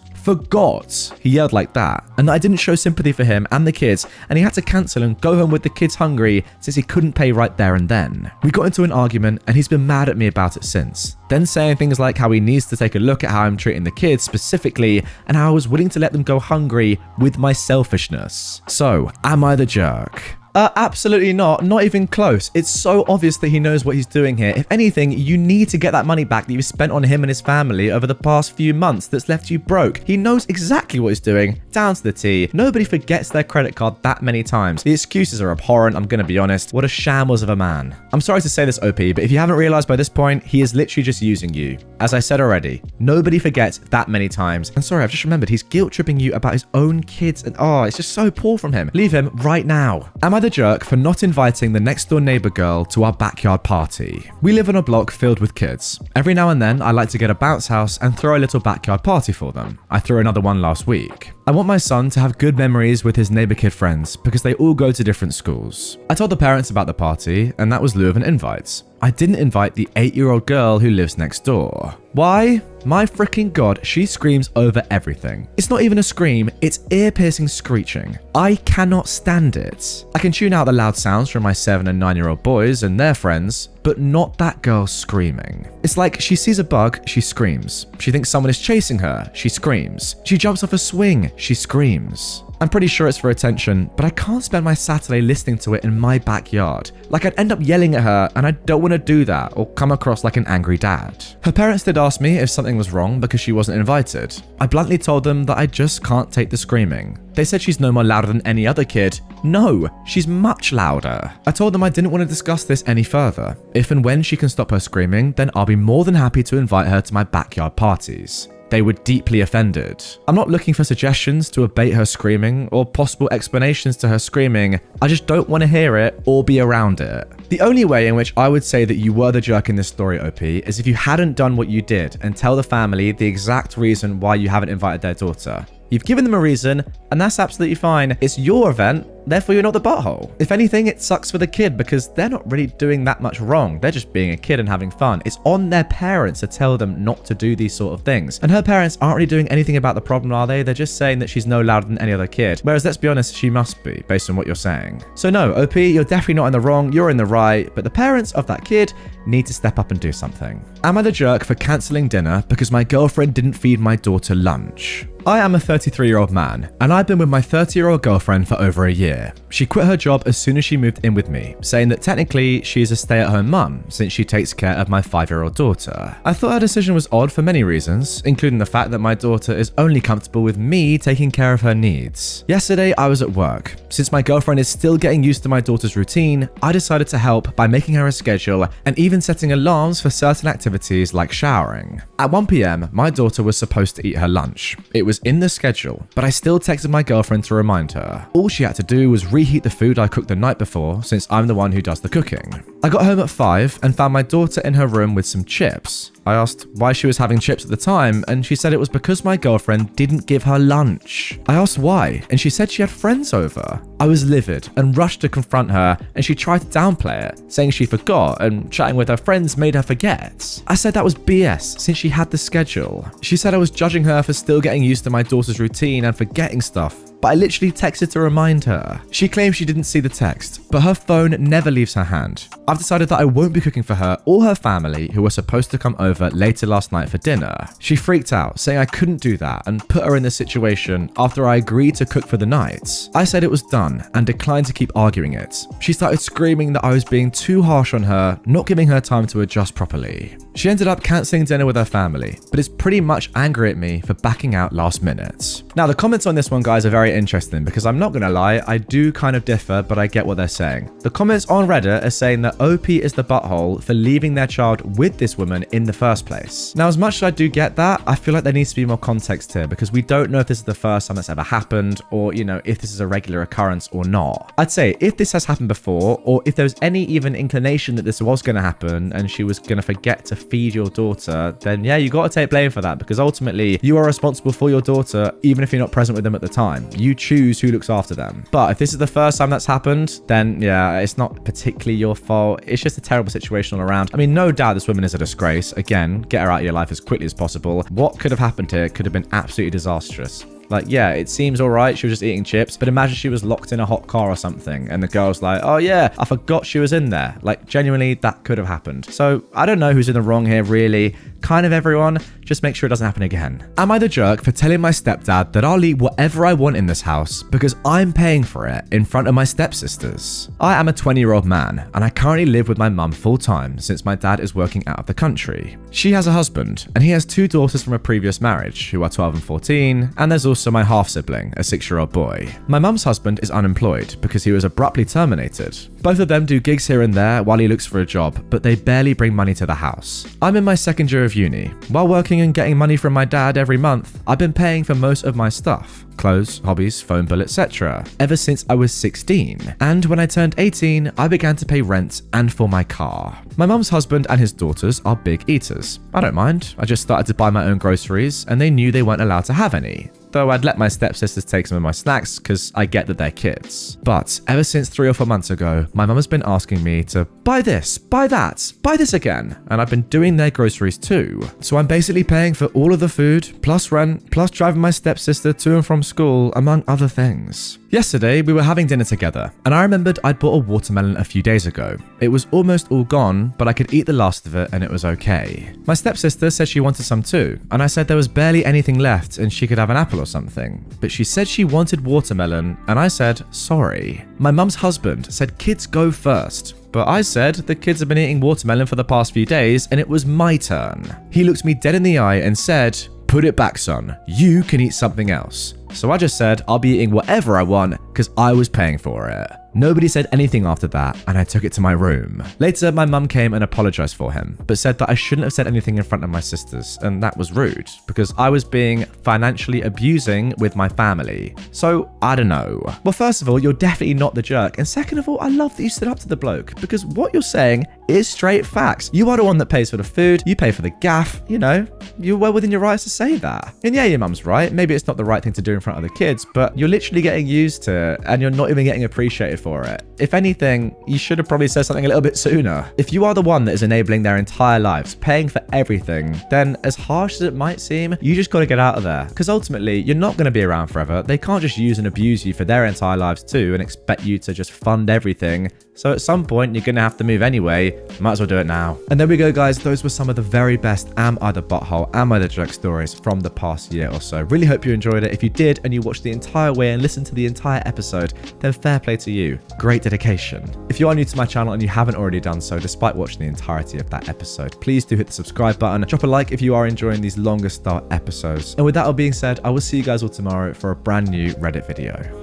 He yelled like that, and that I didn't show sympathy for him and the kids, and he had to cancel and go home with the kids hungry since he couldn't pay right there and then. We got into an argument, and he's been mad at me about it since, then saying things like how he needs to take a look at how I'm treating the kids specifically, and how I was willing to let them go hungry with my selfishness. So, am I the jerk? Absolutely not even close. It's so obvious that he knows what he's doing here. If anything, you need to get that money back that you've spent on him and his family over the past few months that's left you broke. He knows exactly what he's doing, down to the T. Nobody forgets their credit card that many times. The excuses are abhorrent, I'm gonna be honest. What a shambles of a man. I'm sorry to say this, OP, but if you haven't realized by this point, he is literally just using you. As I said already, nobody forgets that many times. And sorry, I've just remembered, he's guilt-tripping you about his own kids, and it's just so poor from him. Leave him right now. Am I the jerk for not inviting the next door neighbor girl to our backyard party? We live on a block filled with kids. Every now and then, I like to get a bounce house and throw a little backyard party for them. I threw another one last week. I want my son to have good memories with his neighbor kid friends because they all go to different schools. I told the parents about the party, and that was lieu of an invite. I didn't invite the 8-year-old girl who lives next door. Why? My freaking god, she screams over everything. It's not even a scream, it's ear-piercing screeching. I cannot stand it. I can tune out the loud sounds from my 7 and 9-year-old boys and their friends, but not that girl screaming. It's like she sees a bug, she screams. She thinks someone is chasing her, she screams. She jumps off a swing, she screams. I'm pretty sure it's for attention, but I can't spend my Saturday listening to it in my backyard. Like, I'd end up yelling at her, and I don't want to do that or come across like an angry dad. Her parents did ask me if something was wrong because she wasn't invited. I bluntly told them that I just can't take the screaming. They said she's no more louder than any other kid. No, she's much louder. I told them I didn't want to discuss this any further. If and when she can stop her screaming, then I'll be more than happy to invite her to my backyard parties. They were deeply offended. I'm not looking for suggestions to abate her screaming or possible explanations to her screaming. I just don't want to hear it or be around it. The only way in which I would say that you were the jerk in this story, OP, is if you hadn't done what you did and tell the family the exact reason why you haven't invited their daughter. You've given them a reason, and that's absolutely fine. It's your event, therefore you're not the butthole. If anything, it sucks for the kid because they're not really doing that much wrong. They're just being a kid and having fun. It's on their parents to tell them not to do these sort of things. And her parents aren't really doing anything about the problem, are they? They're just saying that she's no louder than any other kid. Whereas, let's be honest, she must be, based on what you're saying. So no, OP, you're definitely not in the wrong, you're in the right, but the parents of that kid need to step up and do something. Am I the jerk for cancelling dinner because my girlfriend didn't feed my daughter lunch? I am a 33-year-old man, and I've been with my 30-year-old girlfriend for over a year. She quit her job as soon as she moved in with me, saying that technically she is a stay-at-home mum since she takes care of my 5-year-old daughter. I thought her decision was odd for many reasons, including the fact that my daughter is only comfortable with me taking care of her needs. Yesterday, I was at work. Since my girlfriend is still getting used to my daughter's routine, I decided to help by making her a schedule and even setting alarms for certain activities like showering. At 1 p.m, my daughter was supposed to eat her lunch. It was in the schedule, but I still texted my girlfriend to remind her. All she had to do was reheat the food I cooked the night before, since I'm the one who does the cooking. I got home at 5 and found my daughter in her room with some chips. I asked why she was having chips at the time, and she said it was because my girlfriend didn't give her lunch. I asked why, and she said she had friends over. I was livid and rushed to confront her, and she tried to downplay it, saying she forgot and chatting with her friends made her forget. I said that was BS since she had the schedule. She said I was judging her for still getting used to my daughter's routine and forgetting stuff, but I literally texted to remind her. She claims she didn't see the text, but her phone never leaves her hand. I've decided that I won't be cooking for her or her family who were supposed to come over later last night for dinner. She freaked out, saying I couldn't do that and put her in this situation after I agreed to cook for the night. I said it was done and declined to keep arguing it. She started screaming that I was being too harsh on her, not giving her time to adjust properly. She ended up cancelling dinner with her family, but is pretty much angry at me for backing out last minute. Now, the comments on this one, guys, are very interesting because I'm not going to lie, I do kind of differ, but I get what they're saying. The comments on Reddit are saying that OP is the butthole for leaving their child with this woman in the first place. Now, as much as I do get that, I feel like there needs to be more context here because we don't know if this is the first time that's ever happened or, you know, if this is a regular occurrence or not. I'd say if this has happened before or if there was any even inclination that this was going to happen and she was going to forget to feed your daughter, then yeah, you got to take blame for that because ultimately you are responsible for your daughter even if you're not present with them at the time. You choose who looks after them. But if this is the first time that's happened, then yeah, it's not particularly your fault. It's just a terrible situation all around. I mean, no doubt this woman is a disgrace. Again, get her out of your life as quickly as possible. What could have happened here could have been absolutely disastrous. Like, yeah, it seems all right. She was just eating chips, but imagine she was locked in a hot car or something and the girl's like, oh yeah, I forgot she was in there. Like, genuinely, that could have happened. So I don't know who's in the wrong here, really. Kind of everyone. Just make sure it doesn't happen again. Am I the jerk for telling my stepdad that I'll eat whatever I want in this house because I'm paying for it in front of my stepsisters? I am a 20-year-old man and I currently live with my mum full-time since my dad is working out of the country. She has a husband and he has 2 daughters from a previous marriage who are 12 and 14, and there's also my half-sibling, a 6-year-old boy. My mum's husband is unemployed because he was abruptly terminated. Both of them do gigs here and there while he looks for a job, but they barely bring money to the house. I'm in my second year of uni. While working and getting money from my dad every month, I've been paying for most of my stuff. Clothes, hobbies, phone bill, etc. ever since I was 16. And when I turned 18, I began to pay rent and for my car. My mum's husband and his daughters are big eaters. I don't mind. I just started to buy my own groceries and they knew they weren't allowed to have any. though I'd let my stepsisters take some of my snacks because I get that they're kids. But ever since 3 or 4 months ago, my mum has been asking me to buy this, buy that, buy this again, and I've been doing their groceries too. So I'm basically paying for all of the food, plus rent, plus driving my stepsister to and from school, among other things. Yesterday, we were having dinner together, and I remembered I'd bought a watermelon a few days ago. It was almost all gone, but I could eat the last of it and it was okay. My stepsister said she wanted some too, and I said there was barely anything left and she could have an apple or something. But she said she wanted watermelon, and I said, sorry. My mum's husband said kids go first. But I said the kids have been eating watermelon for the past few days and it was my turn. He looked me dead in the eye and said, put it back, son. You can eat something else. So I just said I'll be eating whatever I want because I was paying for it. Nobody said anything after that, and I took it to my room. Later, my mum came and apologized for him, but said that I shouldn't have said anything in front of my sisters, and that was rude, because I was being financially abusing with my family. So, I don't know. Well, first of all, you're definitely not the jerk, and second of all, I love that you stood up to the bloke, because what you're saying is straight facts. You are the one that pays for the food, you pay for the gaff, you know, you're well within your rights to say that. And yeah, your mum's right, maybe it's not the right thing to do in front of the kids, but you're literally getting used to it, and you're not even getting appreciated for it. If anything, you should have probably said something a little bit sooner. If you are the one that is enabling their entire lives, paying for everything, then as harsh as it might seem, you just got to get out of there. Because ultimately, you're not going to be around forever. They can't just use and abuse you for their entire lives too and expect you to just fund everything. So at some point, you're going to have to move anyway. Might as well do it now. And there we go, guys. Those were some of the very best Am I the Butthole, Am I the Jerk stories from the past year or so. Really hope you enjoyed it. If you did and you watched the entire way and listened to the entire episode, then fair play to you. Great dedication. If you are new to my channel and you haven't already done so, despite watching the entirety of that episode, please do hit the subscribe button. Drop a like if you are enjoying these longer style episodes. And with that all being said, I will see you guys all tomorrow for a brand new Reddit video.